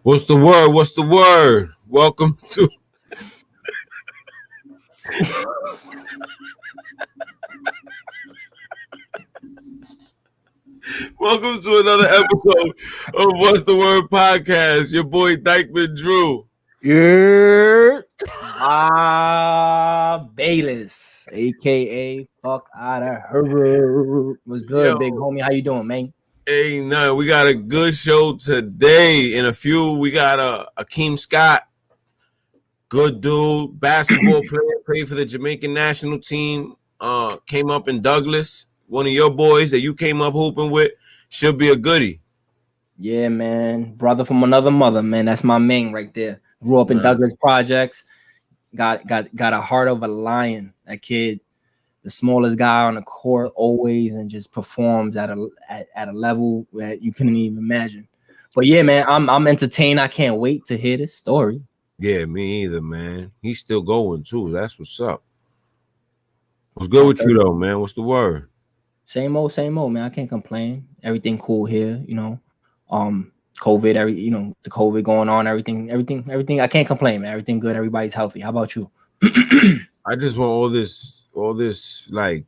What's the word? What's the word? Welcome to another episode of What's the Word podcast. Your boy Dykeman Drew. Yeah, Bayless, aka fuck out of her. What's good, big Yo, homie? How you doing, man? ain't nothing. We got a good show today. In a few, we got Akeem Scott, good dude, basketball player, played for the Jamaican national team. Came up in Douglas. One of your boys that you came up hooping with should be a goodie. Yeah, man, brother from another mother, man. That's my main right there. Grew up in Douglas Projects. Got a heart of a lion. That kid, the smallest guy on the court, always, and just performs at a level that you couldn't even imagine. But yeah, man, I'm entertained. I can't wait to hear this story. Yeah, me either, man. He's still going too. That's what's up. What's good with you though, man? What's the word? Same old, man. I can't complain. Everything cool here, COVID, the COVID going on, everything. I can't complain, man. Everything good. Everybody's healthy. How about you? I just want all this like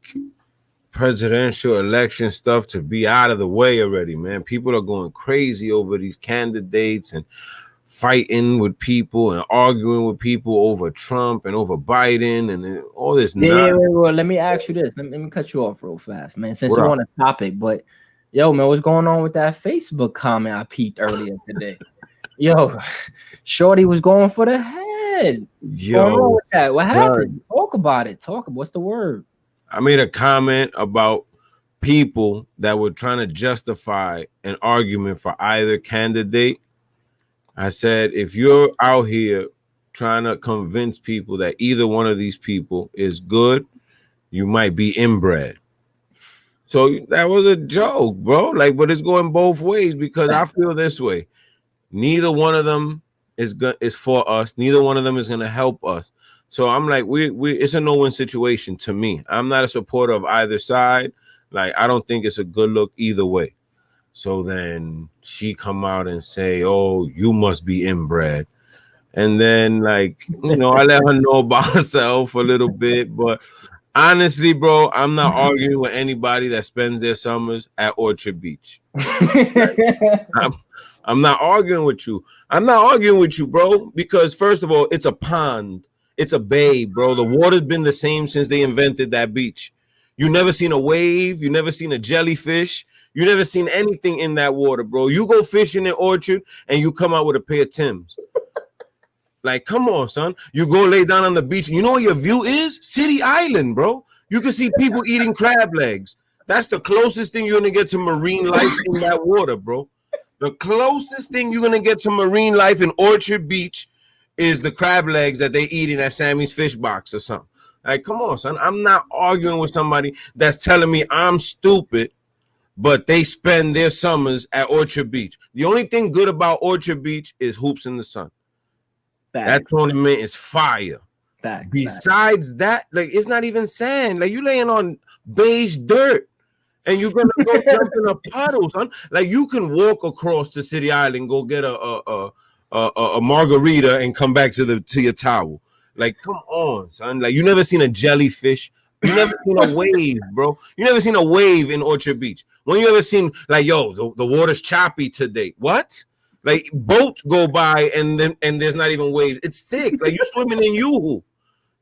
presidential election stuff to be out of the way already, man. People are going crazy over these candidates and fighting with people and arguing with people over Trump and over Biden and all this nonsense. Well, let me ask you this. Let me cut you off real fast, man. Since What you're up? on the topic, but yo, man, what's going on with that Facebook comment I peeped earlier today? Yo, Shorty was going for the head. What's going on with that? What happened? Talk about it. What's the word? I made a comment about people that were trying to justify an argument for either candidate. I said, if you're out here trying to convince people that either one of these people is good, you might be inbred. So that was a joke, bro. Like, but it's going both ways because I feel this way. Neither one of them is for us. Neither one of them is gonna help us. So I'm like, we it's a no-win situation to me. I'm not a supporter of either side. Like, I don't think it's a good look either way. So then she come out and say, "Oh, you must be inbred." And then, like, I let her know about herself a little bit. But honestly, bro, I'm not arguing with anybody that spends their summers at Orchard Beach. I'm not arguing with you. I'm not arguing with you, bro, because first of all, it's a pond. It's a bay, bro. The water's been the same since they invented that beach. You never seen a wave. You never seen a jellyfish. You never seen anything in that water, bro. You go fishing in Orchard and you come out with a pair of Timbs. Like, come on, son. You go lay down on the beach. You know what your view is? City Island, bro. You can see people eating crab legs. That's the closest thing you're going to get to marine life in that water, bro. The closest thing you're going to get to marine life in Orchard Beach is the crab legs that they eat in at Sammy's Fish Box or something. Like, come on, son. I'm not arguing with somebody that's telling me I'm stupid, but they spend their summers at Orchard Beach. The only thing good about Orchard Beach is hoops in the sun. That tournament is fire. Besides that, like, it's not even sand. Like, you laying on beige dirt and you're gonna go jump in a puddle, son. Like, you can walk across to City Island, go get a margarita and come back to your towel. Like, come on, son. Like, you never seen a jellyfish. You never seen a wave, bro. You never seen a wave in Orchard Beach. When you ever seen, like, yo, the water's choppy today? What? Like, boats go by and there's not even waves. It's thick. Like, you're swimming in Yoo-Hoo.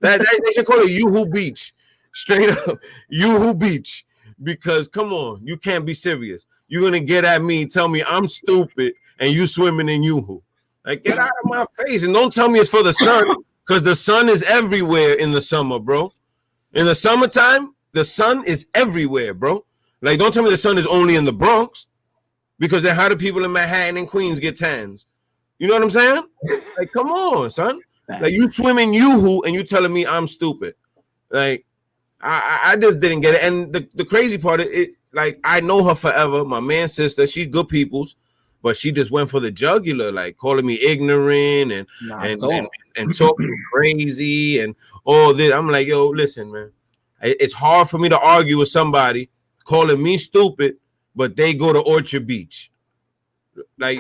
That they should call it Yoo-Hoo Beach. Straight up, Yoo-Hoo Beach. Because come on, you can't be serious. You're gonna get at me and tell me I'm stupid and you swimming in Yoo-Hoo. Like, get out of my face and don't tell me it's for the sun, because the sun is everywhere in the summer, bro. In the summertime, the sun is everywhere, bro. Like, don't tell me the sun is only in the Bronx. Because then how do people in Manhattan and Queens get tans? You know what I'm saying? Like, come on, son. Like, you swim in Yoo-Hoo and you telling me I'm stupid. Like, I just didn't get it. And the crazy part, like, I know her forever. My man's sister, she's good people's, but she just went for the jugular, like calling me ignorant and talking crazy and all this. I'm like, yo, listen, man. It's hard for me to argue with somebody calling me stupid, but they go to Orchard Beach. Like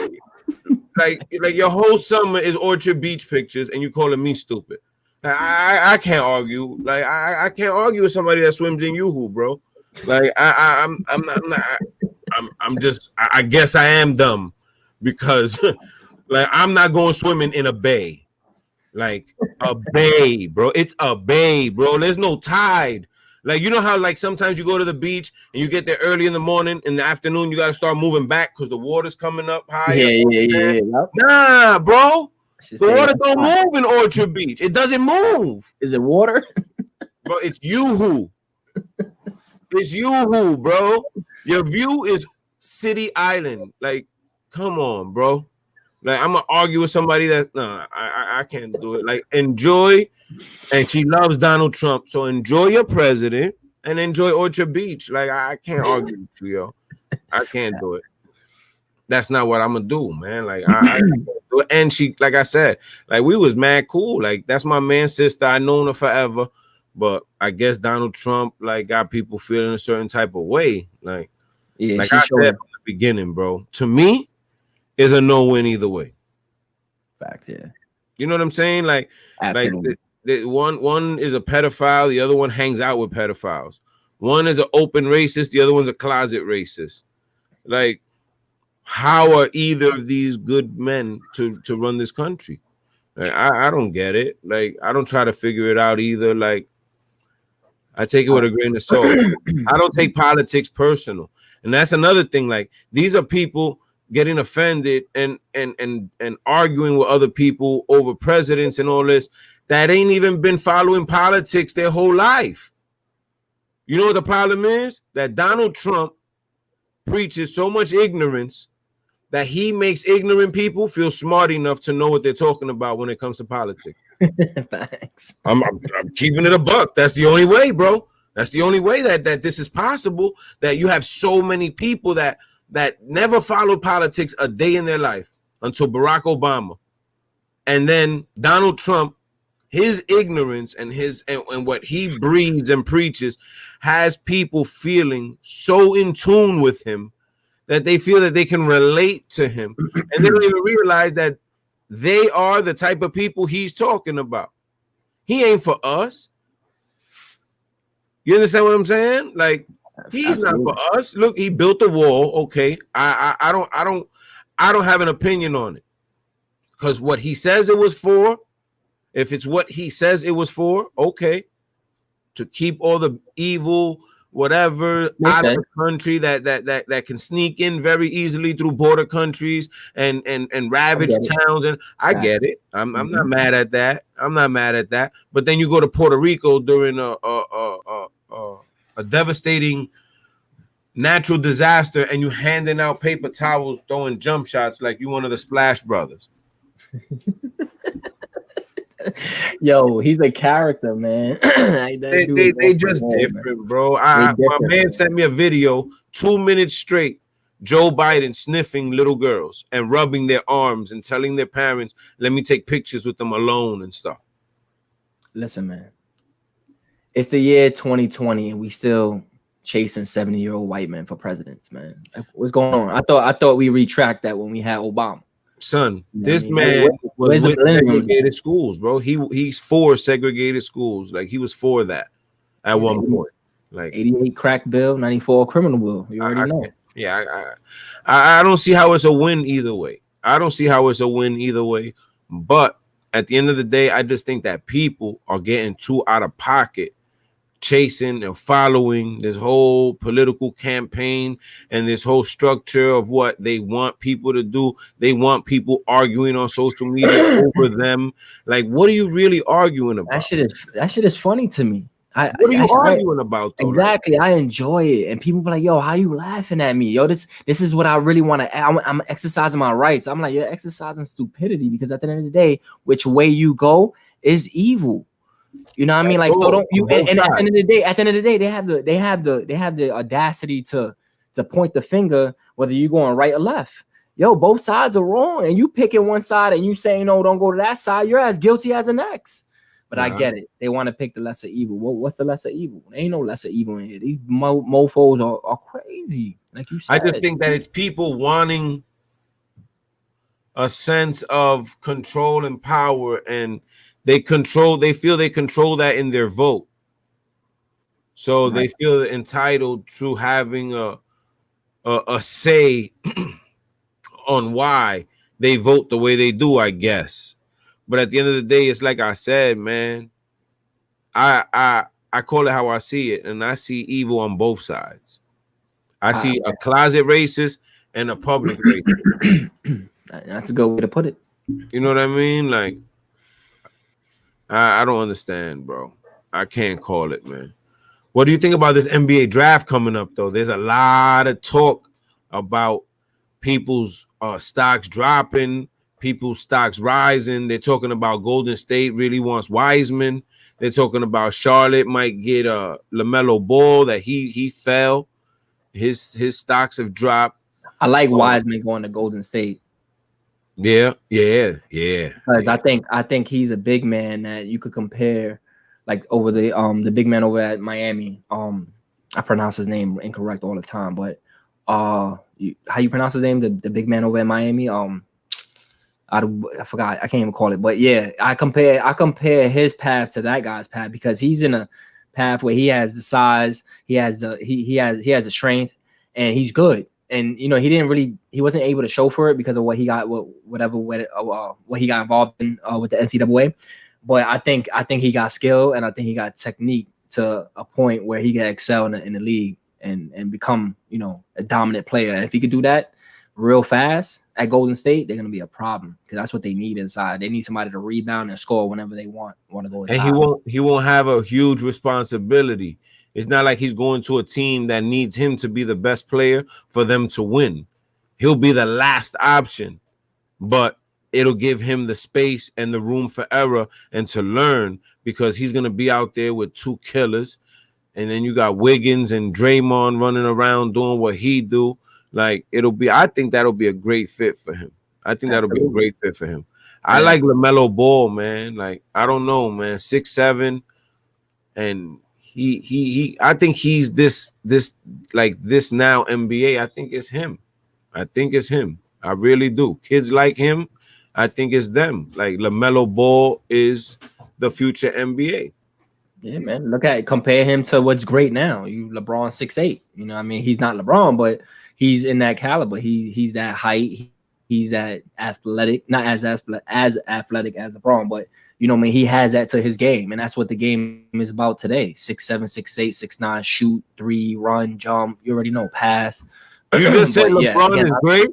like your whole summer is Orchard Beach pictures, and you calling me stupid. I can't argue. Like I can't argue with somebody that swims in Yoo-hoo, bro. Like I'm just I guess I am dumb because like I'm not going swimming in a bay. Like a bay, bro. It's a bay, bro. There's no tide. Like, you know how like sometimes you go to the beach and you get there early in the morning, in the afternoon you got to start moving back because the water's coming up higher. Yeah. Yep. Nah, bro. The water don't move in Orchard Beach. It doesn't move. Is it water? Bro, it's Yoo-hoo. It's Yoo-hoo, bro. Your view is City Island. Like, come on, bro. Like, I'm gonna argue with somebody that I can't do it. Like, enjoy, and she loves Donald Trump, so enjoy your president and enjoy Orchard Beach. Like, I can't argue with you, yo. I can't do it. That's not what I'm gonna do, man. Like, I can't do it. And she, like I said, like we was mad cool. Like, that's my man's sister. I known her forever, but I guess Donald Trump like got people feeling a certain type of way. Like I said from the beginning, bro. To me, is a no-win either way. Facts, yeah. You know what I'm saying? Like, absolutely. Like the one is a pedophile, the other one hangs out with pedophiles. One is an open racist, the other one's a closet racist. Like, how are either of these good men to run this country? Like, I don't get it. Like, I don't try to figure it out either. Like, I take it with a grain of salt. I don't take politics personal. And that's another thing. Like, these are people getting offended and arguing with other people over presidents and all this that ain't even been following politics their whole life. You know what the problem is? That Donald Trump preaches so much ignorance that he makes ignorant people feel smart enough to know what they're talking about when it comes to politics. Thanks. I'm keeping it a buck. That's the only way, bro. That's the only way that this is possible, that you have so many people that never followed politics a day in their life until Barack Obama. And then Donald Trump, his ignorance and and what he breeds and preaches has people feeling so in tune with him that they feel that they can relate to him. And they don't even realize that they are the type of people he's talking about. He ain't for us. You understand what I'm saying? Like, he's not for us. Look, he built a wall. Okay. I don't have an opinion on it. Because what he says it was for, if it's what he says it was for, okay. To keep all the evil, whatever, out of the country that can sneak in very easily through border countries and ravage towns. And I get it. I'm not mad at that. I'm not mad at that. But then you go to Puerto Rico during a devastating natural disaster and you handing out paper towels, throwing jump shots like you one of the Splash Brothers. Yo, he's a character, man. they just different, bro. My man sent me a video, 2 minutes straight, Joe Biden sniffing little girls and rubbing their arms and telling their parents, let me take pictures with them alone and stuff. Listen, man, it's the year 2020 and we still chasing 70-year-old white men for presidents, man. Like, what's going on? I thought we retract that when we had Obama. Son, this man was with segregated schools, bro. He's for segregated schools. Like, he was for that at one point. Like 88 crack bill, 94 criminal bill. You already know. Yeah, I don't see how it's a win either way. But at the end of the day, I just think that people are getting too out of pocket, chasing and following this whole political campaign and this whole structure of what they want people to do. They want people arguing on social media over them. Like, what are you really arguing about? That shit is funny to me. What are you arguing about, though? Exactly. Like, I enjoy it. And people be like, yo, how you laughing at me? Yo, this is what I really want to. I'm exercising my rights. I'm like, you're exercising stupidity, because at the end of the day, which way you go is evil. You know what I mean? Like, so don't you? And at the end of the day, they have the audacity to point the finger whether you're going right or left. Yo, both sides are wrong, and you picking one side and you saying no, don't go to that side. You're as guilty as the next. But I get it. They want to pick the lesser evil. What's the lesser evil? There ain't no lesser evil in here. These mofos are crazy. Like you said. I just think that it's people wanting a sense of control and power, and they feel they control that in their vote. So Right. they feel entitled to having a say on why they vote the way they do, I guess. But at the end of the day, it's like I said, man. I call it how I see it, and I see evil on both sides. I I, see a closet racist and a public racist. that's a good way to put it. You know what I mean? Like, I don't understand, bro. I can't call it, man. What do you think about this NBA draft coming up, though? There's a lot of talk about people's stocks dropping, people's stocks rising. They're talking about Golden State really wants Wiseman. They're talking about Charlotte might get LaMelo Ball, that he fell. His stocks have dropped. I like Wiseman going to Golden State. Yeah. Because I think he's a big man that you could compare, like over the big man over at Miami. I pronounce his name incorrect all the time, but how you pronounce his name? The big man over at Miami. I forgot. I can't even call it. But yeah, I compare his path to that guy's path, because he's in a path where he has the size, he has the strength, and he's good. And you know, he wasn't able to show for it because of what he got, what he got involved in with the NCAA. But I think he got skill, and I think he got technique to a point where he can excel in the league and become, you know, a dominant player. And if he could do that real fast at Golden State, they're gonna be a problem, because that's what they need inside. They need somebody to rebound and score whenever they want to go inside. And he won't have a huge responsibility. It's not like he's going to a team that needs him to be the best player for them to win. He'll be the last option, but it'll give him the space and the room for error and to learn, because he's going to be out there with two killers. And then you got Wiggins and Draymond running around doing what he do. Like, I think that'll be a great fit for him. I think that'll be a great fit for him. I like LaMelo Ball, man. Like, I don't know, man. 6'7", and he I think he's this now NBA. I think it's him. I really do. Kids like him, I think it's them. Like, LaMelo Ball is the future NBA. Yeah, man. Compare him to what's great now. LeBron 6'8". You know, I mean, he's not LeBron, but he's in that caliber. He's that height. He's that athletic, not as athletic as LeBron, but you know, I mean, he has that to his game, and that's what the game is about today. 6'7", 6'8", 6'9", shoot, 3, run, jump. You already know, pass. You just said LeBron is great.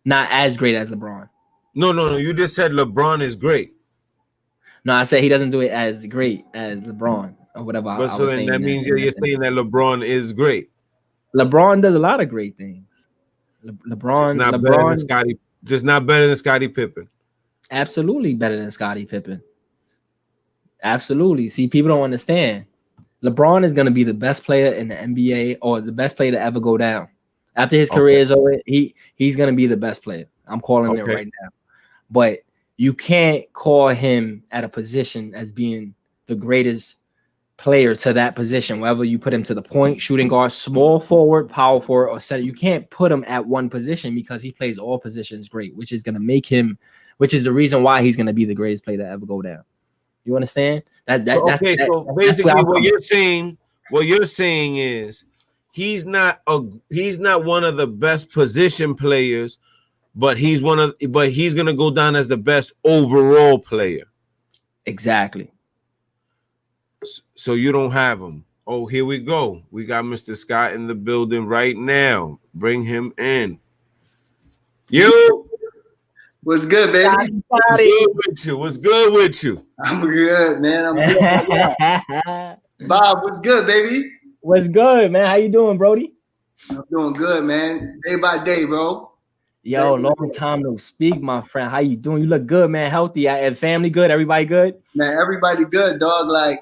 Not as great as LeBron. No. You just said LeBron is great. No, I said he doesn't do it as great as LeBron or whatever. But so then that means you're saying that LeBron is great. LeBron does a lot of great things. LeBron just not better than Scottie Pippen. Absolutely better than Scottie Pippen. Absolutely. See, people don't understand. LeBron is going to be the best player in the NBA, or the best player to ever go down. After his career is over, he's going to be the best player. I'm calling it right now. But you can't call him at a position as being the greatest player to that position, whether you put him to the point, shooting guard, small forward, power forward, or center. You can't put him at one position, because he plays all positions great, which is going to make him, which is the reason why he's going to be the greatest player to ever go down. You understand? So basically what you're saying is he's not one of the best position players, but he's going to go down as the best overall player. Exactly. So you don't have him. Oh, here we go. We got Mr. Scott in the building right now. Bring him in. You. What's good, baby? What's good with you? I'm good, man. I'm good. Bob, what's good, baby? What's good, man? How you doing, Brody? I'm doing good, man. Day by day, bro. Yo, long time no speak, my friend. How you doing? You look good, man. Healthy. And family good? Everybody good? Man, everybody good, dog. Like,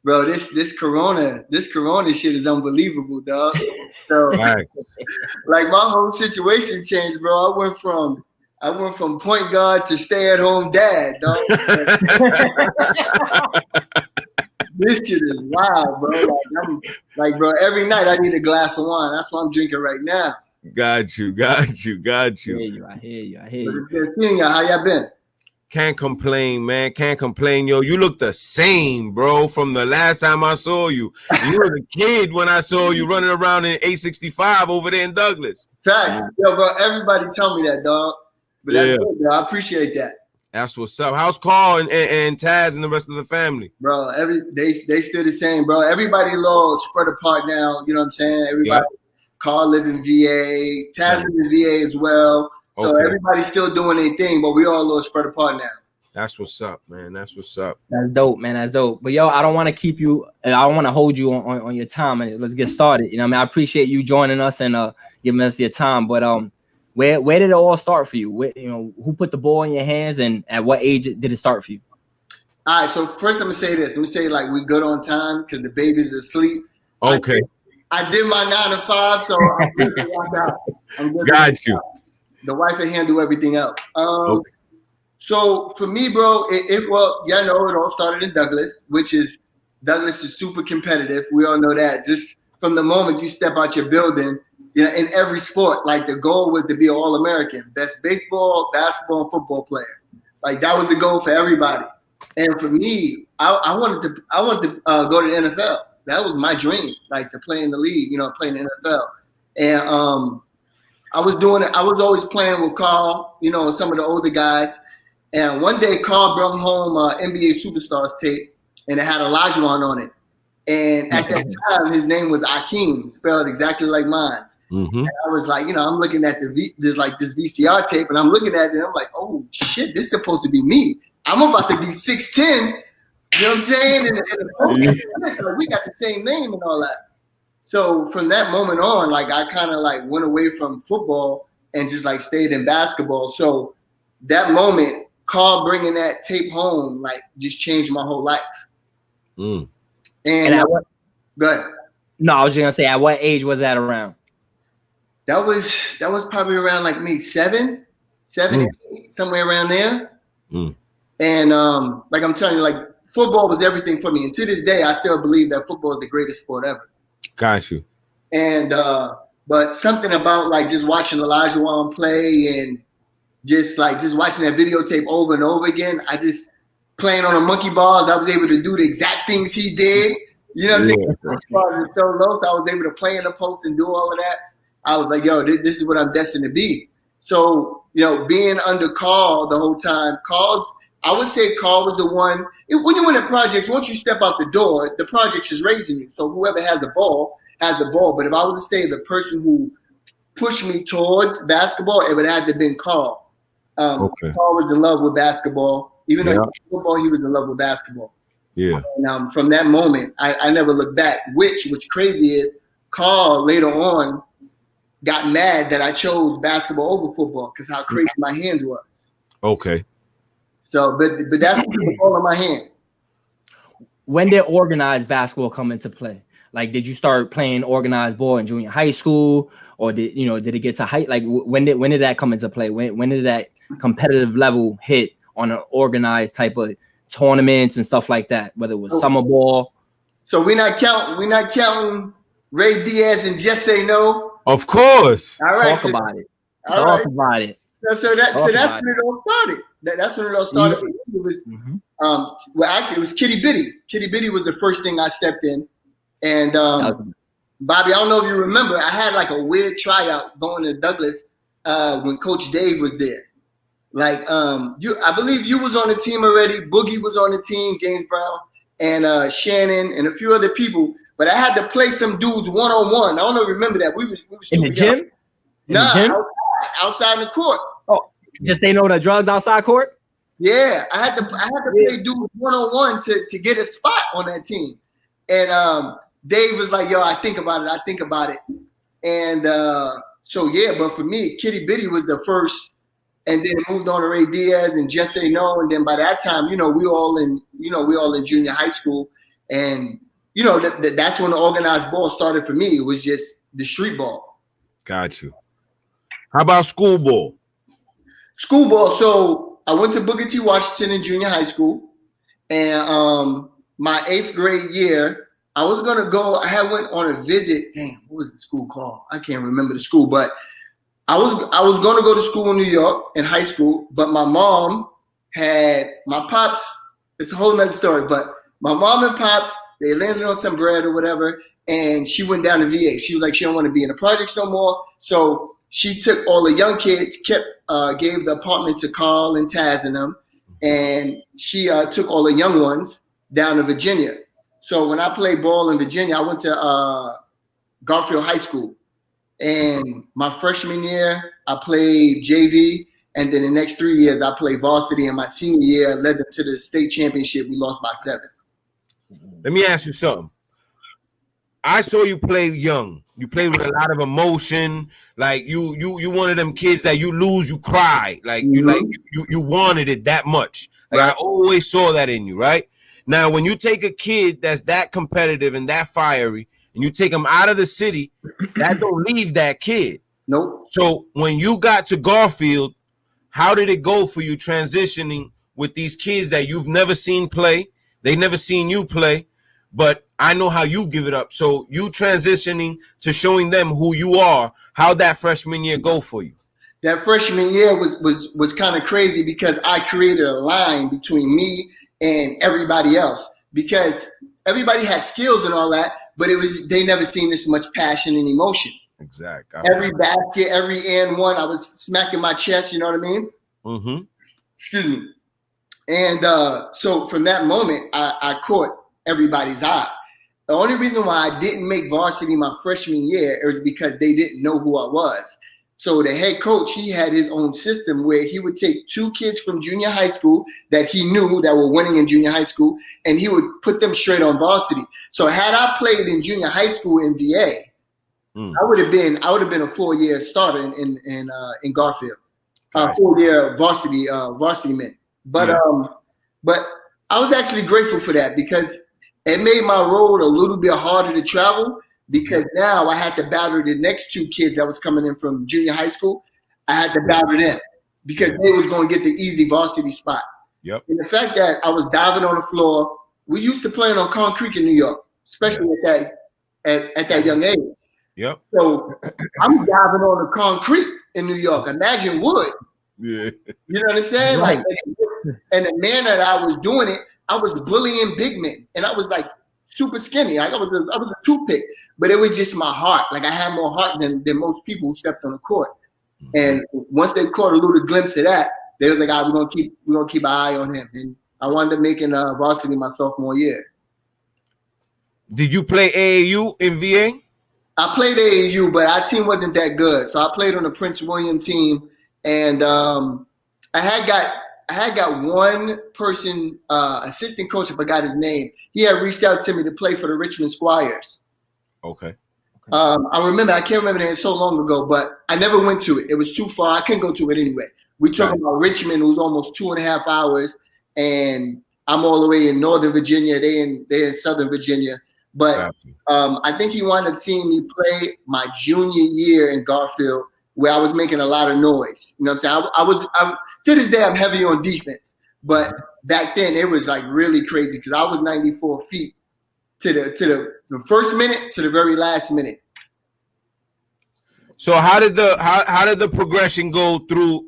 bro, this corona shit is unbelievable, dog. So, like, my whole situation changed, bro. I went from point guard to stay-at-home dad, dog. This shit is wild, bro. Like, bro, every night I need a glass of wine. That's what I'm drinking right now. Got you. I hear you. Good seeing y'all. How y'all been? Can't complain, man. Can't complain, yo. You look the same, bro, from the last time I saw you. You were a kid when I saw you running around in 865 over there in Douglas. Facts. Yo, bro, everybody tell me that, dog. But that's good, bro. I appreciate that. That's what's up. How's Carl and Taz and the rest of the family? Bro, they still the same, bro. Everybody a little spread apart now. You know what I'm saying? Everybody, Carl live in VA, Taz live in VA as well. So everybody's still doing their thing, but we all a little spread apart now. That's what's up, man. That's what's up. That's dope, man. That's dope. But yo, I don't want to keep you. I don't want to hold you on your time. And let's get started. You know, what I mean, I appreciate you joining us and giving us your time. But where did it all start for you? Where, you know, who put the ball in your hands, and at what age did it start for you? All right. So first, I'm gonna say this. I'm gonna say like we good on time because the baby's asleep. Okay. I did my 9 to 5, so I'm good. Got you. The wife will handle everything else. So for me, bro, well, y'all know it all started in Douglas, Douglas is super competitive. We all know that. Just from the moment you step out your building, you know, in every sport, like the goal was to be an All-American, best baseball, basketball, and football player. Like that was the goal for everybody. And for me, I wanted to go to the NFL. That was my dream, like to play in the league, you know, play in the NFL. And I was doing it. I was always playing with Carl, you know, some of the older guys. And one day, Carl brought home NBA Superstars tape, and it had Olajuwon on it. And at that time, his name was Akeem, spelled exactly like mine. Mm-hmm. And I was like, you know, I'm looking at this VCR tape, and I'm looking at it, and I'm like, oh shit, this is supposed to be me. I'm about to be 6'10". You know what I'm saying? And we got the same name and all that. So from that moment on, like I kind of like went away from football and just like stayed in basketball. So that moment, Carl bringing that tape home, like just changed my whole life. And go ahead. No, I was just gonna say, at what age was that around? That was probably around like me 7, 8, somewhere around there. And like I'm telling you, like football was everything for me. And to this day, I still believe that football is the greatest sport ever. Got you. And but something about like just watching Olajuwon play and just watching that videotape over and over again. I just playing on the monkey bars. I was able to do the exact things he did. You know what I'm saying? Bars were so low, so I was able to play in the post and do all of that. I was like, yo, this is what I'm destined to be. So, you know, being under Carl the whole time, I would say Carl was the one. When you win in projects, once you step out the door, the projects is raising you. So whoever has the ball has the ball. But if I was to say the person who pushed me towards basketball, it would have to have been Carl. Carl was in love with basketball. Even though he was football, he was in love with basketball. Yeah. And from that moment, I never looked back. Which crazy is Carl later on got mad that I chose basketball over football because how crazy my hands was. Okay. So, but that's the ball in my hand. When did organized basketball come into play? Like, did you start playing organized ball in junior high school, or did it get to height? Like, when did that come into play? When did that competitive level hit on an organized type of tournaments and stuff like that? Whether it was summer ball. So we're not counting Ray Diaz and Just Say No. Of course. All right. Talk about it. Talk about it. So that's when it all started. That's when it all started. It was it was Kitty Bitty. Kitty Bitty was the first thing I stepped in. And Bobby, I don't know if you remember, I had like a weird tryout going to Douglas when Coach Dave was there. Like I believe you was on the team already. Boogie was on the team, James Brown, and Shannon and a few other people. But I had to play some dudes one-on-one. I don't know if you remember that. We was in the gym? Outside in the court. Oh, Just Say No to drugs outside court? Yeah, I had to play dudes one-on-one to get a spot on that team. And Dave was like, yo, I think about it. And but for me, Kitty Bitty was the first, and then it moved on to Ray Diaz and Just Say No. And then by that time, we all in junior high school. And that's when the organized ball started for me. It was just the street ball. Got you. How about school ball? School ball. So I went to Booker T. Washington in junior high school. And my 8th grade year, I was going to go. I went on a visit. Damn, what was the school called? I can't remember the school. But I was going to go to school in New York in high school, but my mom had my pops. It's a whole nother story, but my mom and pops, they landed on some bread or whatever, and she went down to VA. She was like, she don't want to be in the projects no more. So she took all the young kids, gave the apartment to Carl and Taz and them, and she took all the young ones down to Virginia. So when I played ball in Virginia, I went to Garfield High School. And my freshman year, I played JV. And then the next 3 years, I played varsity. And my senior year, I led them to the state championship. We lost by 7. Let me ask you something. I saw you play young. You played with a lot of emotion. Like you one of them kids that you lose, you cry. Like you wanted it that much. Like I always saw that in you, right? Now, when you take a kid that's that competitive and that fiery, and you take them out of the city, that don't leave that kid. Nope. So when you got to Garfield, how did it go for you transitioning with these kids that you've never seen play? They never seen you play, but I know how you give it up. So you transitioning to showing them who you are. How'd that freshman year go for you? That freshman year was kind of crazy because I created a line between me and everybody else because everybody had skills and all that, but they never seen this much passion and emotion. Exactly. Every basket, every and one, I was smacking my chest. You know what I mean? Mm-hmm. Excuse me. And so from that moment, I caught everybody's eye. The only reason why I didn't make varsity my freshman year was because they didn't know who I was. So the head coach, he had his own system where he would take 2 kids from junior high school that he knew that were winning in junior high school, and he would put them straight on varsity. So had I played in junior high school in VA, I would have been a 4-year starter in Garfield, 4-year varsity man. But I was actually grateful for that because it made my road a little bit harder to travel. Because now I had to battle the next 2 kids that was coming in from junior high school. I had to battle them because they was going to get the easy varsity spot. Yep. And the fact that I was diving on the floor, we used to playing on concrete in New York, especially at that young age. Yep. So I'm diving on the concrete in New York. Imagine wood. Yeah. You know what I'm saying? Right. Like, and the manner that I was doing it, I was bullying big men, and I was like super skinny. Like I was a toothpick. But it was just my heart. Like I had more heart than most people who stepped on the court. And once they caught a little glimpse of that, they was like, we're gonna keep an eye on him. And I wound up making varsity my sophomore year. Did you play AAU in VA? I played AAU, but our team wasn't that good. So I played on the Prince William team, and I had got one person, assistant coach, I forgot his name. He had reached out to me to play for the Richmond Squires. Okay. I remember, I can't remember that, it's so long ago, but I never went to it. It was too far. I couldn't go to it anyway. We talking about Richmond, who's almost 2.5 hours, and I'm all the way in Northern Virginia. They in Southern Virginia. But I think he wanted to see me play my junior year in Garfield, where I was making a lot of noise. You know what I'm saying? I to this day, I'm heavy on defense, but back then it was like really crazy because I was 94 feet to the first minute to the very last minute. So how did the progression go through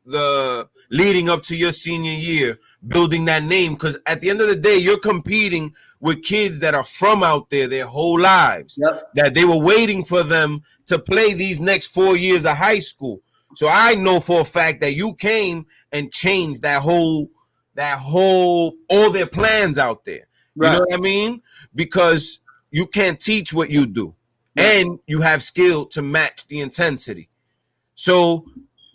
the leading up to your senior year, building that name? Because at the end of the day, you're competing with kids that are from out there their whole lives, that they were waiting for them to play these next 4 years of high school. So I know for a fact that you came and changed that whole all their plans out there. You know what I mean? Because you can't teach what you do, and you have skill to match the intensity. So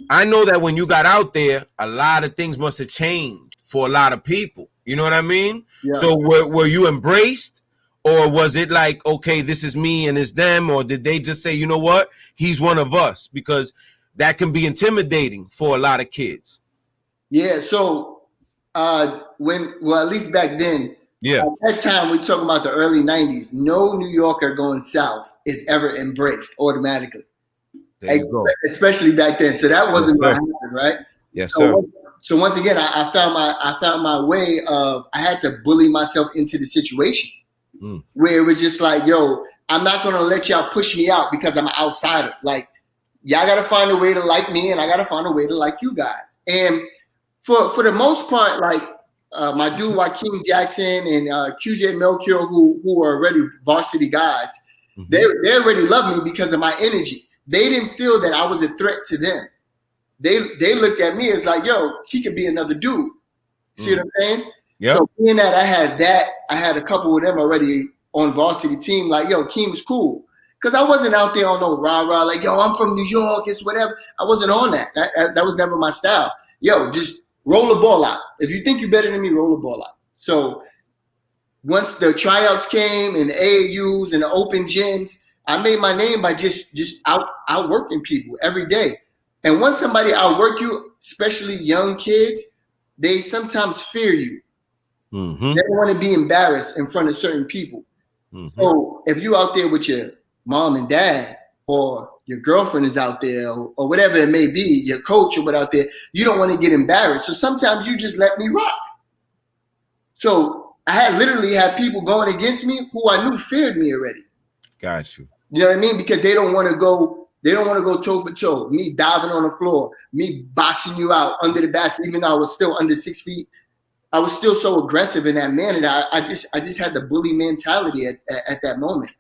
I know that when you got out there, a lot of things must have changed for a lot of people. You know what I mean? Yeah. So were you embraced, or was it like, okay, this is me and it's them, or did they just say, you know what, he's one of us? Because that can be intimidating for a lot of kids. Yeah. So at least back then, at that time, we're talking about the early 90s. No New Yorker going south is ever embraced automatically. There you go. Especially back then. So that wasn't going to happen, right? Yes, sir. So once again, I found my way of, I had to bully myself into the situation where it was just like, yo, I'm not going to let y'all push me out because I'm an outsider. Like, y'all got to find a way to like me, and I got to find a way to like you guys. And for the most part, like my dude Akeem Jackson and QJ Melchior, who are already varsity guys, they already love me because of my energy. They didn't feel that I was a threat to them. They looked at me as like, yo, he could be another dude. See what I'm saying? Yeah. So being that I had a couple of them already on varsity team, like, yo, Keem's cool. Because I wasn't out there on no rah-rah, like, yo, I'm from New York, it's whatever. I wasn't on that. That was never my style. Yo, just roll the ball out. If you think you're better than me, roll the ball out. So once the tryouts came and the AAUs and the open gyms, I made my name by just outworking people every day. And once somebody outwork you, especially young kids, they sometimes fear you. They don't want to be embarrassed in front of certain people. So if you out there with your mom and dad, or your girlfriend is out there, or whatever it may be, your coach or whatever out there, you don't want to get embarrassed. So sometimes you just let me rock. So I literally had people going against me who I knew feared me already. Got you. You know what I mean? Because they don't want to go toe for toe. Me diving on the floor, me boxing you out under the basket, even though I was still under 6 feet. I was still so aggressive in that manner that I just had the bully mentality at that moment.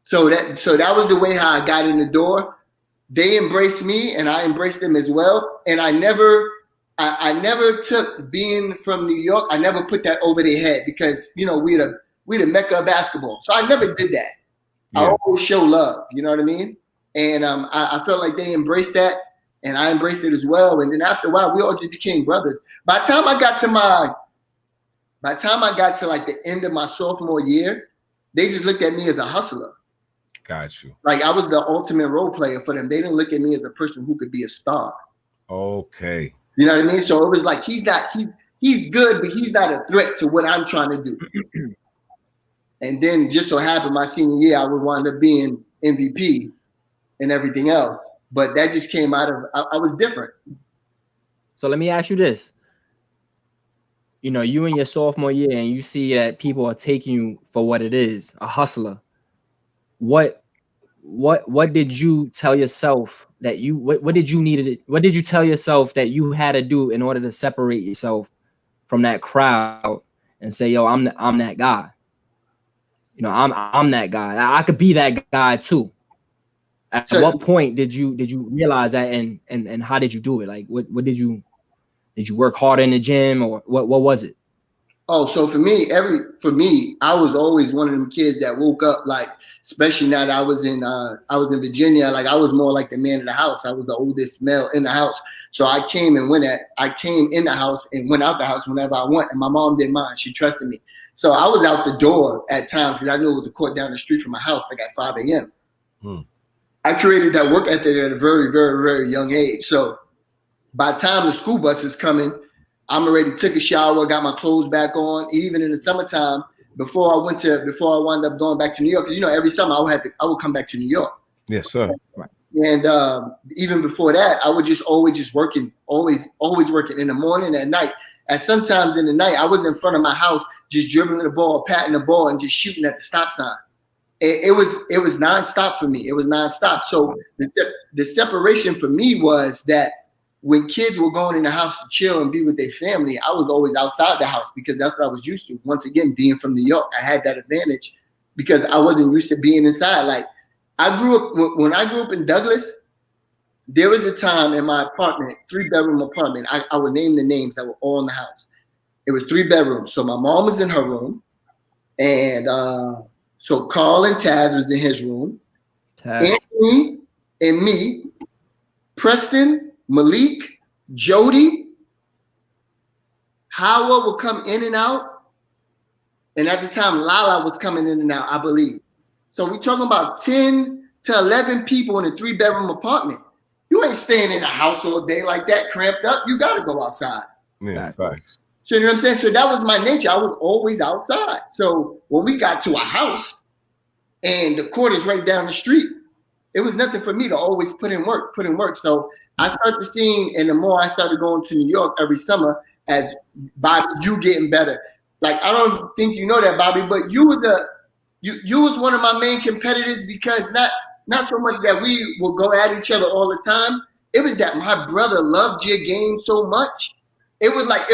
So that was the way how I got in the door. They embraced me and I embraced them as well. And I never took being from New York, I never put that over their head because, you know, we the mecca of basketball. So I never did that. Yeah. I always show love, you know what I mean? And I felt like they embraced that and I embraced it as well. And then after a while, we all just became brothers. By the time I got to like the end of my sophomore year, they just looked at me as a hustler. Got you. Like I was the ultimate role player for them. They didn't look at me as a person who could be a star. Okay. You know what I mean? So it was like he's good, but he's not a threat to what I'm trying to do. And then just so happened my senior year, I would wind up being MVP and everything else. But that just came out of I was different. So let me ask you this. You know, you in your sophomore year and you see that people are taking you for what it is, a hustler. What did you tell yourself that you what did you tell yourself that you had to do in order to separate yourself from that crowd and say, yo, I'm that guy. You know, I'm that guy. I could be that guy too. At what point did you realize that and how did you do it? Like what did you work harder in the gym or what was it? Oh, so for me, I was always one of them kids that woke up like, especially now that I was in Virginia, like I was more like the man of the house. I was the oldest male in the house. So I came in the house and went out the house whenever I want. And my mom didn't mind. She trusted me. So I was out the door at times because I knew it was a court down the street from my house, like at 5 a.m. I created that work ethic at a very, very, very young age. So by the time the school bus is coming, I'm already took a shower, got my clothes back on. Even in the summertime, before I wound up going back to New York, because you know every summer I would come back to New York. Yes, sir. Right. And even before that, I would always working in the morning, at night. And sometimes in the night, I was in front of my house, just dribbling the ball, patting the ball, and just shooting at the stop sign. It was nonstop for me. It was nonstop. So the separation for me was that when kids were going in the house to chill and be with their family, I was always outside the house because that's what I was used to. Once again, being from New York, I had that advantage because I wasn't used to being inside. Like when I grew up in Douglas, there was a time in my apartment, 3-bedroom apartment. I would name the names that were all in the house. It was 3 bedrooms. So my mom was in her room, and so Carl and Taz was in his room. Anthony and me, Preston, Malik, Jody, Howard would come in and out. And at the time, Lala was coming in and out, I believe. So we're talking about 10 to 11 people in a 3-bedroom apartment. You ain't staying in a house all day like that, cramped up. You got to go outside. Yeah, facts. So you know what I'm saying? So that was my nature. I was always outside. So when we got to a house and the court is right down the street, it was nothing for me to always put in work. So I started seeing, and the more I started going to New York every summer, as Bobby, you getting better. Like I don't think you know that, Bobby, but you was one of my main competitors because not so much that we will go at each other all the time. It was that my brother loved your game so much. It was like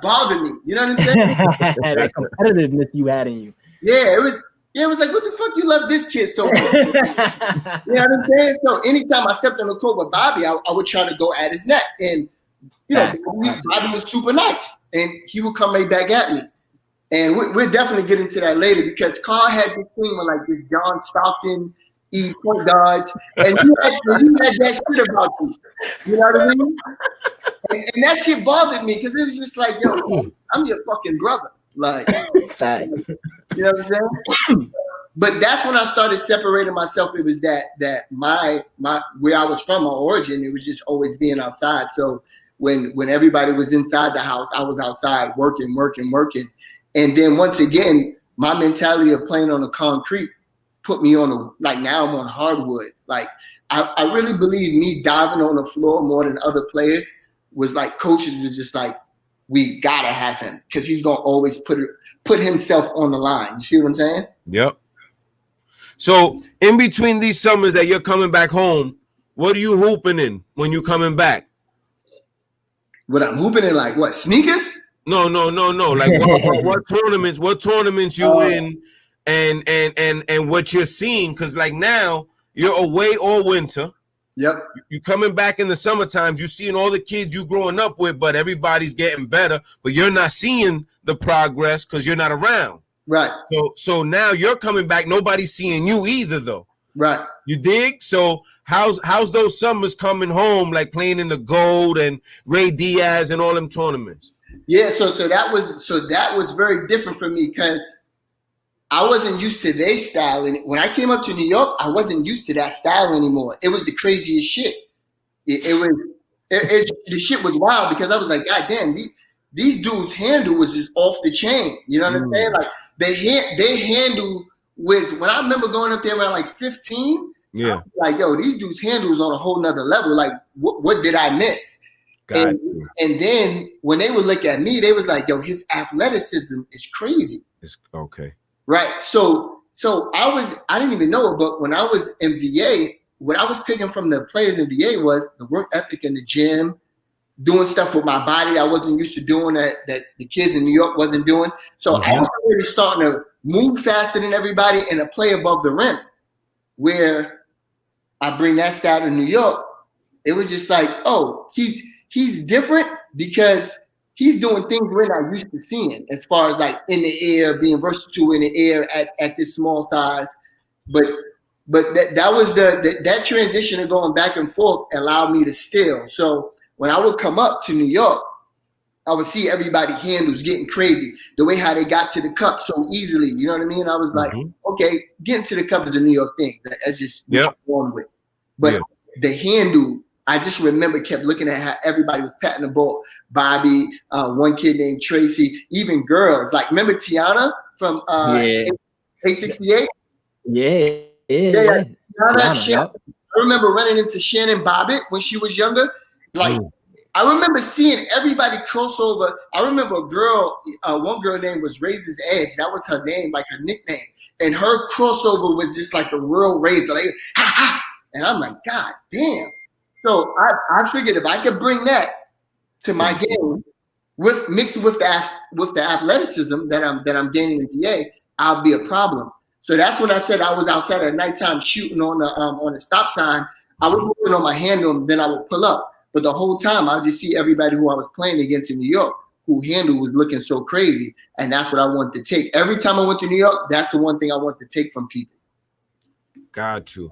bother me. You know what I'm saying? That competitiveness you had in you. Yeah, it was like, what the fuck you love this kid so much? You know what I'm saying? So anytime I stepped on the court with Bobby, I would try to go at his neck. And Bobby was super nice. And he would come right back at me. And we'll definitely get into that later because Carl had this thing with like this John Stockton point guards, and you had that shit about you. You know what I mean? And that shit bothered me because it was just like, yo, I'm your fucking brother. Like, Facts. you know what I'm saying? But that's when I started separating myself. It was that my where I was from, my origin, it was just always being outside. So when everybody was inside the house, I was outside working. And then once again, my mentality of playing on the concrete put me on now I'm on hardwood. Like I really believe me diving on the floor more than other players was like coaches was just like, we gotta have him because he's gonna always put himself on the line. You see what I'm saying? Yep. So in between these summers that you're coming back home, what are you hooping in when you coming back? What I'm hooping in, like what, sneakers? No. Like what tournaments you in and what you're seeing? Because like now you're away all winter. Yep. You coming back in the summertime, you seeing all the kids you growing up with, but everybody's getting better, but you're not seeing the progress because you're not around. Right. So now you're coming back. Nobody's seeing you either, though. Right. You dig? So how's those summers coming home, like playing in the Gold and Ray Diaz and all them tournaments? Yeah. So that was very different for me because I wasn't used to their style. And when I came up to New York, I wasn't used to that style anymore. It was the craziest shit. The shit was wild because I was like, God damn, these dudes' handle was just off the chain. You know what I'm saying? Like their handle was, when I remember going up there around like 15, yeah, like, yo, these dudes' handle was on a whole nother level. Like, what did I miss? And then when they would look at me, they was like, yo, his athleticism is crazy. It's okay. Right. So I didn't even know it, but when I was in VA, what I was taking from the players in VA was the work ethic in the gym, doing stuff with my body I wasn't used to doing that the kids in New York wasn't doing. So I was already starting to move faster than everybody and to play above the rim. Where I bring that style to New York, it was just like, oh, he's different because he's doing things we're not used to seeing as far as like in the air, being versatile in the air at this small size. But that was that transition of going back and forth allowed me to steal. So when I would come up to New York, I would see everybody handles getting crazy. The way how they got to the cup so easily, you know what I mean? I was like, okay, getting to the cup is a New York thing. That's just what you're going with. But the handle, I just remember kept looking at how everybody was patting the ball. Bobby, one kid named Tracy, even girls. Like, remember Tiana from A68? Yeah. Tiana, I remember running into Shannon Bobbitt when she was younger. Like, I remember seeing everybody cross over. I remember a girl, one girl name was Razor's Edge. That was her name, like her nickname. And her crossover was just like a real razor. Like, ha ha. And I'm like, God damn. So I figured if I could bring that to my game, mixed with the athleticism that I'm gaining in VA, I'll be a problem. So that's when I said I was outside at nighttime shooting on the stop sign. I was moving on my handle, and then I would pull up. But the whole time I just see everybody who I was playing against in New York, who handle was looking so crazy, and that's what I wanted to take. Every time I went to New York, that's the one thing I wanted to take from people. Got you.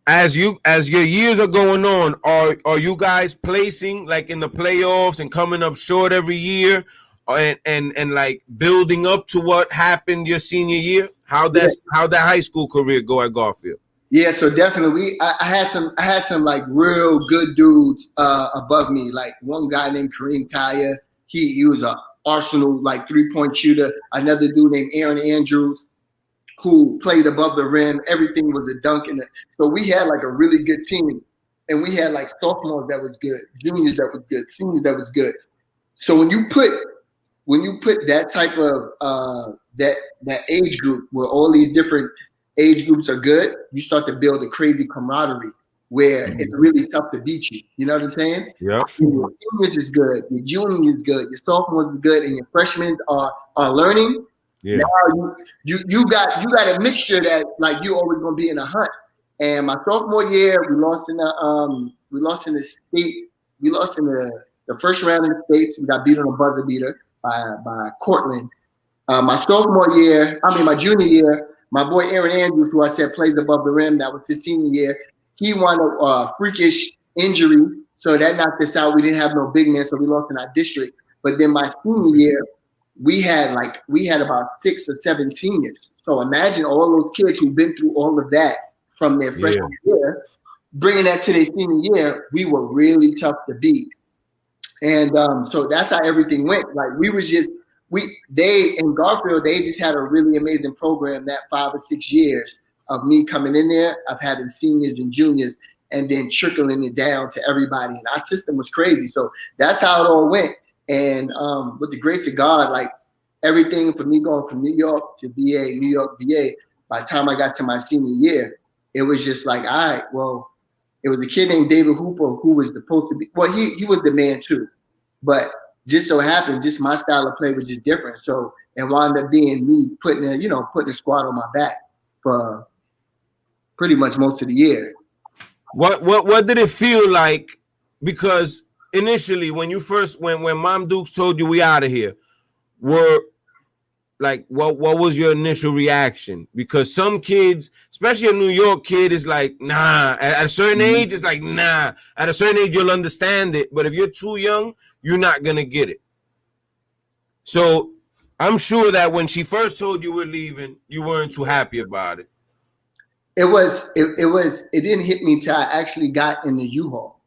As your years are going on, are you guys placing like in the playoffs and coming up short every year, and like building up to what happened your senior year? How that high school career go at Garfield? Yeah, so definitely I had some like real good dudes above me. Like one guy named Kareem Kaya, he was a Arsenal like 3-point shooter. Another dude named Aaron Andrews, who played above the rim. Everything was a dunk in it. So we had like a really good team. And we had like sophomores that was good, juniors that was good, seniors that was good. So when you put that type of that age group with all these different age groups are good, you start to build a crazy camaraderie where it's really tough to beat you. You know what I'm saying? Yep. Your seniors is good, your juniors is good, your sophomores is good, and your freshmen are learning. Yeah. Now you got a mixture that like you always gonna be in a hunt. And my sophomore year, we lost in the state. We lost in the first round in the states. We got beat on a buzzer beater by Cortland. My junior year, my boy Aaron Andrews, who I said plays above the rim, that was his senior year. He won a freakish injury, so that knocked us out. We didn't have no big men, so we lost in our district. But then my senior year, we had about 6 or 7 seniors. So imagine all those kids who've been through all of that from their freshman year, bringing that to their senior year. We were really tough to beat, and so that's how everything went. Like they in Garfield, they just had a really amazing program that 5 or 6 years of me coming in there, of having seniors and juniors, and then trickling it down to everybody. And our system was crazy. So that's how it all went. And with the grace of God, like everything from me going from New York to VA, New York, VA, by the time I got to my senior year, it was just like, all right, well, it was a kid named David Hooper who was supposed to be, well, he was the man too. But just so happened, just my style of play was just different. So it wound up being me putting the squad on my back for pretty much most of the year. What did it feel like? Because initially, when Mom Dukes told you we out of here, what was your initial reaction? Because some kids, especially a New York kid, is like, nah. At a certain age, it's like, nah. At a certain age, you'll understand it. But if you're too young, you're not gonna get it. So I'm sure that when she first told you we're leaving, you weren't too happy about it. It didn't hit me till I actually got in the U-Haul.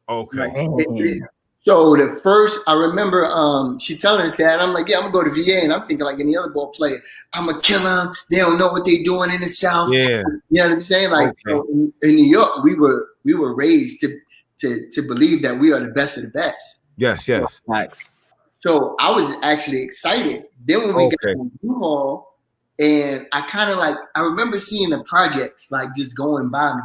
Okay. So the first, I remember she telling us that, and I'm like, yeah, I'm gonna go to VA, and I'm thinking like any other ball player, I'm gonna kill them. They don't know what they're doing in the South. Yeah. You know what I'm saying? Like in New York, we were raised to believe that we are the best of the best. Yes. Thanks. So I was actually excited. Then when we got to U-Haul, and I remember seeing the projects like just going by me,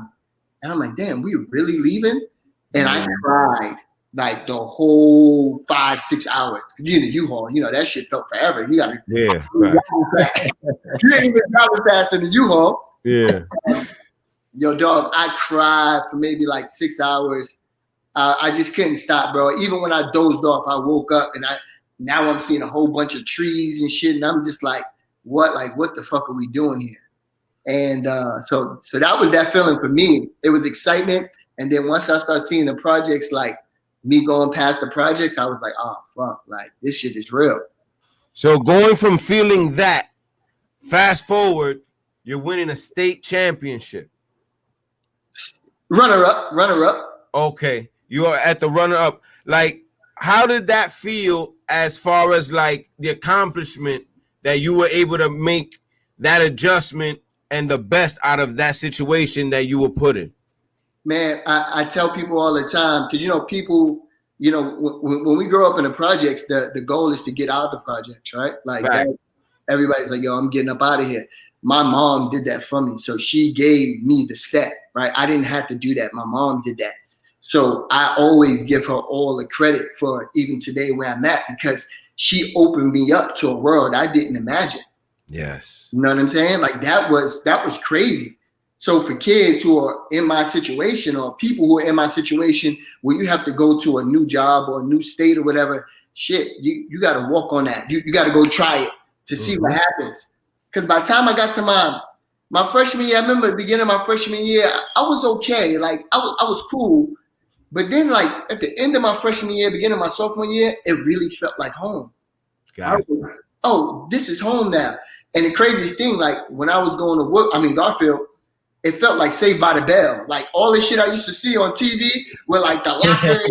and I'm like, damn, we really leaving? And I cried like the whole 5-6 hours. You're in the U-Haul, that shit felt forever. You gotta right. You ain't even driving fast in the U-Haul. Yeah. Yo, dog, I cried for maybe like 6 hours. I just couldn't stop, bro. Even when I dozed off, I woke up and now I'm seeing a whole bunch of trees and shit, and I'm just like, what the fuck are we doing here? And so that was that feeling for me. It was excitement, and then once I started seeing the projects, like me going past the projects, I was like, oh fuck, like this shit is real. So going from feeling that, fast forward, you're winning a state championship. Runner up. Okay, you are at the runner up. Like, how did that feel as far as like the accomplishment that you were able to make that adjustment and the best out of that situation that you were put in? Man, I tell people all the time, because people, when we grow up in the projects, the goal is to get out of the projects, right? Like everybody's like, yo, I'm getting up out of here. My mom did that for me, so she gave me the step, right? I didn't have to do that. My mom did that. So I always give her all the credit for even today where I'm at, because she opened me up to a world I didn't imagine. Yes. You know what I'm saying? Like that was crazy. So for kids who are in my situation, or people who are in my situation where you have to go to a new job or a new state or whatever, shit, you got to walk on that. You got to go try it to see what happens. Because by the time I got to my freshman year, I remember the beginning of my freshman year, I was okay. Like I was cool. But then like at the end of my freshman year, beginning of my sophomore year, it really felt like home. Oh, this is home now. And the craziest thing, like when I was going to work, Garfield, it felt like Saved by the Bell. Like all the shit I used to see on TV with like the locker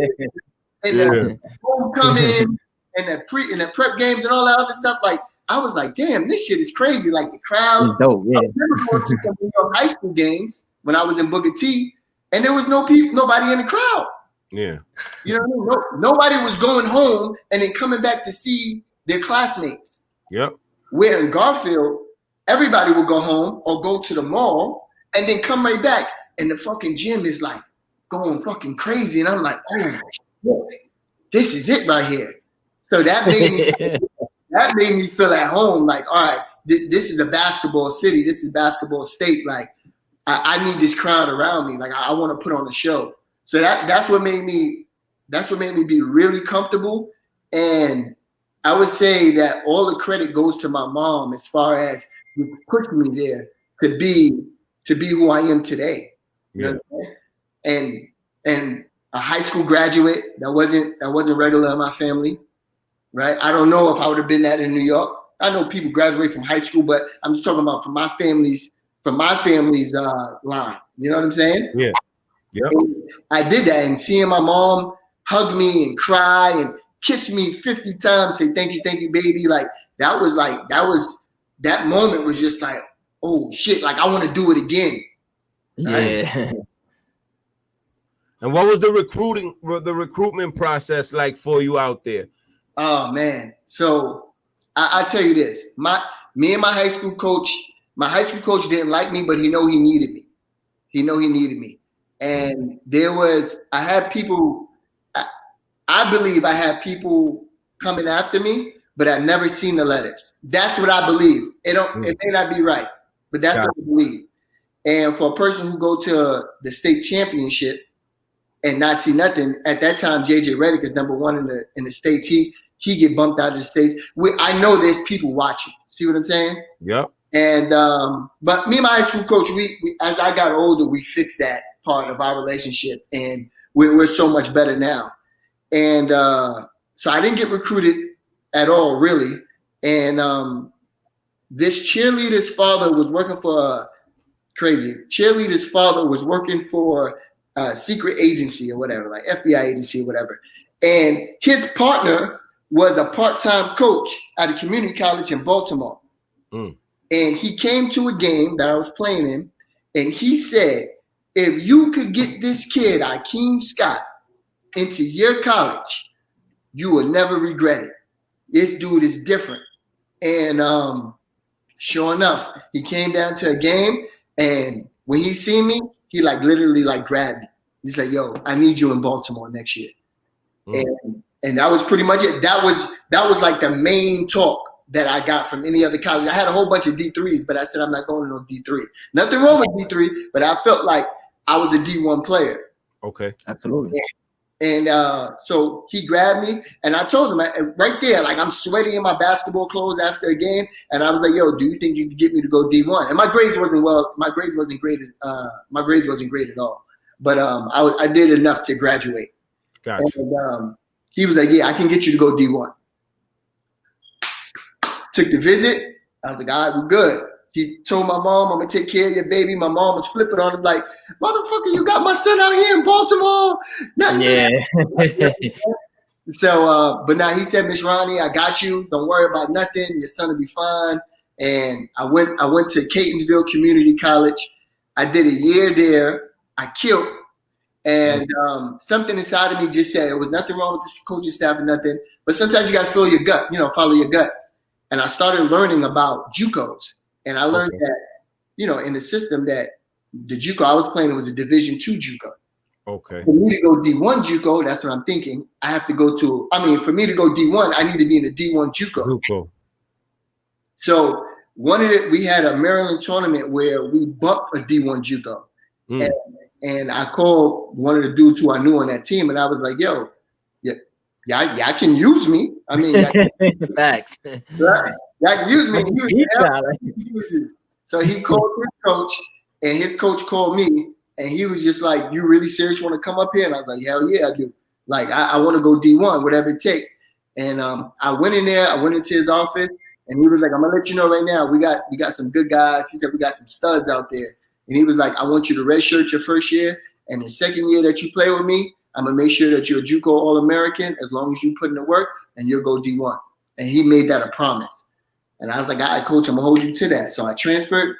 and the homecoming and the prep games and all that other stuff. Like I was like, damn, this shit is crazy. Like the crowds. It's dope, yeah. I remember going to some New York high school games when I was in Booker T, and there was nobody in the crowd. Yeah. You know what I mean? Nobody was going home and then coming back to see their classmates. Yep. Where in Garfield, everybody will go home or go to the mall and then come right back. And the fucking gym is like going fucking crazy. And I'm like, oh, shit, this is it right here. So that made me feel at home. Like, all right, this is a basketball city. This is a basketball state. Like, I need this crowd around me. Like, I want to put on a show. So that's what made me be really comfortable. And I would say that all the credit goes to my mom as far as pushing me there to be who I am today. You know what I'm saying? And a high school graduate that wasn't regular in my family, right? I don't know if I would have been that in New York. I know people graduate from high school, but I'm just talking about from my family's line. You know what I'm saying? Yeah. Yeah. I did that, and seeing my mom hug me and cry and kiss me 50 times, say thank you, baby. Like that moment was just like, oh shit, like I want to do it again. Yeah. Right? And what was the recruitment process like for you out there? Oh man. So I tell you this, me and my high school coach didn't like me, but he needed me. And I believe I had people coming after me, but I've never seen the letters. That's what I believe. It may not be right, but that's what I believe. And for a person who go to the state championship and not see nothing, at that time, JJ Redick is number one in the states. He get bumped out of the states. I know there's people watching. See what I'm saying? Yep. And but me and my high school coach, we as I got older, we fixed that part of our relationship, and we're so much better now. And so I didn't get recruited at all, really. And this cheerleader's father was working for cheerleader's father was working for a secret agency or whatever, like FBI agency or whatever. And his partner was a part-time coach at a community college in Baltimore. And he came to a game that I was playing in, and he said, if you could get this kid, Akeem Scott, into your college, you will never regret it. This dude is different. And sure enough, he came down to a game, and when he seen me, he like literally like grabbed me. He's like, yo, I need you in Baltimore next year. And that was pretty much it. That was like the main talk that I got from any other college. I had a whole bunch of D3s, but I said I'm not going to no D3. Nothing wrong with D3, but I felt like I was a D1 player. Okay. Absolutely. And so he grabbed me, and I told him right there, like I'm sweating in my basketball clothes after a game, and I was like, "Yo, do you think you could get me to go D1?" And my grades wasn't great. My grades wasn't great at all, but I did enough to graduate. Gotcha. And he was like, "Yeah, I can get you to go D1." Took the visit. I was like, "All right, we're good." He told my mom, "I'm gonna take care of your baby." My mom was flipping on him like, "Motherfucker, you got my son out here in Baltimore." Yeah. So, but now he said, "Miss Ronnie, I got you. Don't worry about nothing. Your son will be fine." And I went to Catonsville Community College. I did a year there. I killed. And something inside of me just said, it was nothing wrong with this coaching staff or nothing. But sometimes you got to feel your gut, follow your gut. And I started learning about JUCOs. And I learned that, in the system that the JUCO I was playing was a Division II JUCO. Okay. For me to go D1 JUCO, that's what I'm thinking. I have to go to, for me to go D1, I need to be in a D1 JUCO. So we had a Maryland tournament where we bumped a D1 JUCO. And I called one of the dudes who I knew on that team, and I was like, "Yo, y'all can use me. Facts. Right? Y'all can use me." So he called his coach, and his coach called me, and he was just like, "You really serious? Want to come up here?" And I was like, "Hell yeah, I do. Like, I want to go D1, whatever it takes." And I went in there. I went into his office, and he was like, "I'm gonna let you know right now. We got some good guys." He said, "We got some studs out there." And he was like, "I want you to redshirt your first year, and the second year that you play with me, I'm gonna make sure that you're a JUCO All-American as long as you put in the work, and you'll go D1." And he made that a promise. And I was like, "All right, coach, I'm gonna hold you to that." So I transferred,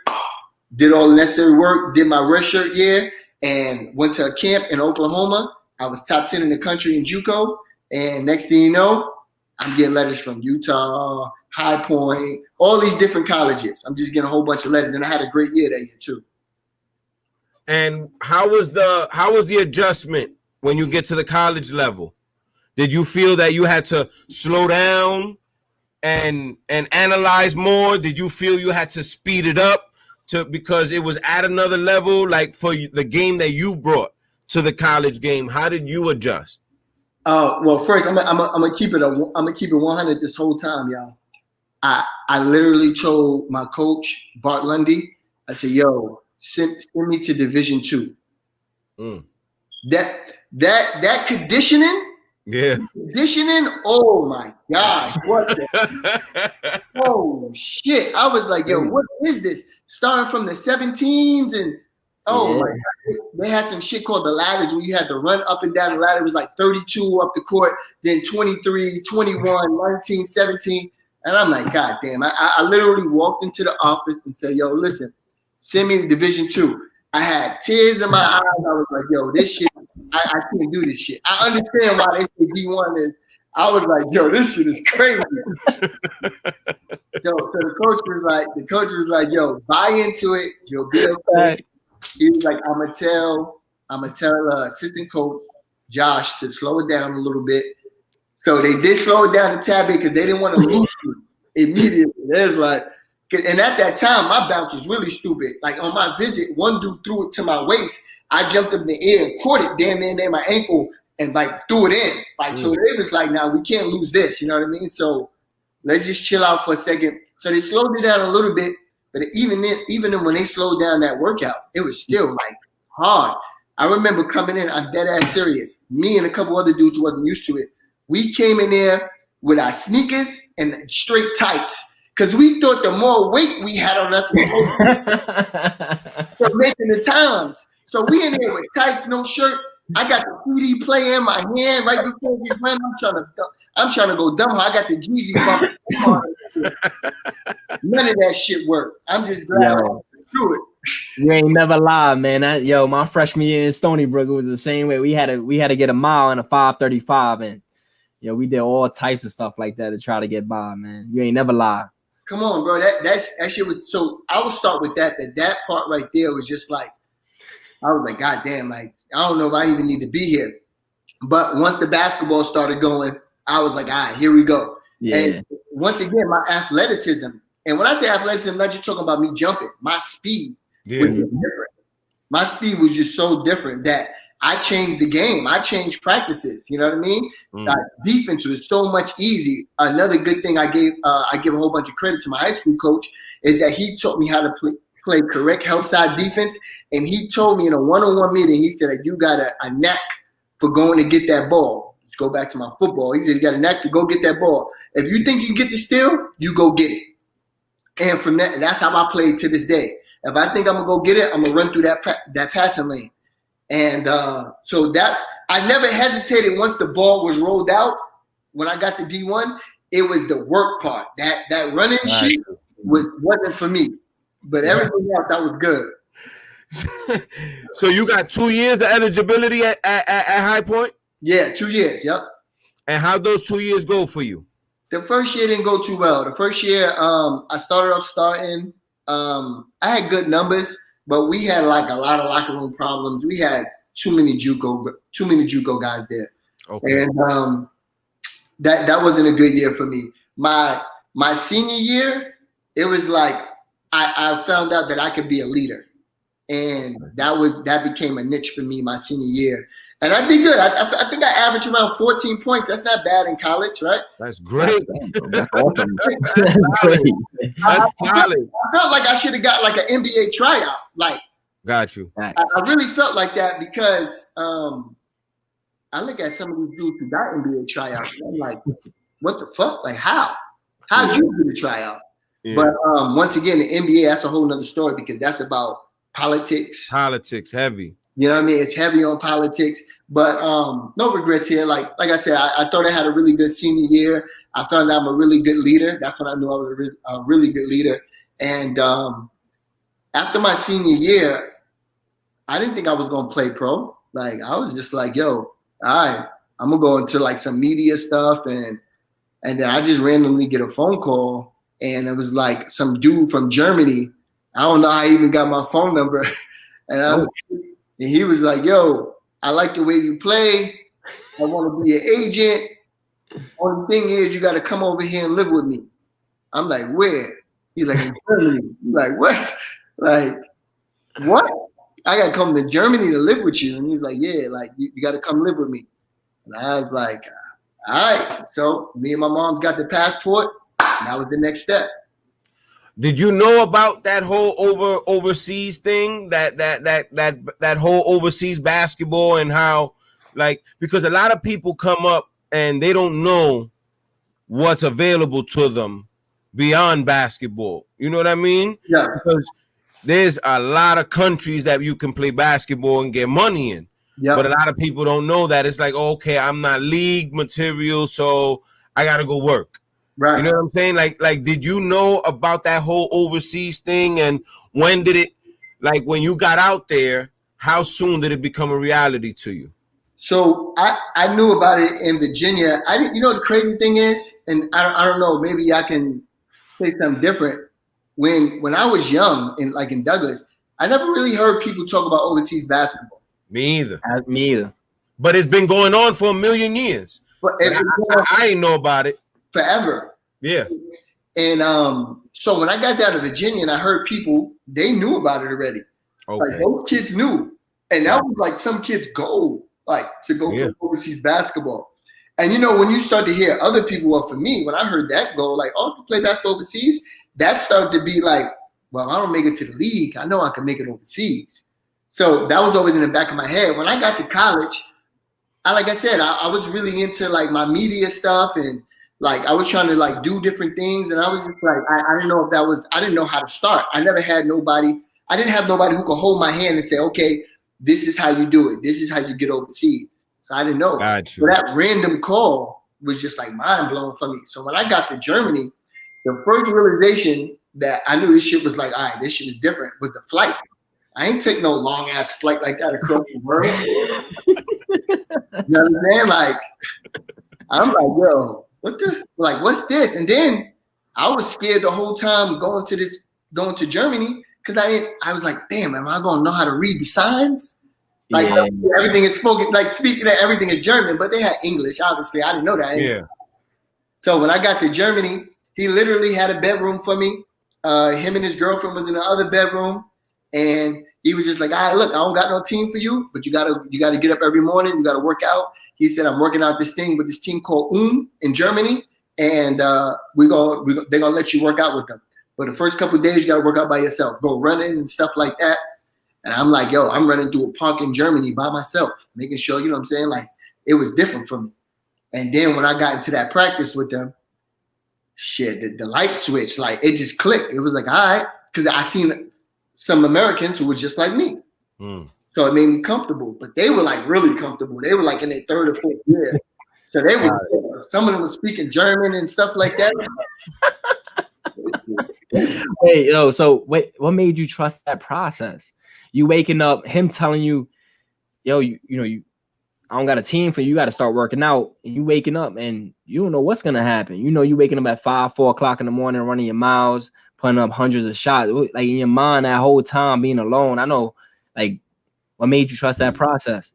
did all the necessary work, did my redshirt year, and went to a camp in Oklahoma. I was top 10 in the country in JUCO. And next thing you know, I'm getting letters from Utah, High Point, all these different colleges. I'm just getting a whole bunch of letters, and I had a great year that year too. And how was the adjustment when you get to the college level? Did you feel that you had to slow down and analyze more? Did you feel you had to speed it up because it was at another level, like for the game that you brought to the college game? How did you adjust? Well, first I'm gonna keep it 100 this whole time, y'all. I literally told my coach Bart Lundy, I said, "Yo, send me to Division II." That conditioning. Yeah. Conditioning, oh my gosh. Oh shit. I was like, yo, what is this? Starting from the 17s and my God. They had some shit called the ladders where you had to run up and down the ladder. It was like 32 up the court, then 23, 21, 19, 17. And I'm like, God damn. I literally walked into the office and said, yo, listen, send me to Division II. I had tears in my eyes. I was like, yo, this shit, I can't do this shit. I understand why they say D1 is. I was like, yo, this shit is crazy. So the coach was like, yo, buy into it. You'll be okay. He was like, I'm gonna tell assistant coach Josh to slow it down a little bit. So they did slow it down a tad bit because they didn't want to lose you immediately. There's like, and at that time, my bounce was really stupid. Like on my visit, one dude threw it to my waist. I jumped up in the air and caught it damn near my ankle and like threw it in. Like so, it was like, now we can't lose this. You know what I mean? So let's just chill out for a second. So they slowed it down a little bit, but even then, when they slowed down that workout, it was still like hard. I remember coming in. I'm dead ass serious. Me and a couple other dudes who wasn't used to it. We came in there with our sneakers and straight tights. Because we thought the more weight we had on us was for making the times. So we in there with tights, no shirt. I got the CD player in my hand right before we went. I'm trying to go dumb. I got the Jeezy bump. None of that shit worked. I'm just glad I went through it. You ain't never lied, man. My freshman year in Stony Brook, it was the same way. We had to get a mile in a 5:35, and we did all types of stuff like that to try to get by, man. You ain't never lied. Come on, bro. That shit was so. I will start with that part right there was just like, I was like, God damn, like I don't know if I even need to be here. But once the basketball started going, I was like, all right, here we go. Yeah. And once again, my athleticism, and when I say athleticism, I'm not just talking about me jumping. My speed was different. My speed was just so different that I changed the game. I changed practices. You know what I mean? Defense was so much easier. Another good thing I give a whole bunch of credit to my high school coach is that he taught me how to play correct help side defense. And he told me in a one-on-one meeting, he said, you got a knack for going to get that ball. Let's go back to my football. He said, you got a knack to go get that ball. If you think you can get the steal, you go get it. And from that, that's how I play to this day. If I think I'm going to go get it, I'm going to run through that passing lane. And so that I never hesitated once the ball was rolled out. When I got to D1, it was the work part. That running shit wasn't for me. But everything else, that was good. So you got 2 years of eligibility at High Point? Yeah, 2 years. Yep. And how'd those 2 years go for you? The first year didn't go too well. The first year, I started off starting. I had good numbers, but we had like a lot of locker room problems. We had too many JUCO guys there. Okay. And that wasn't a good year for me. My senior year, it was like I found out that I could be a leader. And that became a niche for me my senior year. And I did good. I think I averaged around 14 points. That's not bad in college, right? That's great. That's awesome. That's great. That's solid. I felt like I should have got like an NBA tryout. Like, got you. I really felt like that because I look at some of these dudes who got NBA tryouts. And I'm like, what the fuck? Like, how'd you do the tryout? Yeah. But once again, the NBA, that's a whole nother story because that's about politics. Politics, heavy. You know what I mean? It's heavy on politics, but no regrets here. Like I said, I thought I had a really good senior year. I found out I'm a really good leader. That's when I knew I was a really good leader. And after my senior year, I didn't think I was going to play pro. Like, I was just like, yo, all right, I'm going to go into like some media stuff. And And then I just randomly get a phone call, and it was like some dude from Germany. I don't know how he even got my phone number. And he was like, yo, I like the way you play. I want to be an agent. Only thing is, you got to come over here and live with me. I'm like, where? He's like, in Germany. He's like, what? Like, what? I got to come to Germany to live with you. And he's like, yeah, like, you got to come live with me. And I was like, all right. So me and my mom's got the passport. And that was the next step. Did you know about that whole overseas thing, that whole overseas basketball, and how, like, because a lot of people come up and they don't know what's available to them beyond basketball. You know what I mean? Yeah. Because there's a lot of countries that you can play basketball and get money in. Yeah. But a lot of people don't know that. It's like, okay, I'm not league material, so I got to go work. Right. You know what I'm saying? Like, did you know about that whole overseas thing? And when did it, like, when you got out there, how soon did it become a reality to you? So I knew about it in Virginia. I didn't, you know, the crazy thing is, and I don't know, maybe I can say something different. When I was young, in Douglas, I never really heard people talk about overseas basketball. Me either. Me either. But it's been going on for a million years. But I ain't know about it. Forever. Yeah. And so when I got down to Virginia and I heard people, they knew about it already. Okay. Like, those kids knew. And that was like some kids' goal, like, to go play overseas basketball. And, you know, when you start to hear other people, well, for me, when I heard that goal, like, oh, play basketball overseas, that started to be like, well, I don't make it to the league. I know I can make it overseas. So that was always in the back of my head. When I got to college, like I said, I was really into, like, my media stuff, and, like, I was trying to, like, do different things. And I was just like, I didn't know if that was, I didn't know how to start. I never had nobody, I didn't have nobody who could hold my hand and say, okay, this is how you do it. This is how you get overseas. So I didn't know. Gotcha. So that random call was just, like, mind blowing for me. So when I got to Germany, the first realization that I knew this shit was like, all right, this shit is different, was the flight. I ain't take no long ass flight like that across the world. You know what I'm saying? Like, I'm like, yo, what's this? And then I was scared the whole time going to Germany, because I was like, damn, am I gonna know how to read the signs? Like, everything is spoken, like, speaking that everything is German, but they had English, obviously. I didn't know that. Yeah. So when I got to Germany, he literally had a bedroom for me. Him and his girlfriend was in the other bedroom, and he was just like, all right, look, I don't got no team for you, but you gotta get up every morning, you gotta work out. He said, I'm working out this thing with this team called in Germany, and they're gonna let you work out with them. But the first couple of days, you gotta work out by yourself, go running and stuff like that. And I'm like, yo, I'm running through a park in Germany by myself, making sure, you know what I'm saying? Like, it was different for me. And then when I got into that practice with them, shit, the light switch, like, it just clicked. It was like, all right, because I seen some Americans who was just like me. So it made me comfortable. But they were, like, really comfortable. They were, like, in their third or fourth year. So they were, some of them were speaking German and stuff like that. Hey, yo, so wait, what made you trust that process? You waking up, him telling you, yo, you know, I don't got a team for you. You got to start working out. And you waking up and you don't know what's gonna happen. You know, you waking up at 4 o'clock in the morning, running your miles, putting up hundreds of shots. Like, in your mind that whole time being alone. I know, like, what made you trust that process?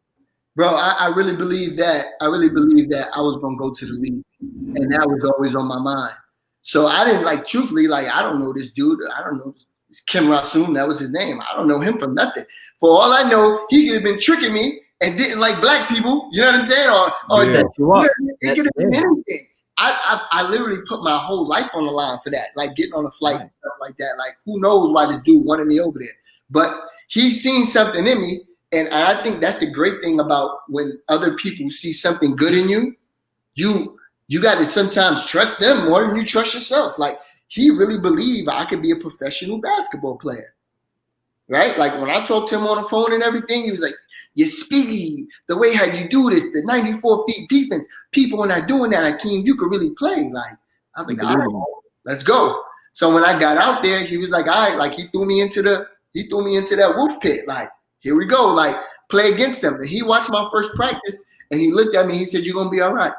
Bro, I really believe that. I really believe that I was gonna go to the league, and that was always on my mind. So I didn't, like, truthfully, like, I don't know this dude. I don't know. It's Kim Rasoom, that was his name. I don't know him from nothing. For all I know, he could have been tricking me and didn't like black people. You know what I'm saying? Or it could have been anything. I literally put my whole life on the line for that, like getting on a flight and stuff like that. Like, who knows why this dude wanted me over there? But he seen something in me, and I think that's the great thing about when other people see something good in you. You got to sometimes trust them more than you trust yourself. Like, he really believed I could be a professional basketball player, right? Like, when I talked to him on the phone and everything, he was like, you're speedy, the way how you do this, the 94 feet defense, people are not doing that, Akeem, you could really play. Like, I was like, all right, let's go. So when I got out there, he was like, all right, like, he threw me into that wolf pit. Like, here we go, like, play against them. And he watched my first practice, and he looked at me, he said, you're going to be all right.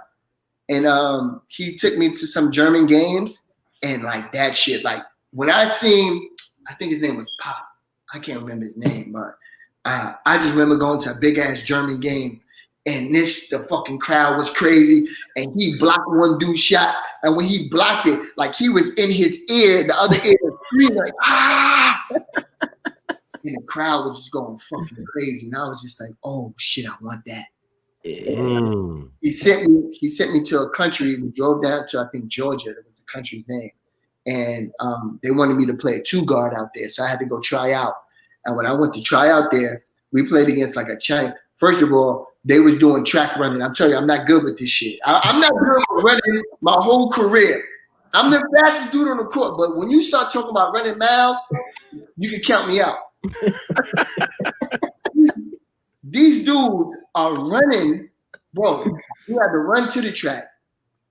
And he took me to some German games, and like that shit. Like when I seen, I think his name was Pop. I can't remember his name, but I just remember going to a big ass German game, and the fucking crowd was crazy, and he blocked one dude's shot, and when he blocked it, like he was in his ear, the other ear was screaming like ah, and the crowd was just going fucking crazy, and I was just like, oh shit, I want that. Yeah. He sent me to a country. We drove down to I think Georgia. That was the country's name, and they wanted me to play a 2-guard out there, so I had to go try out. And when I went to try out there, we played against like a China. First of all, they was doing track running. I'm telling you, I'm not good with this shit. I'm not good with running my whole career. I'm the fastest dude on the court, but when you start talking about running miles, you can count me out. These dudes are running, bro. You have to run to the track,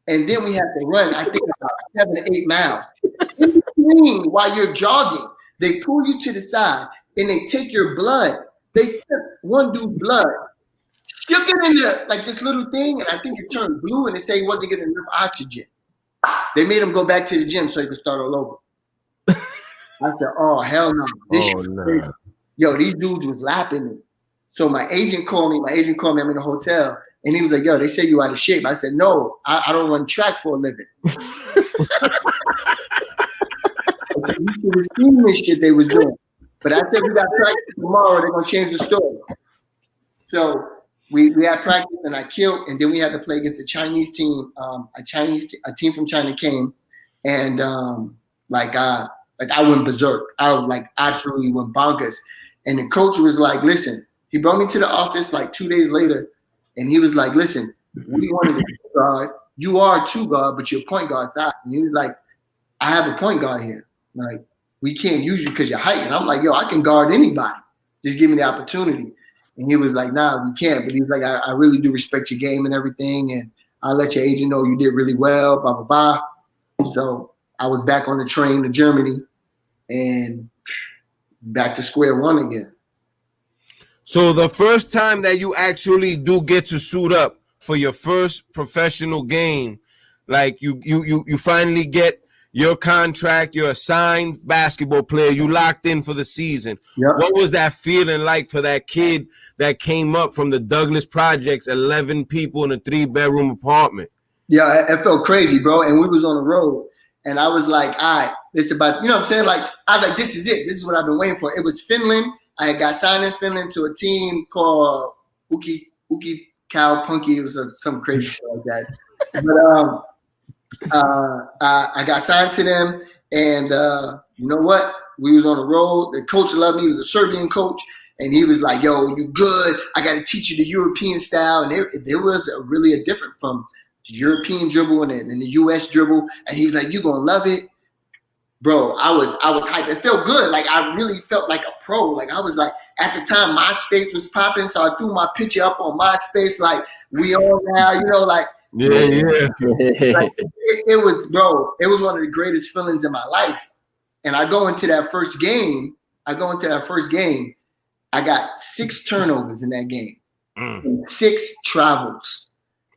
and then we have to run, I think, about 7 to 8 miles. In between, while you're jogging, they pull you to the side, and they take your blood. They took one dude's blood, shook it in there like this little thing, and I think it turned blue, and they say he wasn't getting enough oxygen. They made him go back to the gym so he could start all over. I said, oh, hell no. No. Yo, these dudes was lapping me. So my agent called me. I'm in a hotel, and he was like, yo, they say you out of shape. I said, no, I don't run track for a living. You should have seen this shit they was doing. But I said, we got practice tomorrow. They're going to change the story. So we had practice, and I killed, and then we had to play against a Chinese team. A team from China came, and I went berserk. I absolutely went bonkers. And the coach was like, listen, he brought me to the office like 2 days later, and he was like, listen, we wanted a 2-guard. You are a 2-guard, but your point guard's not. And he was like, I have a point guard here. Like, we can't use you because you're height. And I'm like, yo, I can guard anybody. Just give me the opportunity. And he was like, nah, we can't. But he's like, I really do respect your game and everything. And I'll let your agent know you did really well, blah, blah, blah. So I was back on the train to Germany and back to square one again. So the first time that you actually do get to suit up for your first professional game, like you finally get your contract, you're a signed basketball player, you locked in for the season. Yep. What was that feeling like for that kid that came up from the Douglas Projects, 11 people in a 3-bedroom apartment? Yeah, it felt crazy, bro. And we was on the road, and I was like, all right, this about, you know what I'm saying? Like, I was like, this is it. This is what I've been waiting for. It was Finland. I had got signed in Finland to a team called Uki Cow Punky. It was some crazy shit like that. But I got signed to them, and you know what? We was on the road. The coach loved me. He was a Serbian coach, and he was like, yo, you good. I got to teach you the European style. And there was really a difference from the European dribble and the U.S. dribble. And he was like, you're going to love it. Bro, I was hyped. It felt good. Like, I really felt like a pro. Like, I was like, at the time, MySpace was popping, so I threw my picture up on MySpace, like, we on now, you know, like. Yeah. Like, it was, bro, it was one of the greatest feelings in my life. And I go into that first game. I got 6 turnovers in that game. And 6 travels.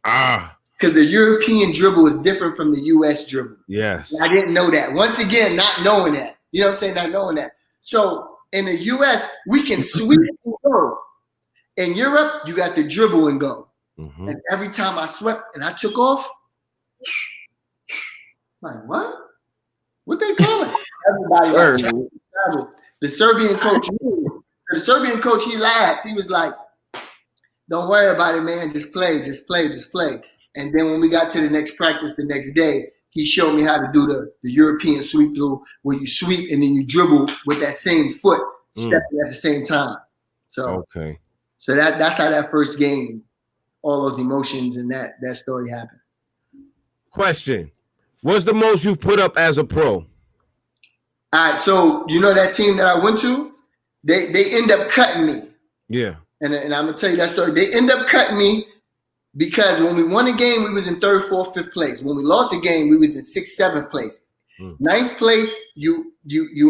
Because the European dribble is different from the U.S. dribble. Yes. And I didn't know that. Once again, not knowing that. You know what I'm saying? Not knowing that. So in the U.S., we can sweep and go. In Europe, you got the dribble and go. Mm-hmm. And every time I swept and I took off, like, what? What they call it? Everybody like, the Serbian coach, he laughed. He was like, don't worry about it, man. Just play. And then when we got to the next practice the next day, he showed me how to do the European sweep through, where you sweep and then you dribble with that same foot, stepping at the same time. So that's how that first game, all those emotions and that story happened. Question. What's the most you've put up as a pro? All right, so you know that team that I went to, they end up cutting me. Yeah. And I'm gonna tell you that story. They end up cutting me because when we won a game, we was in 3rd, 4th, 5th place. When we lost a game, we was in 6th, 7th place. 9th place, you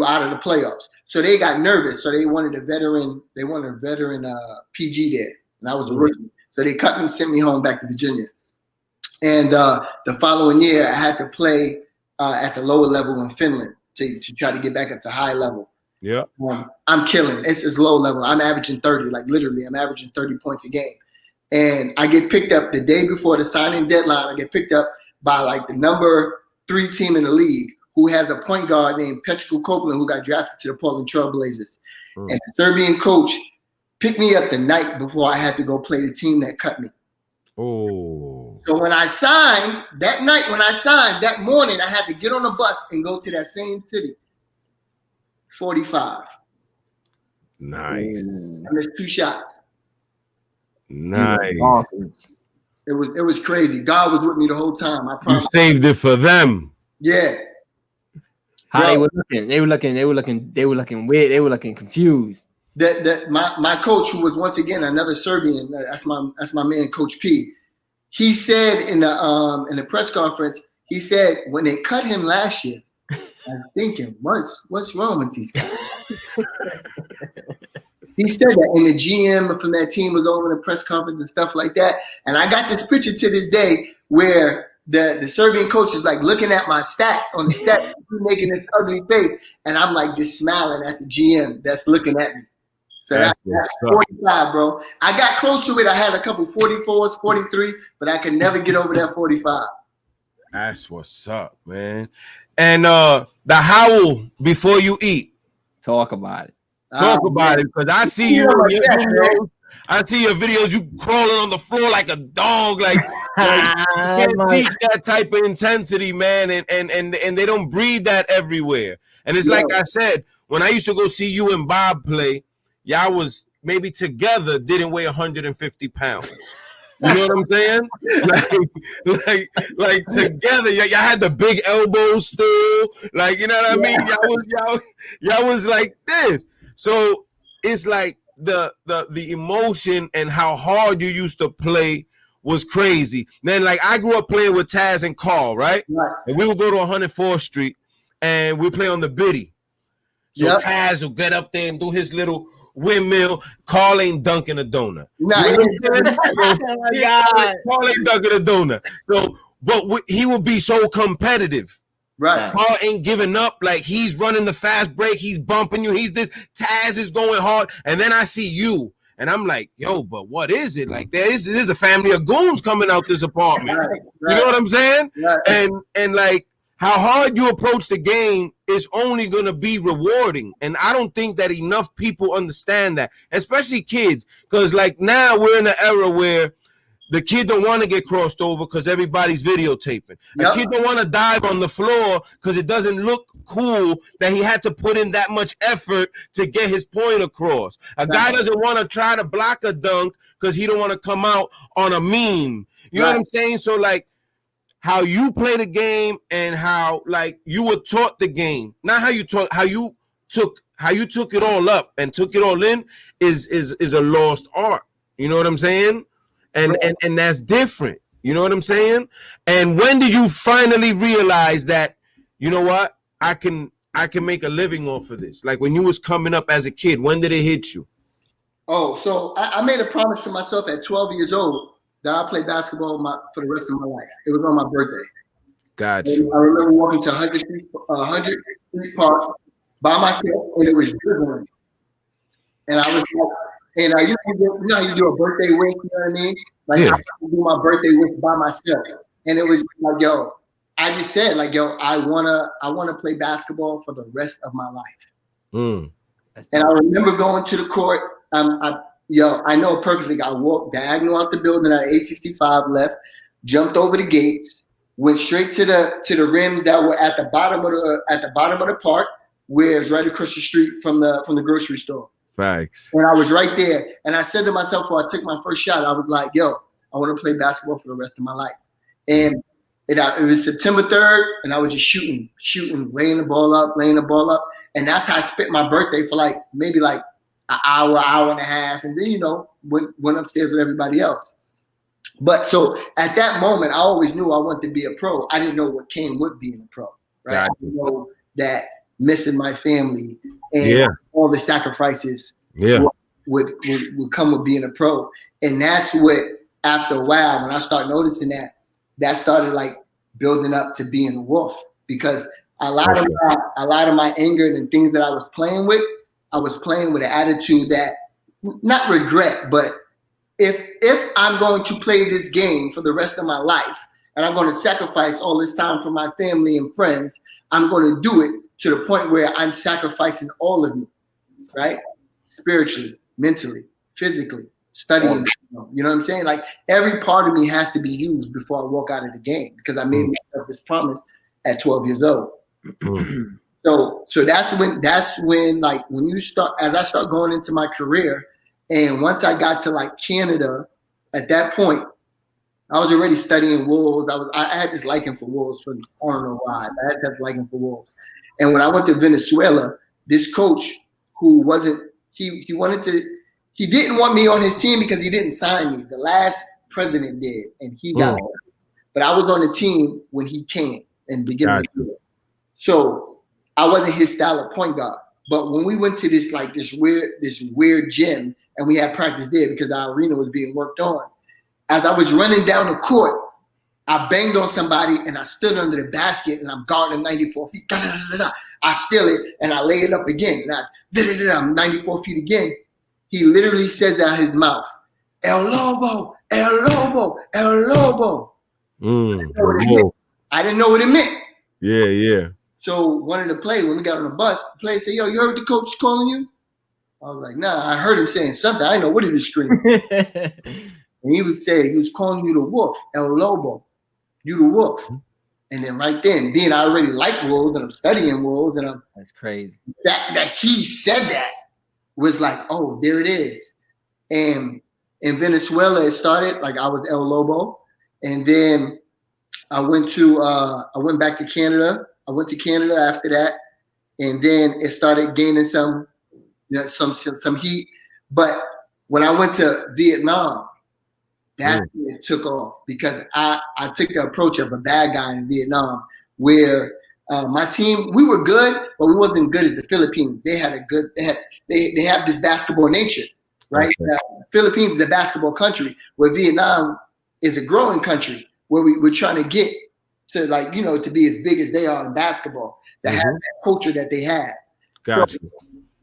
out of the playoffs. So they got nervous. So they wanted a veteran. They wanted a veteran PG there, and I was a rookie. So they cut me, sent me home back to Virginia. And the following year, I had to play at the lower level in Finland to try to get back up to high level. Yeah. I'm killing. It's low level. I'm averaging 30, like literally, I'm averaging 30 points a game. And I get picked up the day before the signing deadline. I get picked up by like the number 3 team in the league who has a point guard named Petrico Copeland who got drafted to the Portland Trail Blazers. And the Serbian coach picked me up the night before I had to go play the team that cut me. Oh. So when I signed, that night when I signed, that morning, I had to get on a bus and go to that same city. 45. Nice. I missed 2 shots. Nice. It was crazy. God was with me the whole time. I promise. You saved it for them. Yeah. How they were looking? They were looking weird. They were looking confused. My coach, who was once again another Serbian, that's my man, Coach P. He said in the press conference, he said when they cut him last year, I'm thinking, what's wrong with these guys? He said that, and the GM from that team was over in the press conference and stuff like that. And I got this picture to this day where the Serbian coach is like looking at my stats on the stats, making this ugly face, and I'm like just smiling at the GM that's looking at me. So that's 45, bro. I got close to it. I had a couple 44s, 43, but I could never get over that 45. That's what's up, man. And the howl before you eat. Talk about it. Talk about it, because I see you in your videos. I see your videos. You crawling on the floor like a dog. Like you can't teach that type of intensity, man. And they don't breed that everywhere. And it's like I said, when I used to go see you and Bob play, y'all was maybe together didn't weigh 150 pounds. You know what I'm saying? like together, y'all had the big elbows still. Like, you know what I mean? Y'all was like this. So it's like the emotion and how hard you used to play was crazy. Then, like, I grew up playing with Taz and Carl, right? And we would go to 104th Street and we play on the Biddy. So Taz will get up there and do his little windmill. Carl ain't dunking a donut. Carl ain't dunking a donut. So, but he would be so competitive. Right. Carl ain't giving up. Like, he's running the fast break. He's bumping you. He's this. Taz is going hard. And then I see you. And I'm like, yo, but what is it? Like, there's a family of goons coming out this apartment. Right. You know what I'm saying? Right. And like, how hard you approach the game is only going to be rewarding. And I don't think that enough people understand that, especially kids. Because, like, now we're in an era where the kid don't want to get crossed over because everybody's videotaping. A kid don't want to dive on the floor because it doesn't look cool that he had to put in that much effort to get his point across. A guy doesn't want to try to block a dunk because he don't want to come out on a meme. You know what I'm saying? So, like, how you play the game and how, like, you were taught the game, not how you taught, how you took it all up and took it all in is a lost art. You know what I'm saying? And that's different. You know what I'm saying? And when did you finally realize that, you know what, I can make a living off of this? Like, when you was coming up as a kid, when did it hit you? Oh, so I made a promise to myself at 12 years old that I play basketball for the rest of my life. It was on my birthday. Gotcha. And I remember walking to 100th Street Park by myself, and it was drizzling. And I was like, and you know how you do a birthday wish, you know what I mean? Like, I do my birthday wish by myself. And it was like, yo, I just said, like, yo, I wanna play basketball for the rest of my life. And I remember going to the court. I know perfectly. I walked diagonal out the building at A65 left, jumped over the gates, went straight to the rims that were at the bottom of the park, where it's right across the street from the grocery store. Facts. And I was right there, and I said to myself before I took my first shot, I was like, yo, I want to play basketball for the rest of my life. And it was September 3rd, and I was just shooting, laying the ball up, and that's how I spent my birthday for maybe an hour and a half, and then, went upstairs with everybody else. But so at that moment, I always knew I wanted to be a pro. I didn't know what came with being a pro, right? I didn't know that missing my family and all the sacrifices would come with being a pro. And that's what, after a while, when I start noticing that, that started like building up to being a wolf, because a lot of my anger and things that I was playing with an attitude that, not regret, but if I'm going to play this game for the rest of my life and I'm going to sacrifice all this time for my family and friends, I'm going to do it to the point where I'm sacrificing all of me, right? Spiritually, mentally, physically, studying. You know what I'm saying? Like every part of me has to be used before I walk out of the game, because I made myself this promise at 12 years old. So that's when like when you start, as I start going into my career, and once I got to like Canada, at that point, I was already studying wolves. I had this liking for wolves for, I don't know why. I had this liking for wolves. And when I went to Venezuela, this coach who wasn't, he didn't want me on his team because he didn't sign me. The last president did, and he got me. But I was on the team when he came and began to do it. So I wasn't his style of point guard. But when we went to this weird gym and we had practice there because our arena was being worked on, as I was running down the court, I banged on somebody and I stood under the basket and I'm guarding 94 feet. I steal it and I lay it up again. And I'm 94 feet again. He literally says out his mouth, El Lobo, El Lobo, El Lobo. I didn't know what it meant. Yeah. So one of the players, when we got on the bus, the player said, yo, you heard the coach calling you? I was like, nah, I heard him saying something. I didn't know what he was screaming. And he was saying, he was calling you the wolf, El Lobo, you the wolf. And then right then, being I already like wolves and I'm studying wolves, and that's crazy. That he said that was like, oh, there it is. And in Venezuela, it started like I was El Lobo, and then I went back to Canada. I went to Canada after that, and then it started gaining some heat. But when I went to Vietnam, that's when it took off, because I took the approach of a bad guy in Vietnam, where my team, we were good, but we wasn't good as the Philippines. They had they have this basketball nature, right? Okay. Philippines is a basketball country, where Vietnam is a growing country, where we're trying to get to, like, you know, to be as big as they are in basketball, to have that culture that they have. Gotcha.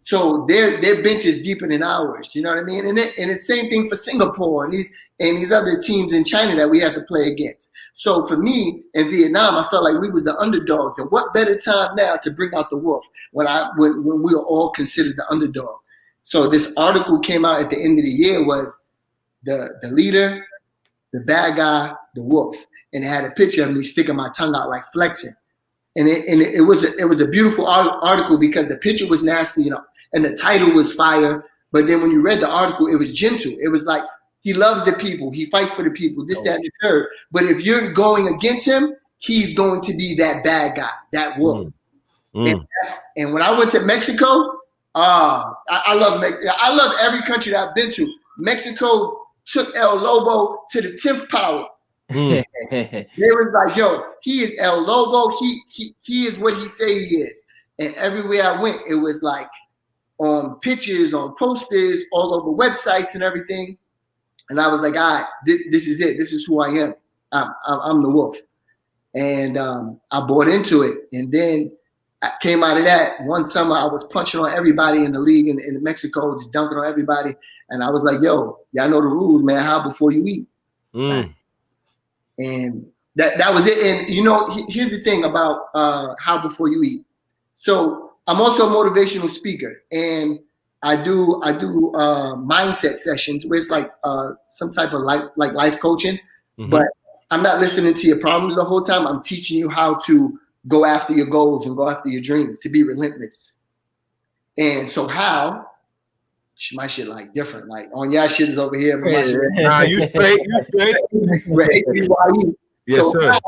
So their bench is deeper than ours. You know what I mean? And it's the same thing for Singapore and these other teams in China that we had to play against. So for me in Vietnam, I felt like we was the underdogs. And what better time now to bring out the wolf when we were all considered the underdog. So this article came out at the end of the year, was the leader, the bad guy, the wolf. And it had a picture of me sticking my tongue out like flexing. And it was a beautiful article, because the picture was nasty, you know, and the title was fire. But then when you read the article, it was gentle. It was like, he loves the people. He fights for the people, this, that, and the third. But if you're going against him, he's going to be that bad guy, that wolf. And when I went to Mexico, I love every country that I've been to. Mexico took El Lobo to the 10th power. They was like, yo, he is El Lobo. He is what he say he is. And everywhere I went, it was like on pictures, on posters, all over websites and everything. And I was like, all right, this is it. This is who I am. I'm the wolf. And I bought into it. And then I came out of that. One summer, I was punching on everybody in the league in Mexico, just dunking on everybody. And I was like, yo, y'all know the rules, man. How before you eat. And that was it. And, you know, here's the thing about how before you eat. So I'm also a motivational speaker, and I do mindset sessions where it's like some type of life coaching, but I'm not listening to your problems the whole time. I'm teaching you how to go after your goals and go after your dreams, to be relentless. And so how, my shit like different, like on y'all shit is over here. But my shit, nah, you straight. Yes, so sir.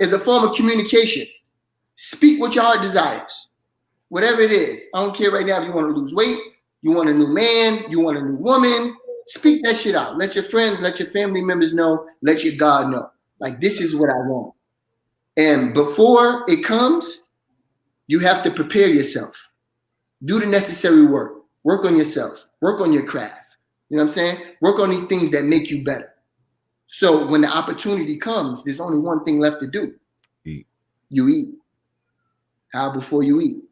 Is a form of communication. Speak what your heart desires, whatever it is. I don't care right now if you want to lose weight, you want a new man, you want a new woman. Speak that shit out. Let your friends, let your family members know. Let your God know. Like, this is what I want. And before it comes, you have to prepare yourself. Do the necessary work. Work on yourself. Work on your craft. You know what I'm saying? Work on these things that make you better. So when the opportunity comes, there's only one thing left to do. Eat. You eat. How before you eat.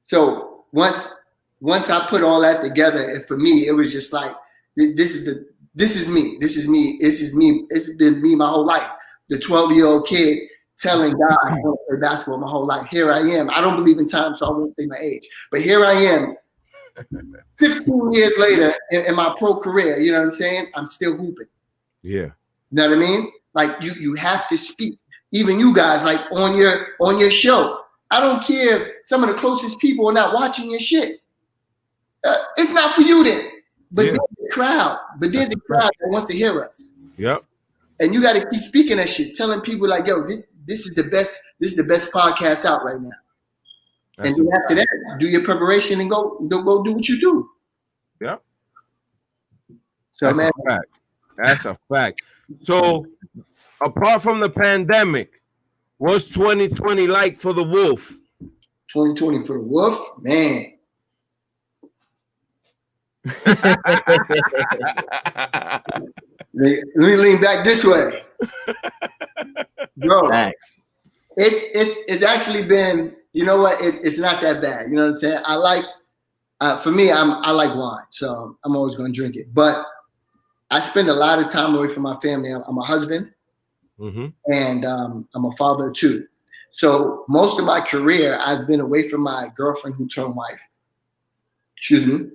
So once I put all that together, and for me, it was just like, this is me. It's been me my whole life. The 12-year-old kid telling God I want to play basketball my whole life. Here I am. I don't believe in time, so I won't say my age. But here I am, 15 years later in my pro career. You know what I'm saying? I'm still hooping. Yeah. You know what I mean? Like you have to speak. Even you guys, like on your show. I don't care if some of the closest people are not watching your shit. It's not for you then. But there's the crowd. But there's the crowd that wants to hear us. Yep. And you got to keep speaking that shit, telling people like, yo, this is the best. This is the best podcast out right now. That's and then after that, do your preparation and go do what you do. Yep. So that's man, a fact. That's a fact. So apart from the pandemic, what's 2020 like for the Wolf? 2020 for the Wolf, man. Let me lean back this way, bro. Thanks. It's actually been, you know what? It's not that bad. You know what I'm saying? I like, for me, I like wine, so I'm always going to drink it. But I spend a lot of time away from my family. I'm a husband, and I'm a father too. So most of my career, I've been away from my girlfriend who turned wife. Excuse me.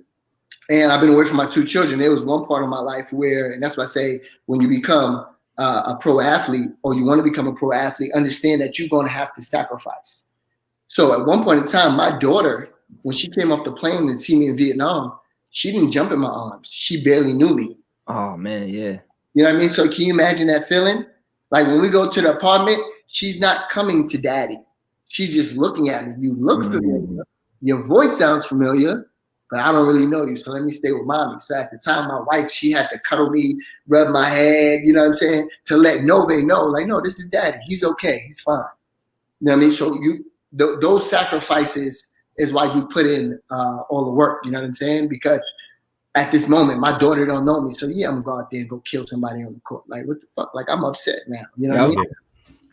And I've been away from my two children. There was one part of my life where, and that's why I say, when you become a pro athlete or you want to become a pro athlete, understand that you're going to have to sacrifice. So at one point in time, my daughter, when she came off the plane and see me in Vietnam, she didn't jump in my arms. She barely knew me. Oh, man, yeah. You know what I mean? So can you imagine that feeling? Like when we go to the apartment, she's not coming to daddy. She's just looking at me. You look familiar. Your voice sounds familiar. But I don't really know you, so let me stay with mommy. So at the time, my wife, she had to cuddle me, rub my head, you know what I'm saying, to let they know, like, no, this is daddy. He's okay. He's fine. You know what I mean? So those sacrifices is why you put in all the work, you know what I'm saying? Because at this moment, my daughter don't know me. So yeah, I'm going to go out there and go kill somebody on the court. Like, what the fuck? Like, I'm upset now. You know what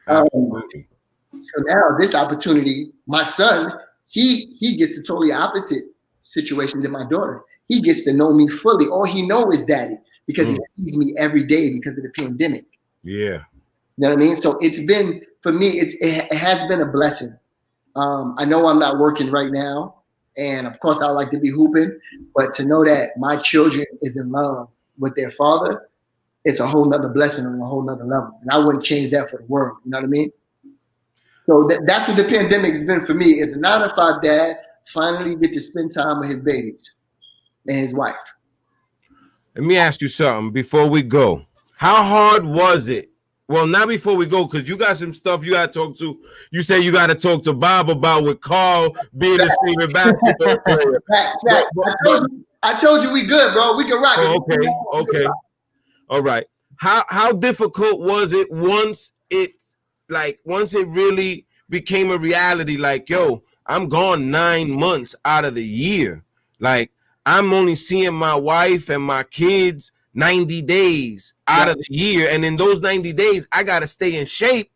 I mean? So now this opportunity, my son, he gets the totally opposite situation than my daughter. He gets to know me fully. All he knows is daddy because he sees me every day because of the pandemic. Yeah. You know what I mean? So it's been, for me, it has been a blessing. I know I'm not working right now. And of course I like to be hooping, but to know that my children is in love with their father, it's a whole nother blessing on a whole nother level. And I wouldn't change that for the world. You know what I mean? So that's what the pandemic has been for me. Is a 9-to-5 dad finally get to spend time with his babies and his wife. Let me ask you something before we go. How hard was it? Well, not before we go, because you got some stuff you got to talk to. You say you got to talk to Bob about with Carl being a favorite basketball player. I told you we good, bro. We can rock it. Okay. All right. How difficult was it once it really became a reality? Like, yo, I'm gone 9 months out of the year. Like, I'm only seeing my wife and my kids 90 days out of the year. And in those 90 days, I got to stay in shape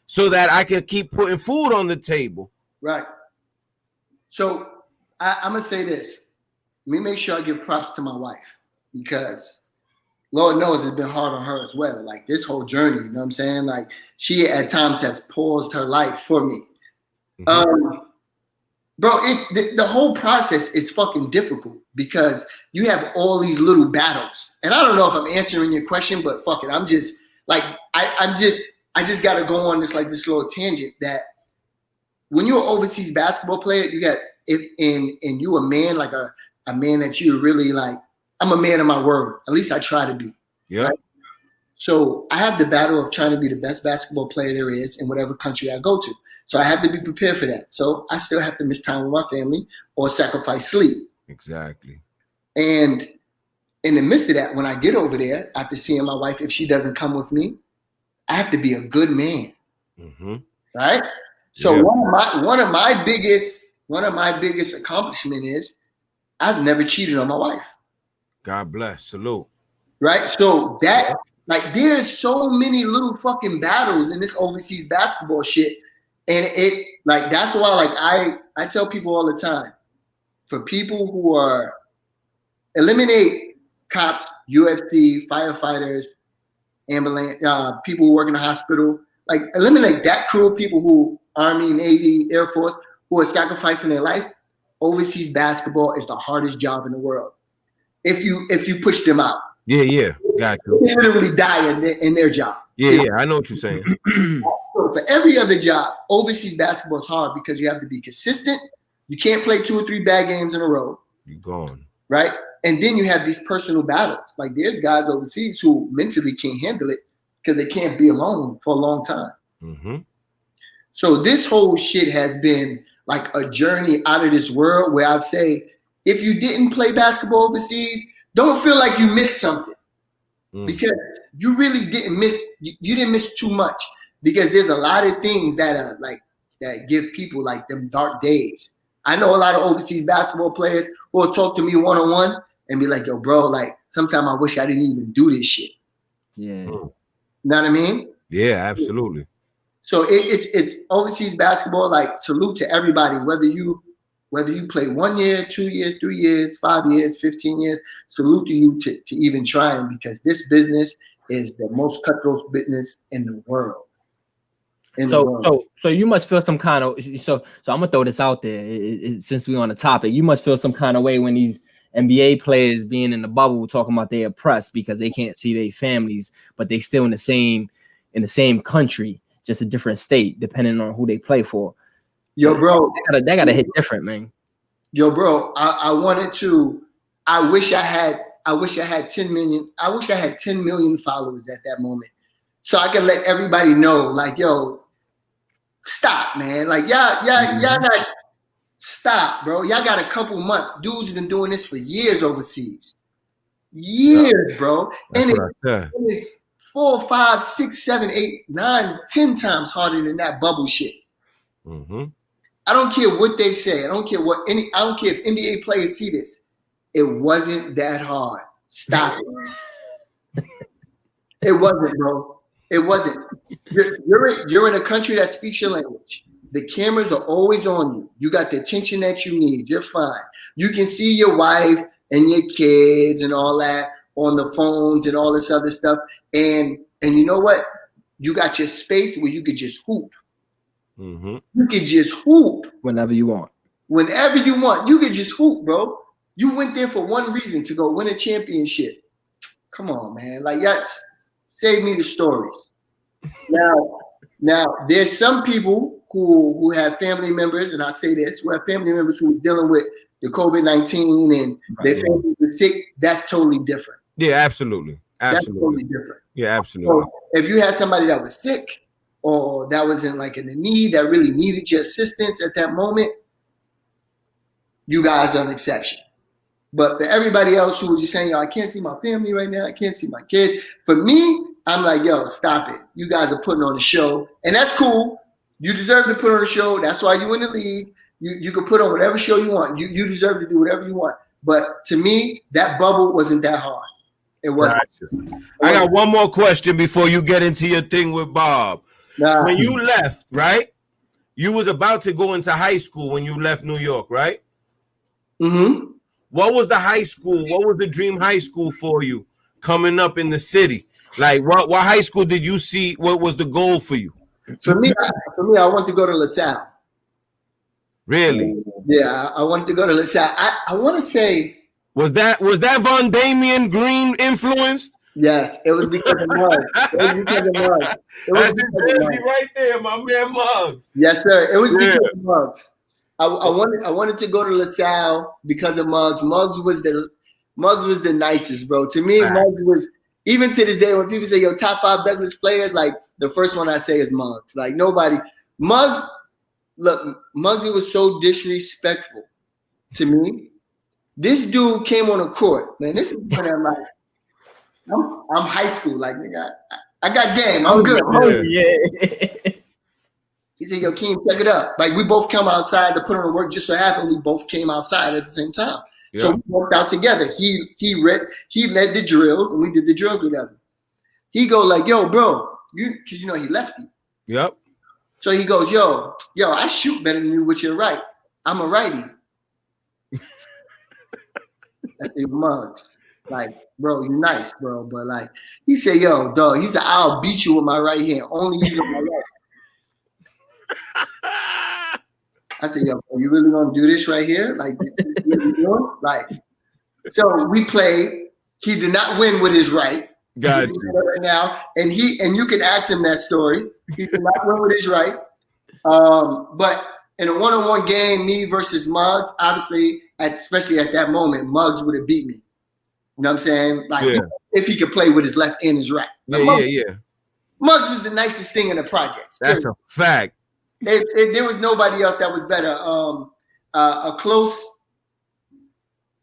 so that I can keep putting food on the table. Right. So I'm going to say this. Let me make sure I give props to my wife because Lord knows it's been hard on her as well. Like this whole journey, you know what I'm saying? Like she at times has paused her life for me. Bro, the whole process is fucking difficult because you have all these little battles. And I don't know if I'm answering your question, but fuck it. I'm just like, I just got to go on this little tangent that when you're an overseas basketball player, you got, and you a man, like a man that you really like, I'm a man of my word. At least I try to be. Yeah. Right? So I have the battle of trying to be the best basketball player there is in whatever country I go to. So I have to be prepared for that. So I still have to miss time with my family or sacrifice sleep. Exactly. And in the midst of that, when I get over there, after seeing my wife, if she doesn't come with me, I have to be a good man. Right? So one of my biggest accomplishment is I've never cheated on my wife. God bless. Salute. Right? So that Like there's so many little fucking battles in this overseas basketball shit. And it like that's why like I tell people all the time, for people who are eliminate cops, UFC, firefighters, ambulance, people who work in the hospital, like eliminate that crew of people who Army, Navy, Air Force, who are sacrificing their life. Overseas basketball is the hardest job in the world. If you push them out. Yeah, got you. They literally die in their job. Yeah, I know what you're saying. So for every other job, overseas basketball is hard because you have to be consistent. You can't play 2 or 3 bad games in a row. You're gone. Right? And then you have these personal battles. Like there's guys overseas who mentally can't handle it because they can't be alone for a long time. Mm-hmm. So this whole shit has been like a journey out of this world where I'd say, if you didn't play basketball overseas, don't feel like you missed something. Because you really didn't miss, you didn't miss too much, because there's a lot of things that are like, that give people like them dark days. I know a lot of overseas basketball players who will talk to me one-on-one and be like, yo, bro, like sometimes I wish I didn't even do this shit. Yeah. You know what I mean? Yeah, absolutely. So it's overseas basketball, like salute to everybody, whether you play 1 year, 2 years, 3 years, 5 years, 15 years, salute to you to even trying, because this business is the most cutthroat business in the world. So you must feel some kind of, so I'm gonna throw this out there. Since we're on the topic, you must feel some kind of way when these NBA players being in the bubble talking about they oppressed because they can't see their families, but they still in the same country, just a different state, depending on who they play for. Yo, bro, that gotta hit different, man. Yo, bro, I wish I had 10 million. I wish I had 10 million followers at that moment, so I could let everybody know, like, yo, stop, man. Like, y'all not stop, bro. Y'all got a couple months. Dudes have been doing this for years overseas, bro. And it's 4, 5, 6, 7, 8, 9, 10 times harder than that bubble shit. Mm-hmm. I don't care what they say. I don't care if NBA players see this. It wasn't that hard. Stop it. It wasn't, bro. It wasn't. You're in a country that speaks your language. The cameras are always on you. You got the attention that you need. You're fine. You can see your wife and your kids and all that on the phones and all this other stuff. And you know what? You got your space where you could just hoop. Mm-hmm. You could just hoop whenever you want. Whenever you want, you could just hoop, bro. You went there for one reason, to go win a championship. Come on, man. Like, yeah, save me the stories. Now, there's some people who have family members, and I say this, who have family members who are dealing with the COVID-19 and their family is sick. That's totally different. Yeah, absolutely. That's totally different. Yeah, absolutely. So if you had somebody that was sick, or that was in a need, that really needed your assistance at that moment, you guys are an exception. But for everybody else who was just saying, yo, I can't see my family right now, I can't see my kids. For me, I'm like, yo, stop it. You guys are putting on a show, and that's cool. You deserve to put on a show. That's why you in the league. You can put on whatever show you want. You deserve to do whatever you want. But to me, that bubble wasn't that hard. It wasn't. Gotcha. I got one more question before you get into your thing with Bob. When you left, right? You was about to go into high school when you left New York, right? Mm-hmm. What was the high school? What was the dream high school for you coming up in the city? Like, what high school did you see? What was the goal for you? For me, I wanted to go to LaSalle. Really? Yeah, I wanted to go to LaSalle. I want to say, was that Von Damian Green influenced? Yes, it was because of Muggs. That's the jersey right there, my man Muggs. Yes, sir. It was because of Muggs. I wanted to go to LaSalle because of Muggs. Muggs was the nicest, bro. To me, Muggs was, even to this day, when people say, yo, top 5 Douglas players, like, the first one I say is Muggs. Like, nobody. Muggsy was so disrespectful to me. This dude came on a court. Man, this is when I'm like, I'm high school, like, nigga, I got game. I'm good. Yeah. He said, yo, Akeem, check it up. Like, we both come outside to put on the work. Just so happened we both came outside at the same time. Yeah. So we worked out together. He led the drills, and we did the drills together. He go like, yo, bro, because you know he lefty. Yep. So he goes, yo, I shoot better than you with your right. I'm a righty. That's the Muggs. Like, bro, you nice, bro. But like, he said, yo, dog, he said, I'll beat you with my right hand. Only using my right. I said, yo, bro, you really gonna do this right here? Like, this is what you doing? Like, so we played. He did not win with his right. Got you. Right now, and you can ask him that story. He did not win with his right. But in a one-on-one game, me versus Muggs, obviously, especially at that moment, Muggs would have beat me. You know what I'm saying? Like, if he could play with his left and his right. Yeah. Muggs was the nicest thing in the projects. That's a fact. There was nobody else that was better. A close.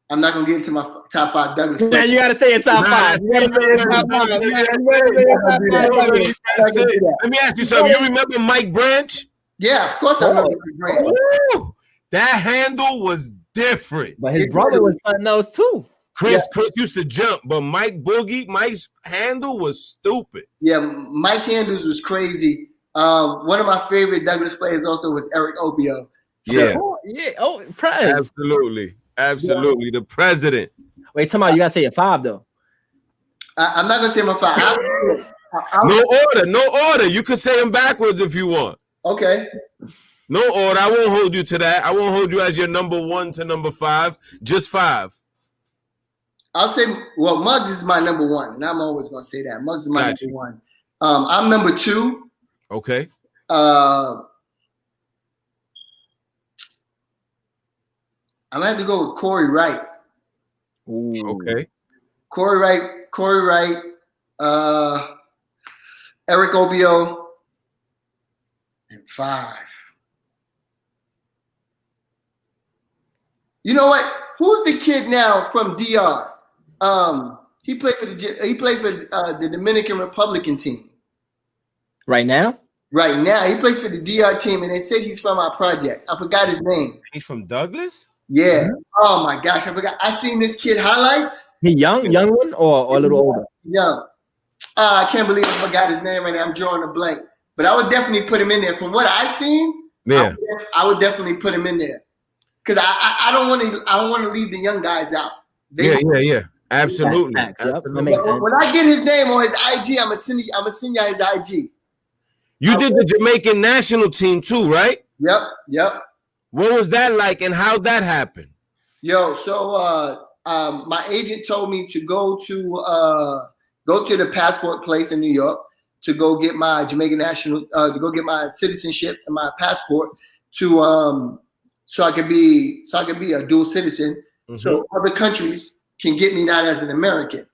I'm not gonna get into my top 5 Douglas. Now you gotta say it top 5. You gotta say it top 5. Let me ask you something. You remember Mike Branch? Yeah, of course I remember Mike Branch. Woo! That handle was different. But his brother was something else too. Chris used to jump, but Mike's handle was stupid. Yeah, Mike handles was crazy. One of my favorite Douglas players also was Eric Opio. Prez. Absolutely. Yeah. The president. Wait, tell me, you gotta say your 5 though. I'm not gonna say my 5. No order. You can say them backwards if you want. Okay. No order. I won't hold you to that. I won't hold you as your number 1 to number 5. Just 5. I'll say, well, Muggs is my number 1, and I'm always gonna say that. Muggs is my number 1. I'm number 2. Okay. I'm gonna have to go with Corey Wright. Ooh. Okay. Corey Wright, Eric Opio, and 5. You know what? Who's the kid now from DR? He played for the Dominican Republican team. Right now? Right now, he plays for the DR team, and they say he's from our projects. I forgot his name. He's from Douglas? Yeah. Mm-hmm. Oh my gosh, I forgot. I seen this kid highlights. He young one, or a little older? Young. I can't believe I forgot his name right now. I'm drawing a blank. But I would definitely put him in there. From what I've seen, I would definitely put him in there. Because I don't want to leave the young guys out. Yeah. Absolutely. That makes sense. When I get his name on his IG, I'm gonna send you his IG. You did the Jamaican national team too, right? Yep. What was that like, and how'd that happen? Yo, so my agent told me to go to the passport place in New York to go get my Jamaican national, to go get my citizenship and my passport to so I could be a dual citizen. Mm-hmm. So other countries can get me not as an American.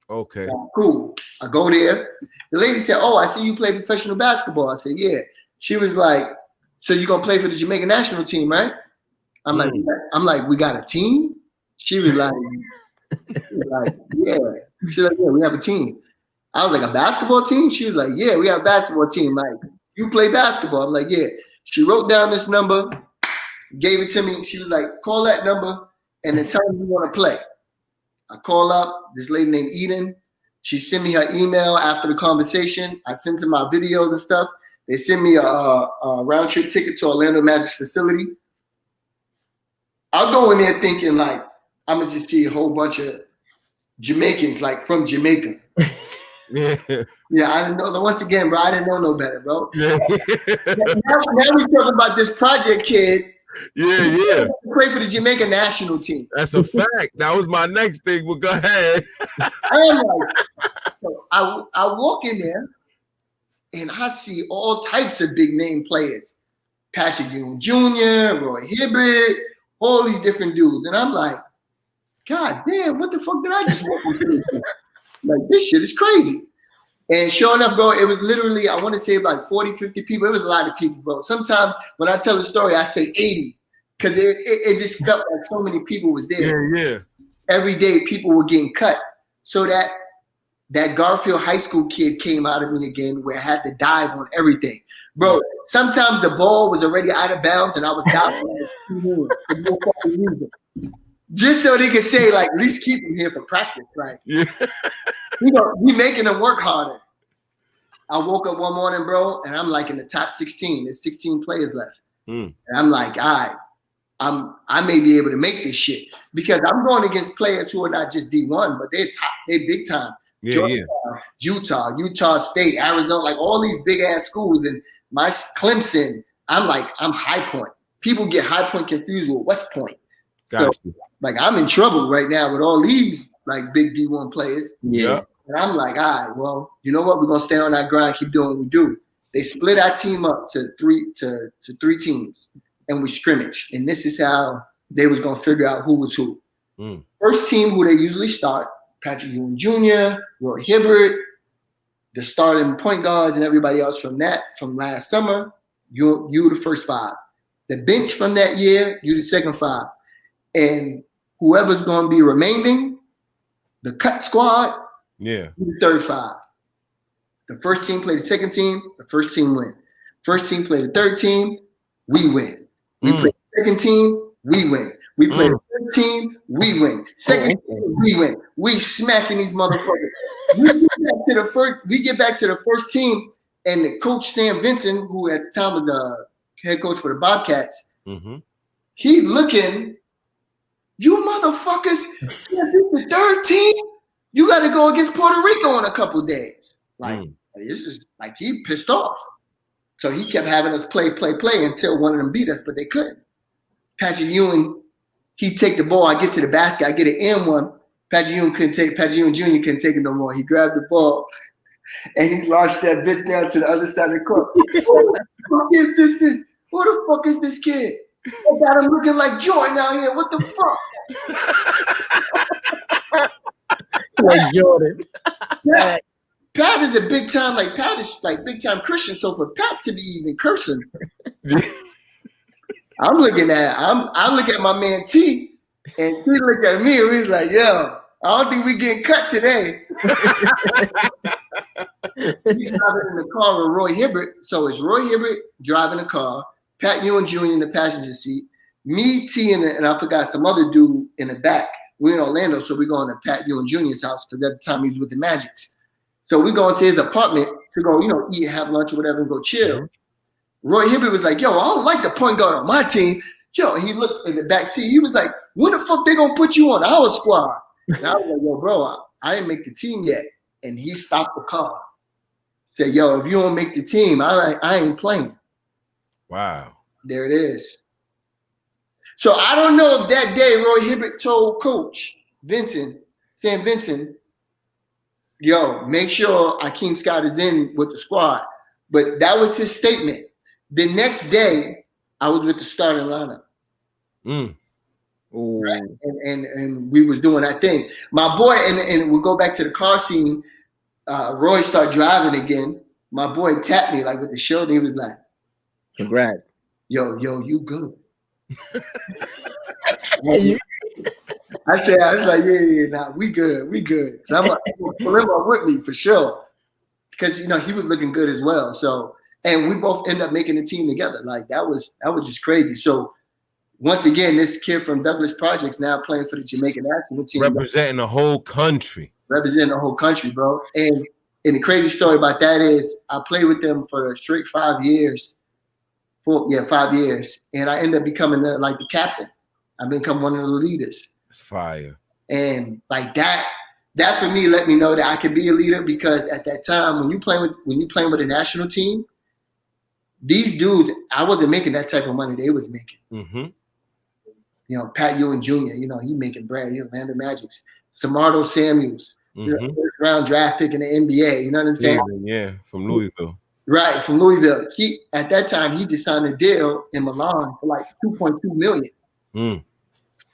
Okay. Cool. I go there. The lady said, "Oh, I see you play professional basketball." I said, "Yeah." She was like, "So you're gonna play for the Jamaican national team, right?" I'm like, "We got a team?" She was like, "Yeah." She's like, "Yeah, we have a team." I was like, "A basketball team?" She was like, "Yeah, we have a basketball team." Like, "You play basketball?" I'm like, "Yeah." She wrote down this number, gave it to me. She was like, "Call that number and then tell me you want to play." I call up this lady named Eden. She sent me her email after the conversation. I sent her my videos and stuff. They sent me a round trip ticket to Orlando Magic's facility. I'll go in there thinking like I'm gonna just see a whole bunch of Jamaicans like from Jamaica. Yeah, I didn't know. Once again, bro, I didn't know no better, bro. Yeah. now we talking about this project kid. Yeah. Play for the Jamaica national team. That's a fact. That was my next thing. Well, go ahead. So I walk in there and I see all types of big name players. Patrick Ewing Jr., Roy Hibbert, all these different dudes. And I'm like, God damn, what the fuck did I just walk into? Like, this shit is crazy. And sure enough, bro, it was literally, I want to say like 40, 50 people. It was a lot of people, bro. Sometimes when I tell a story, I say 80 because it just felt like so many people was there. Yeah. Every day people were getting cut. So that Garfield High School kid came out of me again where I had to dive on everything. Bro, sometimes the ball was already out of bounds and I was diving on just so they could say, like, at least keep him here for practice. Like, we making them work harder. I woke up one morning, bro, and I'm like in the top 16. There's 16 players left. And I'm like, all right, I may be able to make this shit because I'm going against players who are not just D1, but they're big time. Yeah, Utah State, Arizona, like all these big ass schools, and my Clemson. I'm High Point. People get High Point confused with West Point. So, like, I'm in trouble right now with all these like big D1 players. Yeah. And I'm like, all right, well, you know what? We're gonna stay on that grind, keep doing what we do. They split our team up to three teams, and we scrimmaged. And this is how they was gonna figure out who was who. First team, who they usually start, Patrick Ewing Jr., Roy Hibbert, the starting point guards, and everybody else from last summer. You the first 5. The bench from that year, you the second 5. And whoever's gonna be remaining, the cut squad, you the third 5. The first team play the second team, the first team win. First team play the third team, we win. We play the second team, we win. We play the third team, we win. Second team, we win. We smacking these motherfuckers. We get back to the first team, and the coach Sam Vincent, who at the time was the head coach for the Bobcats, he looking, you motherfuckers, the third team, you got to go against Puerto Rico in a couple of days. Like, this is like, he pissed off. So he kept having us play until one of them beat us, but they couldn't. Patrick Ewing, he take the ball, I get to the basket, I get an M1. Patrick Ewing Jr. couldn't take it no more. He grabbed the ball and he launched that bitch down to the other side of the court. Who the fuck is this thing? Who the fuck is this kid? I got him looking like Jordan out here. What the fuck? Like Jordan. Pat is a big time, like Pat is like big time Christian. So for Pat to be even cursing, I look at my man T, and he looked at me and he's like, yo, I don't think we getting cut today. He's driving in the car with Roy Hibbert. So it's Roy Hibbert driving the car, Pat Ewing Jr. in the passenger seat, me, T, and I forgot some other dude in the back. We're in Orlando, so we're going to Pat Ewing Jr.'s house because at the time he was with the Magics. So we go into his apartment to go, eat, have lunch or whatever, and go chill. Roy Hibbert was like, yo, I don't like the point guard on my team. Yo, and he looked in the back seat. He was like, when the fuck they gonna put you on our squad? And I was like, yo, bro, I didn't make the team yet. And he stopped the car. Said, yo, if you don't make the team, I ain't playing. Wow. There it is. So I don't know if that day Roy Hibbert told Coach Sam Vincent, yo, make sure Akeem Scott is in with the squad. But that was his statement. The next day, I was with the starting lineup. Right? And we was doing that thing. My boy, and we'll go back to the car scene. Roy started driving again. My boy tapped me like with the shoulder. He was like, congrats. Yo, you good. I was like, yeah, nah, we good. So I'm gonna pull him up with me for sure. Because he was looking good as well. So, and we both end up making a team together. Like that was just crazy. So once again, this kid from Douglas Projects now playing for the Jamaican national team. Representing the whole country. Representing the whole country, bro. And the crazy story about that is I played with them for a straight 5 years. 5 years. And I ended up becoming the captain. I become one of the leaders. It's fire. And like that for me let me know that I could be a leader, because at that time when you playing with a national team, these dudes, I wasn't making that type of money they was making. Pat Ewing Jr., he making bread, Orlando Magic's. Samardo Samuels, first round draft pick in the NBA, you know what I'm saying? Yeah, from Louisville. Right, from Louisville. He at that time he just signed a deal in Milan for like $2.2 million.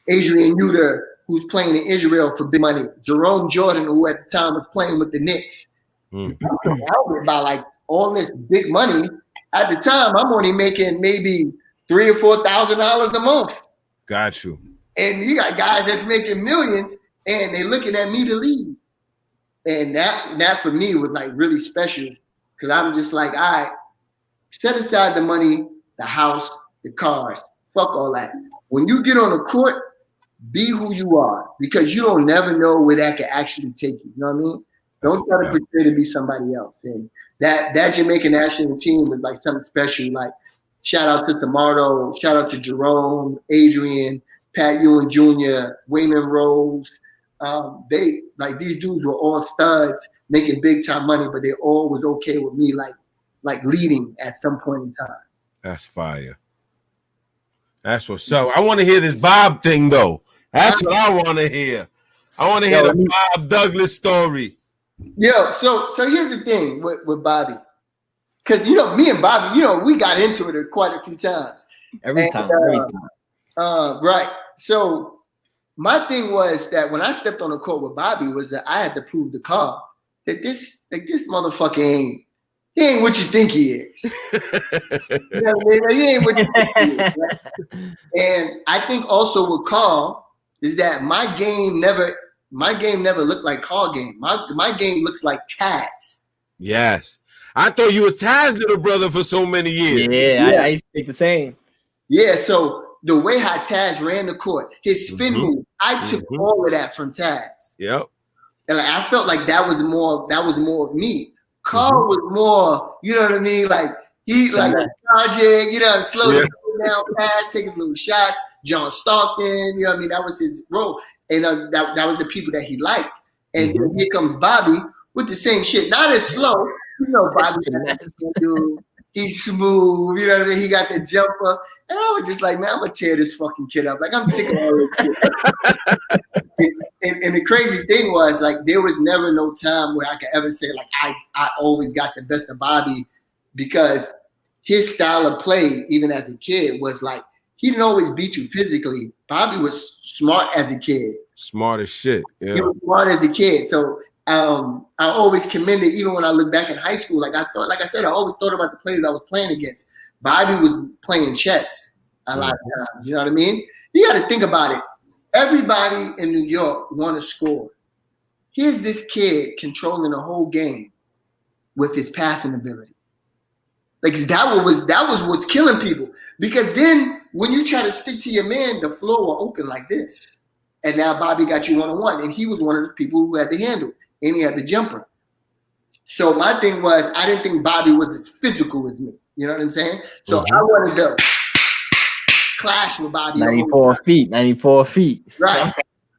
Adrian Uter, who's playing in Israel for big money. Jerome Jordan, who at the time was playing with the Knicks. By like all this big money. At the time, I'm only making maybe $3,000 or $4,000 a month. Got you. And you got guys that's making millions, and they looking at me to lead. And that for me was like really special, because I'm just like, all right, set aside the money, the house, the cars, fuck all that. When you get on the court, be who you are, because you don't never know where that can actually take you. You know what I mean? Don't try to portray to be somebody else. And that Jamaican national team was like something special. Like shout out to Tamardo, shout out to Jerome, Adrian, Pat Ewing Jr., Wayman Rose. They like these dudes were all studs making big time money, but they all was okay with me like leading at some point in time. That's fire. That's what's up. I want to hear this Bob thing though. That's what I want to hear. I want to hear the Bob Douglas story. Yo, so here's the thing with Bobby. Because, me and Bobby, we got into it quite a few times. Every time. Right. So my thing was that when I stepped on the court with Bobby was that I had to prove the car that this motherfucker he ain't what you think he is. You know what I mean? Like, he ain't what you think he is. Right? And I think also with Carl is that my game never looked like Carl game. My game looks like Taz. Yes. I thought you was Taz's little brother for so many years. Yeah. I used to think the same. Yeah, so the way how Taz ran the court, his spin move, I took all of that from Taz. Yep. And I felt like that was more of me. Carl was more, you know what I mean? Like he like a project, slow down, pass, take his little shots. John Stockton, you know what I mean? That was his role. And that was the people that he liked. And then here comes Bobby with the same shit. Not as slow. Bobby, he's smooth. You know what I mean? He got the jumper. And I was just like, man, I'm going to tear this fucking kid up. Like, I'm sick of all this shit. and the crazy thing was, like, there was never no time where I could ever say, like, I always got the best of Bobby because his style of play, even as a kid, was like, he didn't always beat you physically. Bobby was smart as a kid. Smart as shit. Yeah. He was smart as a kid. So I always commended, even when I look back in high school, I always thought about the players I was playing against. Bobby was playing chess a lot of times. You know what I mean? You got to think about it. Everybody in New York want to score. Here's this kid controlling the whole game with his passing ability. Like that was what's killing people. Because then when you try to stick to your man, the floor will open like this. And now Bobby got you one-on-one. And he was one of those people who had the handle. And he had the jumper. So my thing was, I didn't think Bobby was as physical as me. You know what I'm saying? So I wanted to clash with Bobby. 94 feet. Right.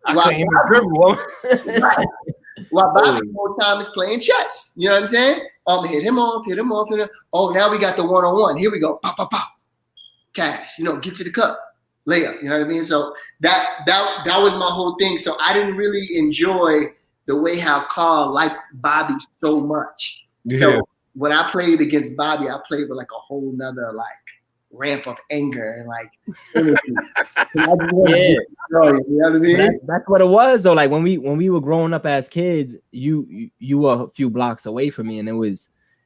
I can't even dribble. Right. While Bobby more time is playing chess. You know what I'm saying? Hit him off. Oh, now we got the one-on-one. Here we go. Pop, pop, pop. Cash. Get to the cup. Layup. You know what I mean? So that was my whole thing. So I didn't really enjoy the way how Carl liked Bobby so much. Yeah. So when I played against Bobby, I played with like a whole nother like ramp of anger and like energy. You know what I mean? That's what it was though. Like when we were growing up as kids, you were a few blocks away from me, and we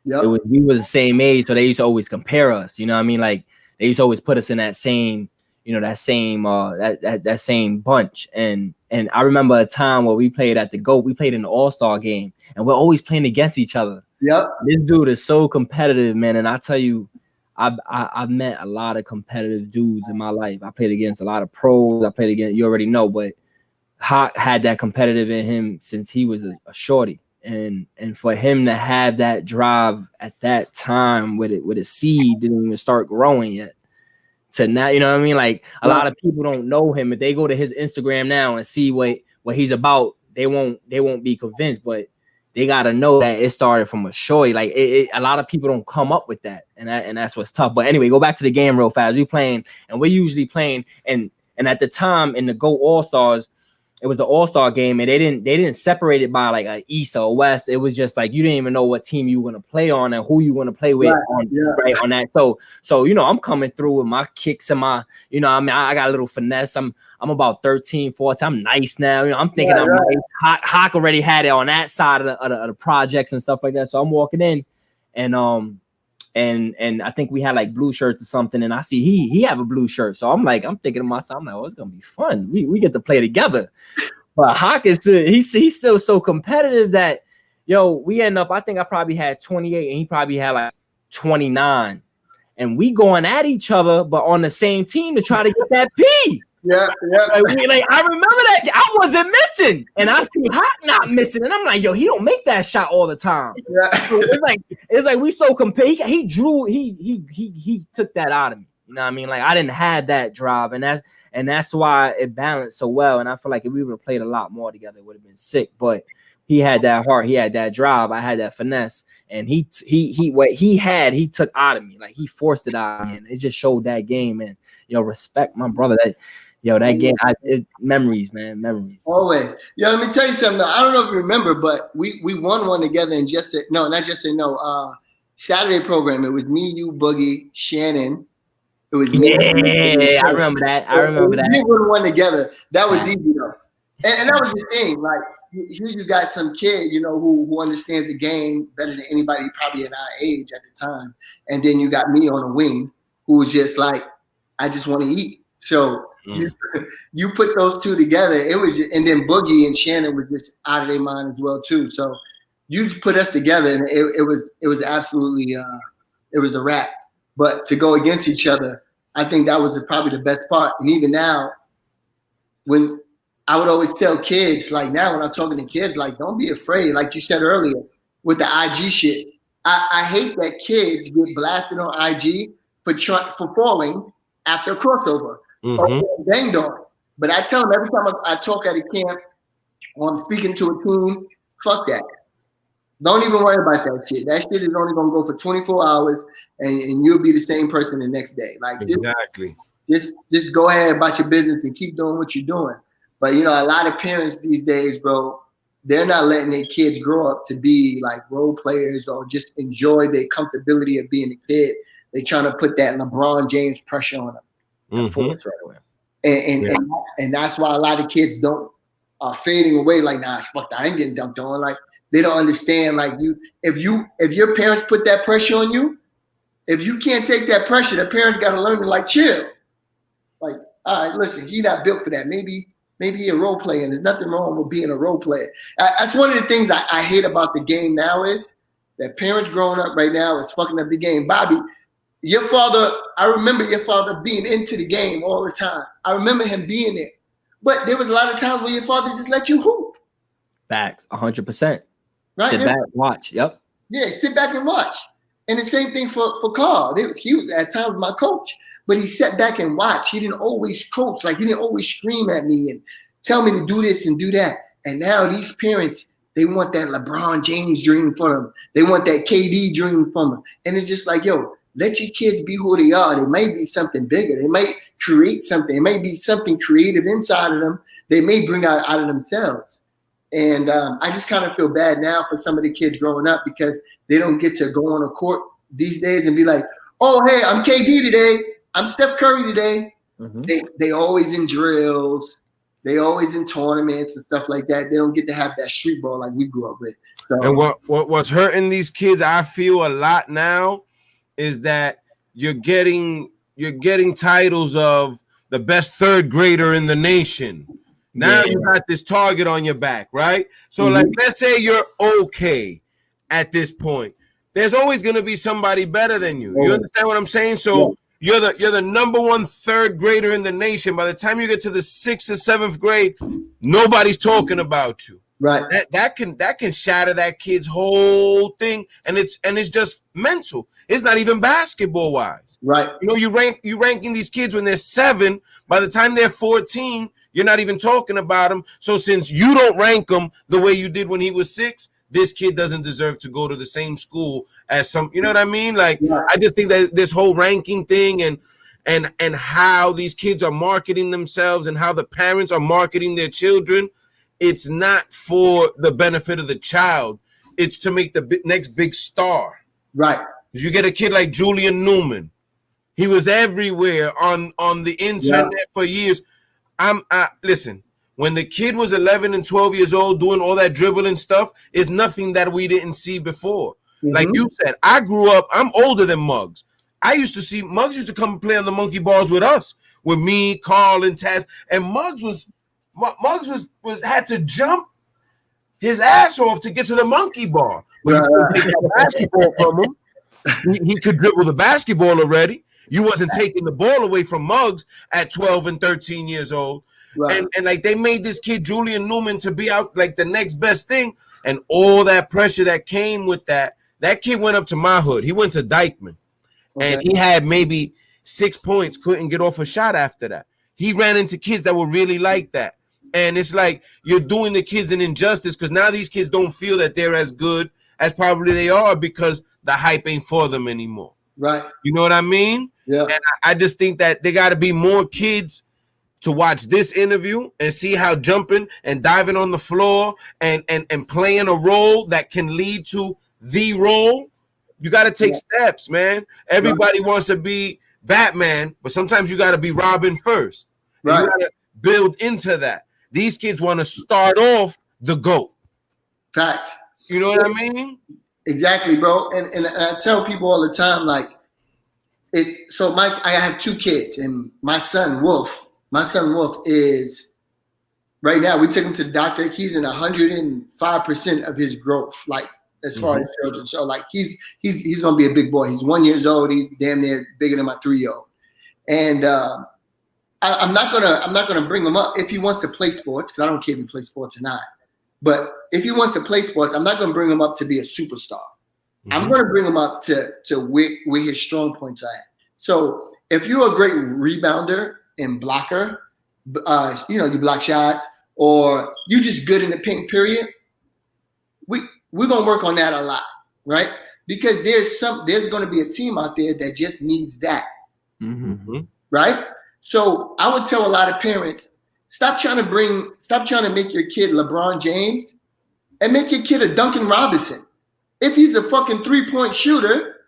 were the same age, so they used to always compare us. You know what I mean? Like they used to always put us in that same, that same bunch. And I remember a time where we played at the GOAT. We played in the All-Star game, and we're always playing against each other. Yep. This dude is so competitive, man. And I tell you, I've met a lot of competitive dudes in my life. I played against a lot of pros. I played against, you already know, but Hawk had that competitive in him since he was a shorty. And for him to have that drive at that time with a seed didn't even start growing yet. To now, you know what I mean? Like a lot of people don't know him. If they go to his Instagram now and see what he's about, they won't be convinced. But they gotta know that it started from a shorty. Like a lot of people don't come up with that, and that's what's tough. But anyway, go back to the game real fast. We're usually playing, and at the time in the GOAT All-Stars, it was the All-Star game, and they didn't separate it by like a East or West. It was just like you didn't even know what team you were gonna play on and who you want to play with on that. So I'm coming through with my kicks and my, I mean, I got a little finesse. I'm about 13, 14. I'm nice now. I'm thinking I'm nice. Hawk already had it on that side of the projects and stuff like that. So I'm walking in, and I think we had like blue shirts or something, and I see he have a blue shirt. So I'm thinking to myself, I'm like, oh, it's gonna be fun. We get to play together. But Hawk is he's still so competitive that we end up, I think I probably had 28 and he probably had like 29. And we going at each other, but on the same team to try to get that P. Yeah. I remember that. I wasn't missing, and I see Hot not missing, and I'm like, yo, he don't make that shot all the time. Yeah. So it's like we so compared. He drew. He took that out of me. You know what I mean? Like I didn't have that drive, and that's why it balanced so well. And I feel like if we would have played a lot more together, it would have been sick. But he had that heart, he had that drive, I had that finesse, and he took out of me, like he forced it out of me, and it just showed that game. And respect my brother. That game, memories, man, memories. Always. Let me tell you something. Though. I don't know if you remember, but we won one together in Saturday program. It was me, you, Boogie, Shannon. It was me. Yeah, I remember that. We won one together. That was easy though, and that was the thing. Like here, you got some kid, who understands the game better than anybody probably in our age at the time, and then you got me on the wing, who was just like, I just want to eat. So you put those two together, and then Boogie and Shannon were just out of their mind as well too. So you put us together, and it was absolutely it was a wrap. But to go against each other, I think that was probably the best part. And even now, when I would always tell kids, like now when I'm talking to kids, like don't be afraid. Like you said earlier with the IG shit, I hate that kids get blasted on IG for falling after a crossover or banged on. But I tell them every time I talk at a camp or I'm speaking to a team, fuck that. Don't even worry about that shit. That shit is only gonna go for 24 hours, and you'll be the same person the next day. Like exactly. Just go ahead about your business and keep doing what you're doing. But a lot of parents these days, bro, they're not letting their kids grow up to be like role players or just enjoy the comfortability of being a kid. They're trying to put that LeBron James pressure on them. And that's why a lot of kids are fading away. Like, nah, fuck that, I ain't getting dunked on. Like they don't understand. Like if your parents put that pressure on you, if you can't take that pressure, the parents got to learn to like chill. Like, all right, listen, he not built for that. Maybe he a role player, and there's nothing wrong with being a role player. That's one of the things I hate about the game now is that parents growing up right now is fucking up the game. Bobby, I remember your father being into the game all the time. I remember him being there. But there was a lot of times where your father just let you hoop. Facts, 100%. Right? Sit back, watch. Yep. Yeah, sit back and watch. And the same thing for Carl. He was at times my coach, but he sat back and watched. He didn't always coach. Like he didn't always scream at me and tell me to do this and do that. And now these parents, they want that LeBron James dream for them. They want that KD dream from them. And it's just like, yo, let your kids be who they are. They might be something bigger. They might create something. It might be something creative inside of them. They may bring out of themselves. And I just kind of feel bad now for some of the kids growing up because they don't get to go on a court these days and be like, oh, hey, I'm KD today. I'm Steph Curry today. Mm-hmm. They always in drills. They always in tournaments and stuff like that. They don't get to have that street ball like we grew up with. So, and what's hurting these kids, I feel a lot now, is that you're getting titles of the best third grader in the nation. Now you got this target on your back, right? So like, let's say you're okay at this point. There's always going to be somebody better than you. You understand what I'm saying? So you're the number one third grader in the nation. By the time you get to the 6th or 7th grade, nobody's talking about you. Right. That can shatter that kid's whole thing, and it's just mental. It's not even basketball wise. Right. You ranking these kids when they're 7. By the time they're 14, you're not even talking about them. So since you don't rank them the way you did when he was 6, this kid doesn't deserve to go to the same school as some. You know what I mean? Like I just think that this whole ranking thing and how these kids are marketing themselves and how the parents are marketing their children, it's not for the benefit of the child. It's to make the next big star. Right. You get a kid like Julian Newman. He was everywhere on the internet for years. Listen, when the kid was 11 and 12 years old doing all that dribbling stuff, is nothing that we didn't see before. Like you said, I grew up, I'm older than Muggs. I used to see Muggs used to come and play on the monkey bars with us, with me, Carl, and Taz. And Muggs was had to jump his ass off to get to the monkey bar. But he could take that basketball from him. He could dribble the basketball already. You wasn't taking the ball away from Muggs at 12 and 13 years old. Right. And like they made this kid Julian Newman to be out like the next best thing, and all that pressure that came with that. That kid went up to my hood. He went to Dykeman, and he had maybe 6 points. Couldn't get off a shot after that. He ran into kids that were really like that, and it's like you're doing the kids an injustice because now these kids don't feel that they're as good as probably they are because the hype ain't for them anymore. Right. You know what I mean? Yeah. And I just think that there got to be more kids to watch this interview and see how jumping and diving on the floor and playing a role that can lead to the role. You got to take steps, man. Everybody wants to be Batman, but sometimes you got to be Robin first. Right. You got to build into that. These kids want to start off the GOAT. Facts. You know what I mean? Exactly, bro. And I tell people all the time, like, so I have 2 kids, and my son Wolf is right now. We took him to the doctor. He's in 105% of his growth, like as far as children. So like he's gonna be a big boy. He's 1 year old. He's damn near bigger than my 3-year-old. And I'm not gonna bring him up if he wants to play sports, because I don't care if he plays sports or not. But if he wants to play sports, I'm not gonna bring him up to be a superstar. I'm gonna bring him up to where his strong points are at. So if you're a great rebounder and blocker, you block shots, or you just good in the paint, period. We're gonna work on that a lot, right? Because there's gonna be a team out there that just needs that, right? So I would tell a lot of parents, stop trying to make your kid LeBron James, and make your kid a Duncan Robinson. If he's a fucking 3-point shooter,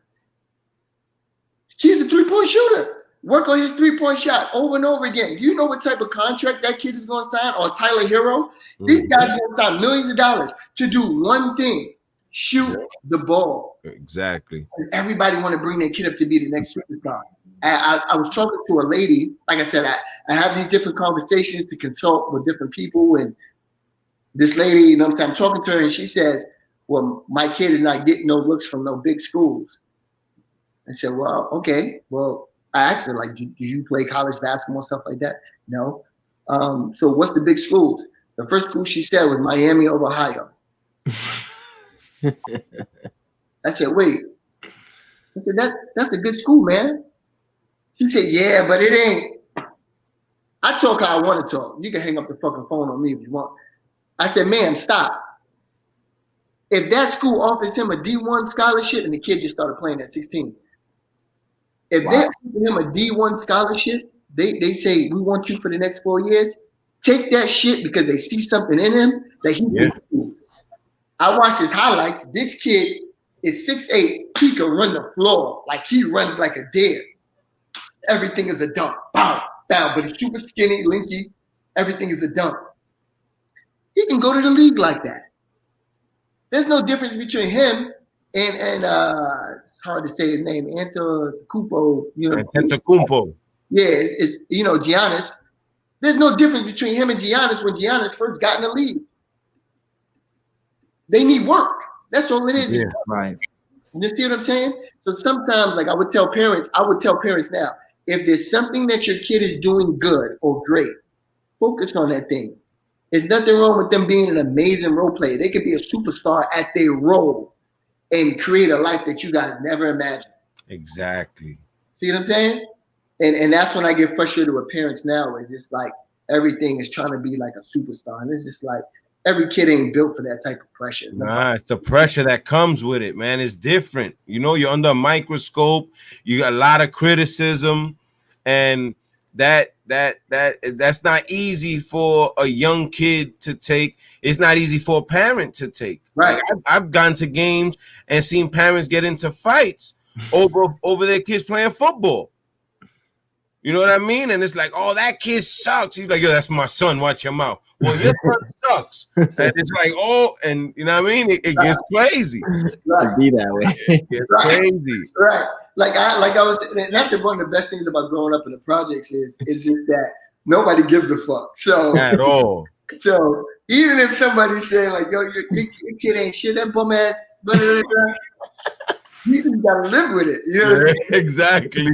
he's a 3-point shooter. Work on his 3-point shot over and over again. Do you know what type of contract that kid is going to sign? Or Tyler Hero? These guys are going to sign millions of dollars to do one thing: shoot the ball. Exactly. And everybody want to bring their kid up to be the next superstar. I was talking to a lady. Like I said, I have these different conversations to consult with different people. And this lady, I'm talking to her, and she says, well, my kid is not getting no looks from no big schools. I said, well, okay. Well, I asked her, like, do you play college basketball, stuff like that? No. So what's the big schools? The first school she said was Miami of Ohio. I said, wait. I said, that's a good school, man. She said, yeah, but it ain't. I talk how I want to talk. You can hang up the fucking phone on me if you want. I said, ma'am, stop. If that school offers him a D1 scholarship, and the kid just started playing at 16, if they're offering him a D1 scholarship, they say, we want you for the next 4 years, take that shit because they see something in him that he can do. I watched his highlights. This kid is 6'8". He can run the floor like he runs like a deer. Everything is a dunk. Bow, bow. But he's super skinny, linky. Everything is a dunk. He can go to the league like that. There's no difference between him and it's hard to say his name, Antetokounmpo. Antetokounmpo. Yeah, it's Giannis. There's no difference between him and Giannis when Giannis first got in the league. They need work. That's all it is. Yeah, right. You see what I'm saying? So sometimes, like I would tell parents now, if there's something that your kid is doing good or great, focus on that thing. There's nothing wrong with them being an amazing role player. They could be a superstar at their role and create a life that you guys never imagined. Exactly. See what I'm saying? And that's when I get frustrated with parents now. Is it's like everything is trying to be like a superstar. And it's just like every kid ain't built for that type of pressure. Nah, it's the pressure that comes with it, man. It's different. You're under a microscope. You got a lot of criticism, and that's not easy for a young kid to take. It's not easy for a parent to take. Right. Like I've gone to games and seen parents get into fights over their kids playing football. You know what I mean? And it's like, oh, that kid sucks. He's like, yo, that's my son. Watch your mouth. Well, your son sucks. And it's like, oh, and you know what I mean? It gets crazy. Right. Be that way. It gets crazy. Right. Like I was, and that's one of the best things about growing up in the projects is just that nobody gives a fuck. So at all. So even if somebody's saying like, yo, your kid ain't shit, that bum ass, blah, blah, blah, You just gotta live with it. You know what I'm saying? Exactly.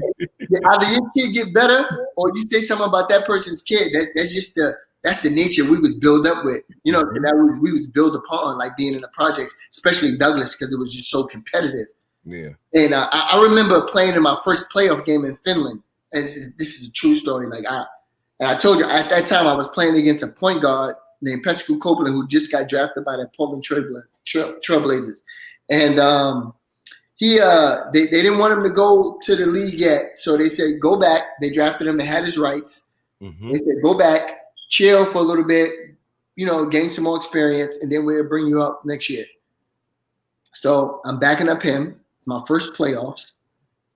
Either your kid get better or you say something about that person's kid. That's just that's the nature we was built up with. You know, that we was built upon, like being in the projects, especially Douglas, because it was just so competitive. Yeah. And I remember playing in my first playoff game in Finland. And this is a true story. I told you at that time I was playing against a point guard named Petru Copeland, who just got drafted by the Portland Trailblazers. And they didn't want him to go to the league yet. So they said, go back. They drafted him. They had his rights. They said, go back, chill for a little bit, gain some more experience, and then we'll bring you up next year. So I'm backing up him, my first playoffs,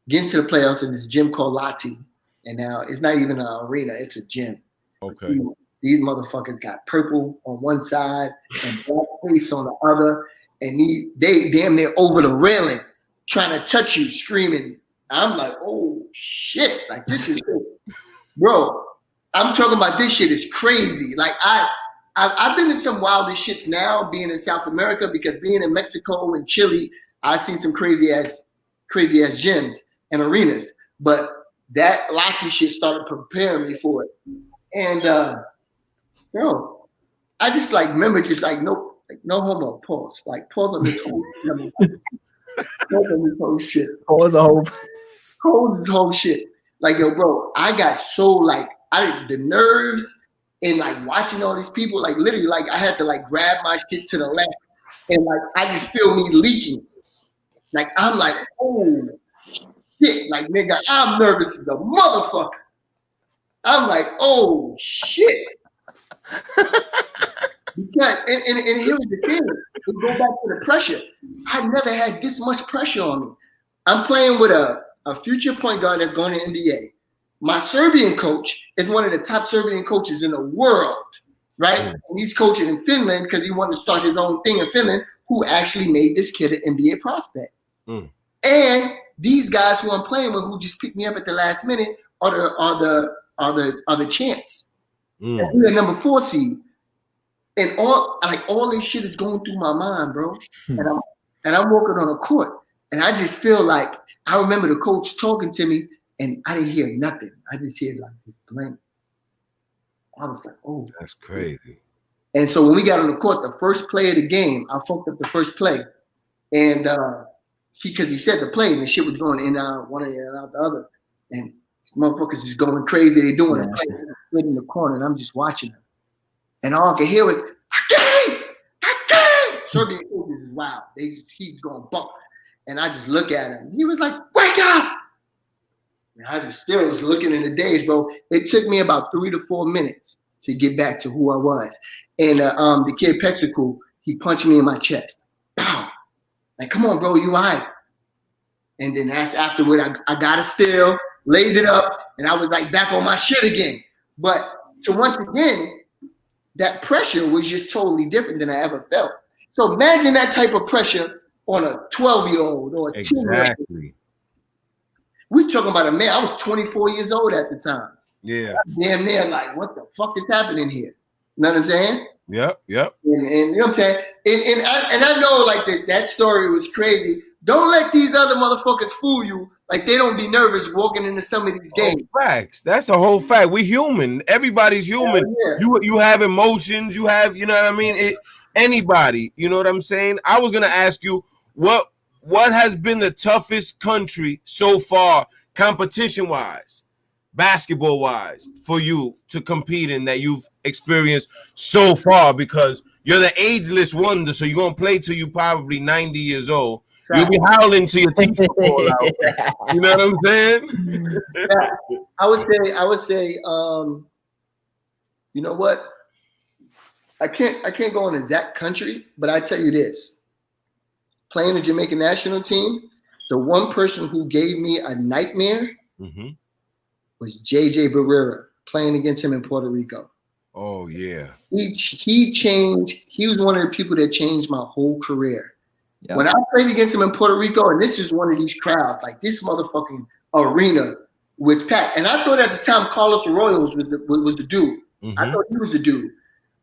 getting to the playoffs in this gym called Lati. And now it's not even an arena, it's a gym. Okay. These motherfuckers got purple on one side and black face on the other. And they damn near over the railing trying to touch you, screaming. I'm like, oh shit. Like this is bro. I'm talking about this shit is crazy. Like I've been in some wildest shits now being in South America, because being in Mexico and Chile, I've seen some crazy ass gyms and arenas. But that Lati shit started preparing me for it. And bro, I just remember just no homo, pause. Like pause on this whole shit. Pause on this whole shit. Like, yo, bro, I got so the nerves and watching all these people, literally I had to grab my shit to the left and I just feel me leaking. I'm like, oh shit, nigga, I'm nervous as a motherfucker. I'm like, oh shit. Because and here's the thing, we go back to the pressure. I never had this much pressure on me. I'm playing with a future point guard that's going to NBA. My Serbian coach is one of the top Serbian coaches in the world, right? And he's coaching in Finland because he wanted to start his own thing in Finland, who actually made this kid an NBA prospect. And these guys who I'm playing with, who just picked me up at the last minute, are the champs. And we're number 4 seed. And all this shit is going through my mind, bro. And I'm walking on a court, and I just feel like I remember the coach talking to me, and I didn't hear nothing. I just hear this blank. I was like, oh, that's crazy. And so when we got on the court, the first play of the game, I fucked up the first play, and because he said the play, and the shit was going in one and out the other, and motherfuckers just going crazy. They doing the play, split in the corner, and I'm just watching them. And all I could hear was, Akeem! Serbian coaches is wild. He's going bump. And I just look at him. He was like, wake up! And I just still was looking in the daze, bro. It took me about 3 to 4 minutes to get back to who I was. And the kid Pexico, he punched me in my chest. Pow! Like, come on, bro, you all right? And then afterward, I got it still, laid it up, and I was back on my shit again. But once again, that pressure was just totally different than I ever felt. So imagine that type of pressure on a 12-year-old or a 2-year-old. We talking about a man. I was 24 years old at the time. Yeah. Damn near what the fuck is happening here? You know what I'm saying? Yep. And you know what I'm saying? And I know that story was crazy. Don't let these other motherfuckers fool you. They don't be nervous walking into some of these games. Facts. That's a whole fact. We human. Everybody's human. Yeah. You have emotions. You have, you know what I mean? Anybody, you know what I'm saying? I was gonna ask you what has been the toughest country so far, competition-wise, basketball-wise, for you to compete in that you've experienced so far? Because you're the ageless wonder, so you're gonna play till you probably 90 years old. You'll be howling to your teeth fall out. You know what I'm saying? Yeah. I would say, you know what? I can't go on exact country, but I tell you this: playing the Jamaican national team, the one person who gave me a nightmare was JJ Barrera, playing against him in Puerto Rico. Oh yeah. He changed. He was one of the people that changed my whole career. Yep. When I played against him in Puerto Rico, and this is one of these crowds, this motherfucking arena was packed. And I thought at the time Carlos Arroyo was the dude. I thought he was the dude.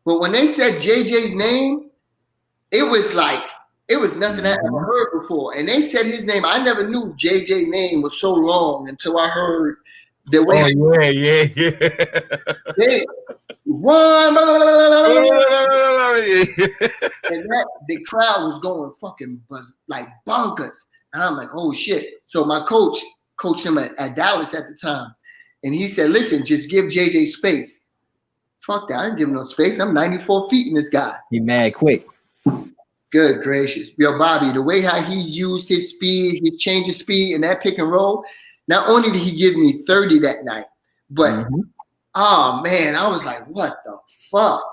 But when they said JJ's name, it was It was nothing I ever heard before. And they said his name. I never knew JJ name was so long until I heard the way. Oh, yeah. They, one, and that the crowd was going fucking like bonkers. And I'm like, oh shit. So my coach coached him at Dallas at the time. And he said, listen, just give JJ space. Fuck that. I didn't give him no space. I'm 94 feet in this guy. He mad quick. Good gracious. Yo, Bobby, the way how he used his speed, his change of speed in that pick and roll, not only did he give me 30 that night, but oh man, I was like, what the fuck?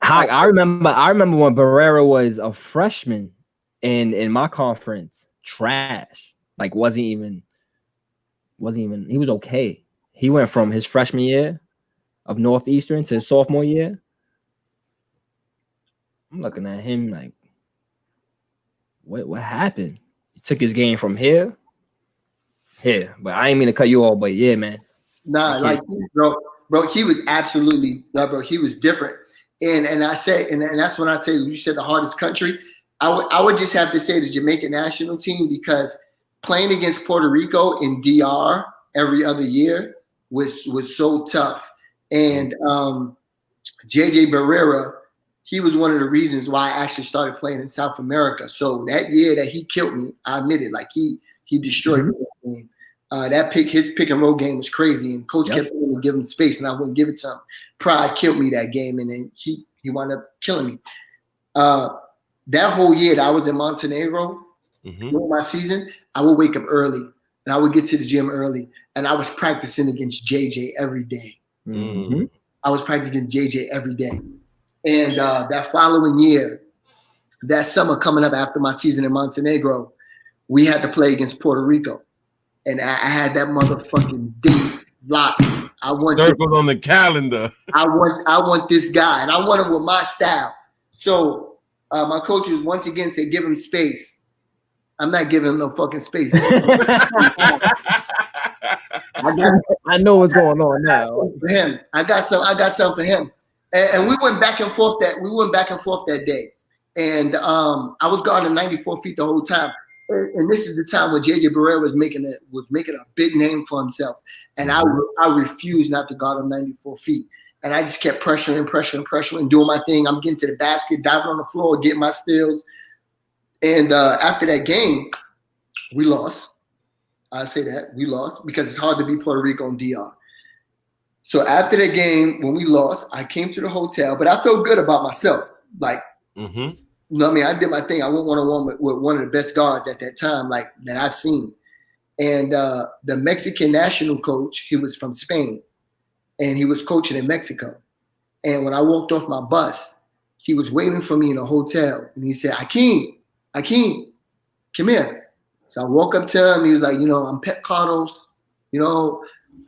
I remember when Barrera was a freshman in my conference. Trash. Like wasn't even he was okay. He went from his freshman year of Northeastern to his sophomore year. I'm looking at him like, what happened? He took his game from here. But I ain't mean to cut you off, but yeah, man. Nah, like bro, he was absolutely bro. He was different, and I say, and that's when I say you said the hardest country. I would just have to say the Jamaican national team because playing against Puerto Rico in DR every other year was so tough, and JJ Barrera. He was one of the reasons why I actually started playing in South America. So that year that he killed me, I admit it. Like he destroyed me. His pick and roll game was crazy, and coach kept telling me to give him space, and I wouldn't give it to him. Pride killed me that game, and then he wound up killing me. That whole year that I was in Montenegro during my season, I would wake up early, and I would get to the gym early, and I was practicing against JJ every day. I was practicing against JJ every day. And that following year, that summer coming up after my season in Montenegro, we had to play against Puerto Rico. And I had that motherfucking date locked. I want circled on the calendar. I want this guy, and I want him with my style. So my coaches once again said, give him space. I'm not giving him no fucking space. I know what's going on now. For him, I got something for him. And we went back and forth that day. And I was guarding 94 feet the whole time. And this is the time when JJ Barrera was making a big name for himself. And I refused not to guard him 94 feet. And I just kept pressuring, doing my thing. I'm getting to the basket, diving on the floor, getting my steals. And after that game, we lost. I say that we lost because it's hard to beat Puerto Rico and DR. So after that game, when we lost, I came to the hotel, but I felt good about myself. Like, you know what I mean? I did my thing. I went one-on-one with one of the best guards at that time, like that I've seen. And the Mexican national coach, he was from Spain, and he was coaching in Mexico. And when I walked off my bus, he was waiting for me in a hotel, and he said, Akeem, come here. So I walk up to him. He was like, I'm Pep Carlos,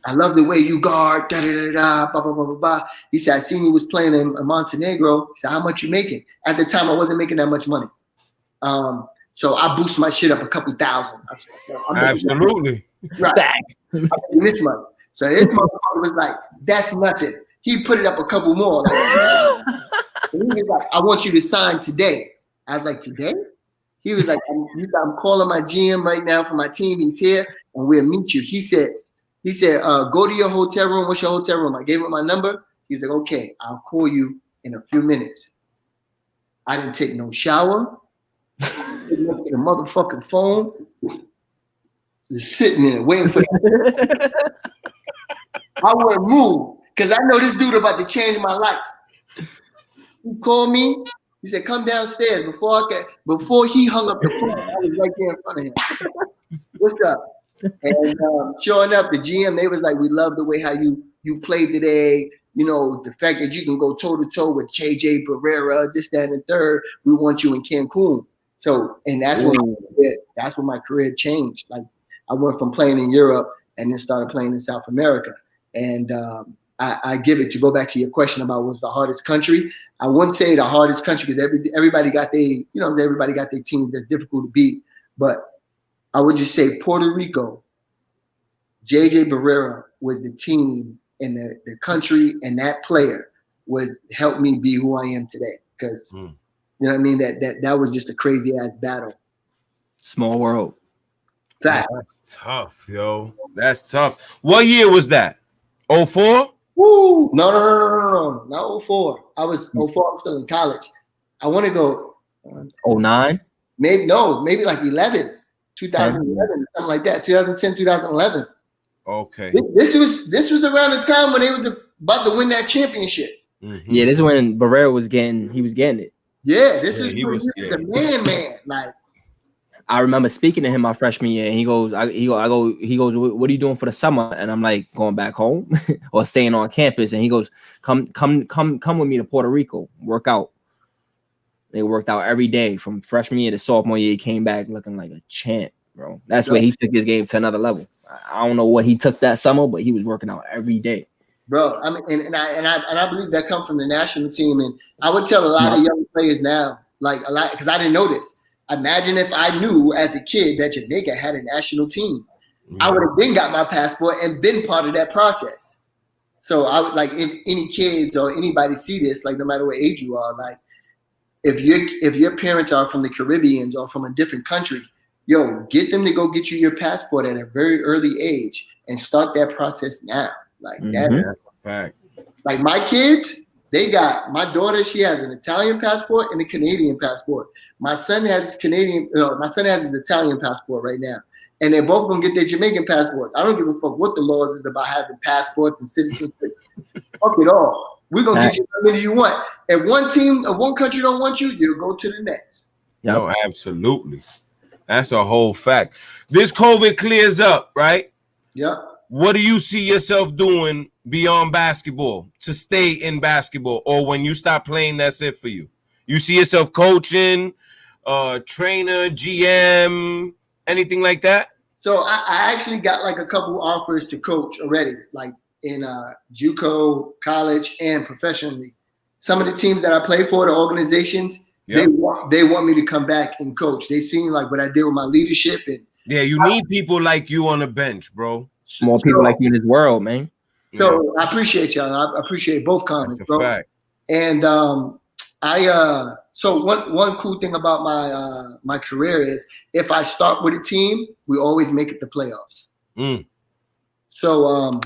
I love the way you guard, blah, blah, blah, blah, blah. He said, I seen you was playing in Montenegro. He said, how much you making? At the time, I wasn't making that much money. So I boosted my shit up a couple thousand. Absolutely. Right. I'm making this money. So this motherfucker was like, that's nothing. He put it up a couple more. Like, he was like, I want you to sign today. I was like, today? He was like, I'm calling my GM right now for my team. He's here, and we'll meet you. He said, go to your hotel room. What's your hotel room? I gave him my number. He's like, okay, I'll call you in a few minutes. I didn't take no shower. Didn't look at the motherfucking phone. Just sitting there waiting for that. I wouldn't move because I know this dude about to change my life. He called me. He said, come downstairs. Before he hung up the phone, I was right there in front of him. What's up? And sure enough, the GM, they was like, we love the way how you played today. The fact that you can go toe-to-toe with JJ Barrera, this, that, and the third. We want you in Cancun. So, and that's when my career changed. Like, I went from playing in Europe and then started playing in South America. And I give it, to go back to your question about what's the hardest country. I wouldn't say the hardest country because everybody got their teams that's difficult to beat. But I would just say Puerto Rico, JJ Barrera was the team and the country, and that player helped me be who I am today. Because You know what I mean? That was just a crazy ass battle. Small world. Fact. That's tough, yo. That's tough. What year was that? 04? Woo! No, not 04. I was 04. I was still in college. I want to go 09? maybe like 11, 2011, something like that. 2010, 2011. Okay. This was around the time when they was about to win that championship. Mm-hmm. Yeah, this is when Barrera was getting it. Yeah, this is the man. Like, I remember speaking to him my freshman year, and he goes, "What are you doing for the summer?" And I'm like, "Going back home or staying on campus." And he goes, "Come with me to Puerto Rico, work out." They worked out every day from freshman year to sophomore year. He came back looking like a champ, bro. That's where he took his game to another level. I don't know what he took that summer, but he was working out every day. Bro, I mean, and I believe that comes from the national team. And I would tell a lot of young players now, like a lot, because I didn't know this. Imagine if I knew as a kid that Jamaica had a national team. I would have been got my passport and been part of that process. So I would, like, if any kids or anybody see this, like no matter what age you are, like if your parents are from the Caribbean or from a different country, yo, get them to go get you your passport at a very early age and start that process now. Like that's a fact. Like my kids, my daughter, she has an Italian passport and a Canadian passport. My son has his Italian passport right now. And they're both gonna get their Jamaican passport. I don't give a fuck what the laws is about having passports and citizenship. Fuck it all. We're gonna get you how many you want. If one country don't want you, you'll go to the next. Yep. No, absolutely. That's a whole fact. This COVID clears up, right? Yep. What do you see yourself doing beyond basketball to stay in basketball? Or when you stop playing, that's it for you? You see yourself coaching, trainer, GM, anything like that? So I actually got like a couple offers to coach already, like in JUCO, college, and professionally. Some of the teams that I play for, the organizations, they want me to come back and coach. They seen like what I did with my leadership. And yeah, you need people like you on the bench, bro. More people like you in this world, man. So I appreciate y'all. I appreciate both comments, bro. Fact. And so one cool thing about my career is if I start with a team, we always make it to playoffs. So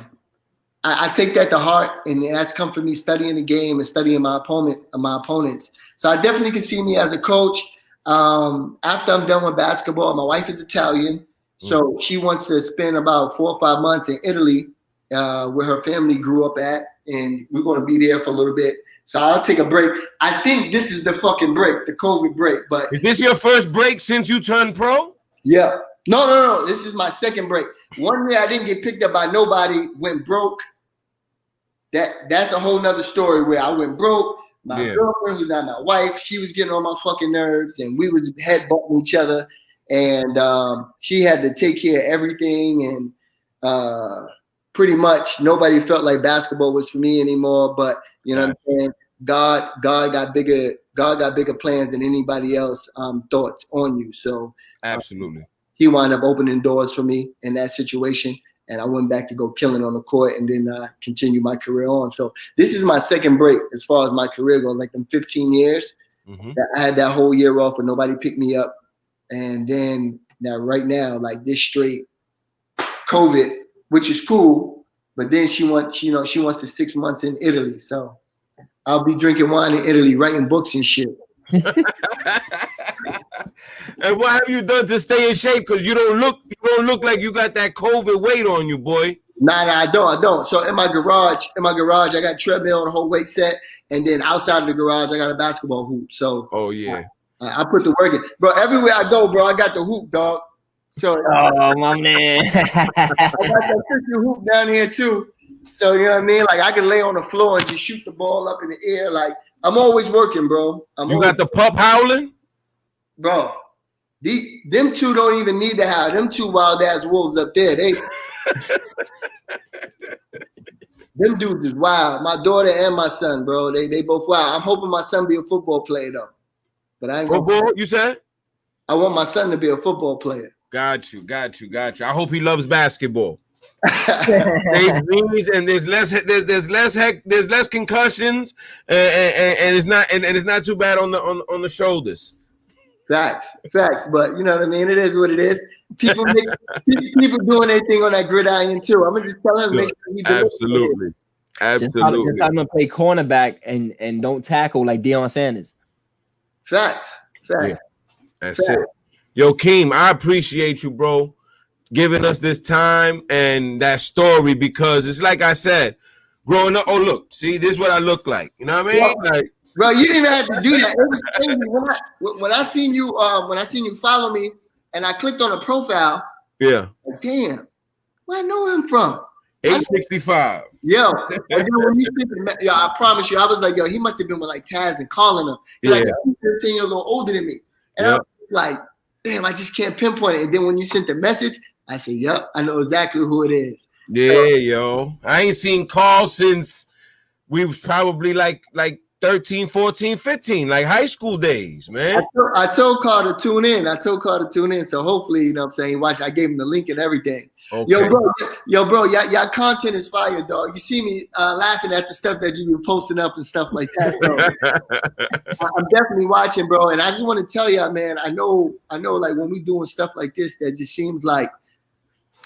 I take that to heart, and that's come from me studying the game and studying my opponents. So I definitely can see me as a coach. After I'm done with basketball, my wife is Italian. So she wants to spend about 4 or 5 months in Italy, where her family grew up at, and we're going to be there for a little bit. So I'll take a break. I think this is the fucking break, the COVID break. But is this your first break since you turned pro? Yeah. No. This is my second break. 1 year I didn't get picked up by nobody, went broke. That's a whole nother story where I went broke. My girlfriend, who's not my wife, she was getting on my fucking nerves, and we was headbutting each other. And she had to take care of everything, and pretty much nobody felt like basketball was for me anymore. But you know what I'm saying? God got bigger plans than anybody else thoughts on you. So absolutely, he wound up opening doors for me in that situation, and I went back to go killing on the court, and then continue my career on. So this is my second break as far as my career goes. Like them 15 years, I had that whole year off, and nobody picked me up. And then now, right now, like this straight COVID, which is cool, but then she wants the 6 months in Italy. So I'll be drinking wine in Italy, writing books and shit. And what have you done to stay in shape? Because you don't look like you got that COVID weight on you, boy. Nah, I don't. So in my garage, I got treadmill, the whole weight set, and then outside of the garage, I got a basketball hoop. So I put the work in. Bro, everywhere I go, bro, I got the hoop, dog. So my man. I got that picture hoop down here too. So you know what I mean? Like I can lay on the floor and just shoot the ball up in the air. Like I'm always working, bro. Got the pup howling? Bro, them two don't even need to howl. Them two wild ass wolves up there. Them dudes is wild. My daughter and my son, bro. They both wild. I'm hoping my son be a football player though. But I ain't football, you said? I want my son to be a football player. Got you. I hope he loves basketball. They breeze, and there's less concussions, and it's not too bad on the shoulders. Facts, but you know what I mean. It is what it is. People doing their thing on that gridiron too. I'm gonna just tell him, make sure he absolutely. Just I'm gonna play cornerback and don't tackle like Deion Sanders. Facts. Yeah, that's it. Yo, Akeem, I appreciate you, bro, giving us this time and that story, because it's like I said, growing up. Oh, look, see, this is what I look like. You know what I mean? Like, bro, you didn't even have to do that. It was crazy when I seen you follow me and I clicked on a profile. Yeah. Like, damn, where I know him from? 865. Yo, I promise you, I was like, yo, he must have been with like Taz and calling him. He's like 13 years old older than me. And I was like, damn, I just can't pinpoint it. And then when you sent the message, I said, yep, I know exactly who it is. Yeah, yo. I ain't seen Carl since we was probably like 13, 14, 15, like high school days, man. I told Carl to tune in. So hopefully, you know what I'm saying, watch. I gave him the link and everything. Okay. Yo, bro, y'all content is fire, dog. You see me laughing at the stuff that you were posting up and stuff like that. So I'm definitely watching, bro. And I just want to tell y'all, man, I know, like when we doing stuff like this, that just seems like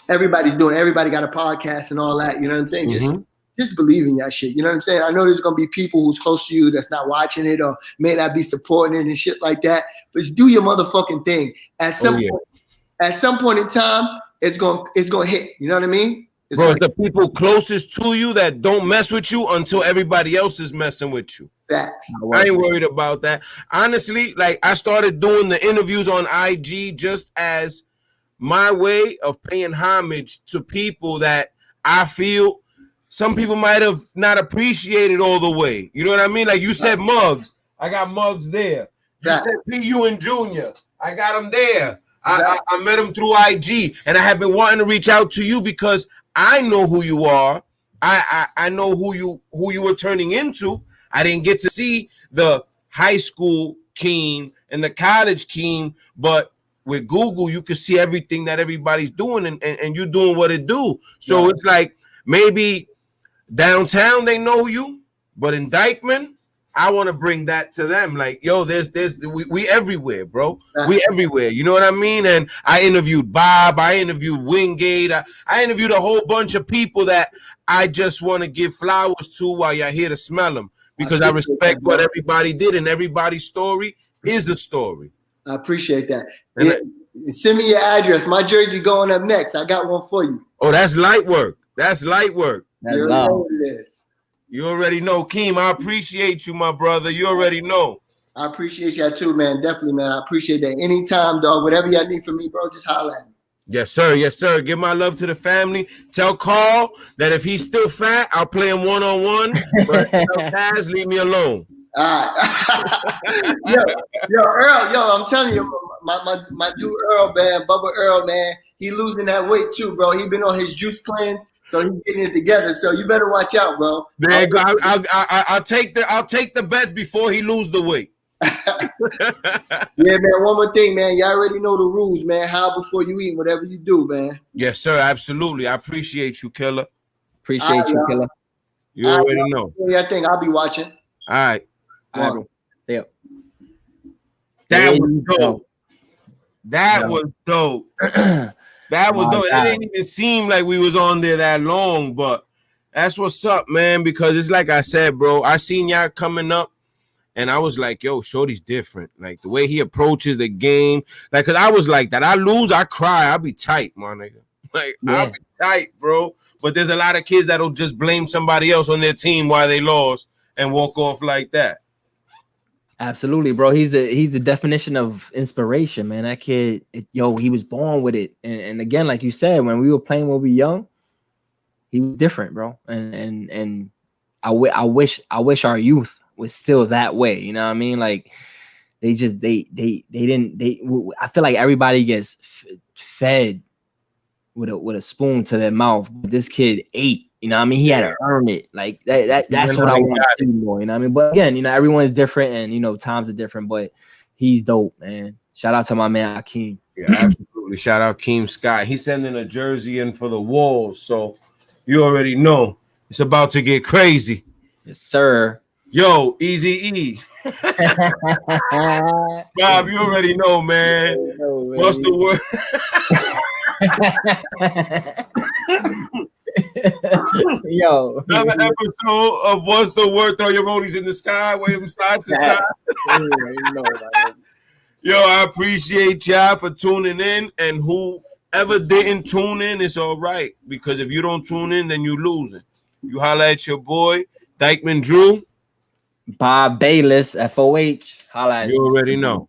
everybody got a podcast and all that. You know what I'm saying? Just believe in that shit. You know what I'm saying? I know there's gonna be people who's close to you that's not watching it or may not be supporting it and shit like that. But just do your motherfucking thing. At some point in time, it's gonna hit. You know what I mean? It's the people closest to you that don't mess with you until everybody else is messing with you. Facts. I ain't worried about that. Honestly, like I started doing the interviews on IG just as my way of paying homage to people that I feel some people might have not appreciated all the way. You know what I mean? Like you said, Muggs. I got Muggs there. You said P.U. and Junior. I got him there. I met him through IG, and I have been wanting to reach out to you because I know who you are. I know who you were turning into. I didn't get to see the high school Keem and the college Keem, but with Google, you can see everything that everybody's doing, and you're doing what it do. So it's like maybe downtown they know you, but in Dykeman, I want to bring that to them. Like, yo, we everywhere, bro. We everywhere. You know what I mean? And I interviewed Bob. I interviewed Wingate. I interviewed a whole bunch of people that I just want to give flowers to while you're here to smell them, because I respect what everybody did, and everybody's story is a story. I appreciate that. Send me your address. My jersey going up next. I got one for you. Oh, that's light work. That's light work. You know what it is. You already know, Keem. I appreciate you, my brother. You already know. I appreciate y'all too, man. Definitely, man. I appreciate that. Anytime, dog. Whatever y'all need from me, bro, just holler at me. Yes, sir. Yes, sir. Give my love to the family. Tell Carl that if he's still fat, I'll play him one-on-one. But tell Taz, leave me alone. All right. yo, Earl, I'm telling you, my dude Earl, man, Bubba Earl, man, he losing that weight too, bro. He been on his juice cleanse. So he's getting it together. So you better watch out, bro. There you go. I'll take the bets before he lose the weight. Yeah, man. One more thing, man. You already know the rules, man. How before you eat, whatever you do, man. Yes, sir. Absolutely. I appreciate you, Killer. Appreciate you, Killer. You already know. Yeah, I think I'll be watching. All right. See ya. That was dope. That was dope. That was dope. It didn't even seem like we was on there that long, but that's what's up, man. Because it's like I said, bro. I seen y'all coming up, and I was like, yo, Shorty's different. Like the way he approaches the game. Like, cause I was like that. I lose, I cry, I'll be tight, my nigga. Like I'll be tight, bro. But there's a lot of kids that'll just blame somebody else on their team why they lost and walk off like that. Absolutely, bro. He's the definition of inspiration, man. That kid, he was born with it. And again, like you said, when we were playing when we were young, he was different, bro. And I wish our youth was still that way. You know what I mean? Like they didn't. I feel like everybody gets fed with a spoon to their mouth. But this kid ate. You know what I mean? He had to earn it. Like that's what I want to see more. You know what I mean? But again, everyone's different, and times are different. But he's dope, man. Shout out to my man Akeem. Yeah, absolutely. Absolutely. Shout out Akeem Scott. He's sending a jersey in for the Wolves, so you already know it's about to get crazy. Yes, sir. Yo, Easy E. Bob, you already know, man. What's the word? Yo, another episode of What's the Word? Throw your rollies in the sky, wave them side to side. Yo, I appreciate y'all for tuning in, and whoever didn't tune in, it's all right, because if you don't tune in, then you losing. You holla at your boy Dykeman Drew. Bob Bayless, FOH. Holla at You already know.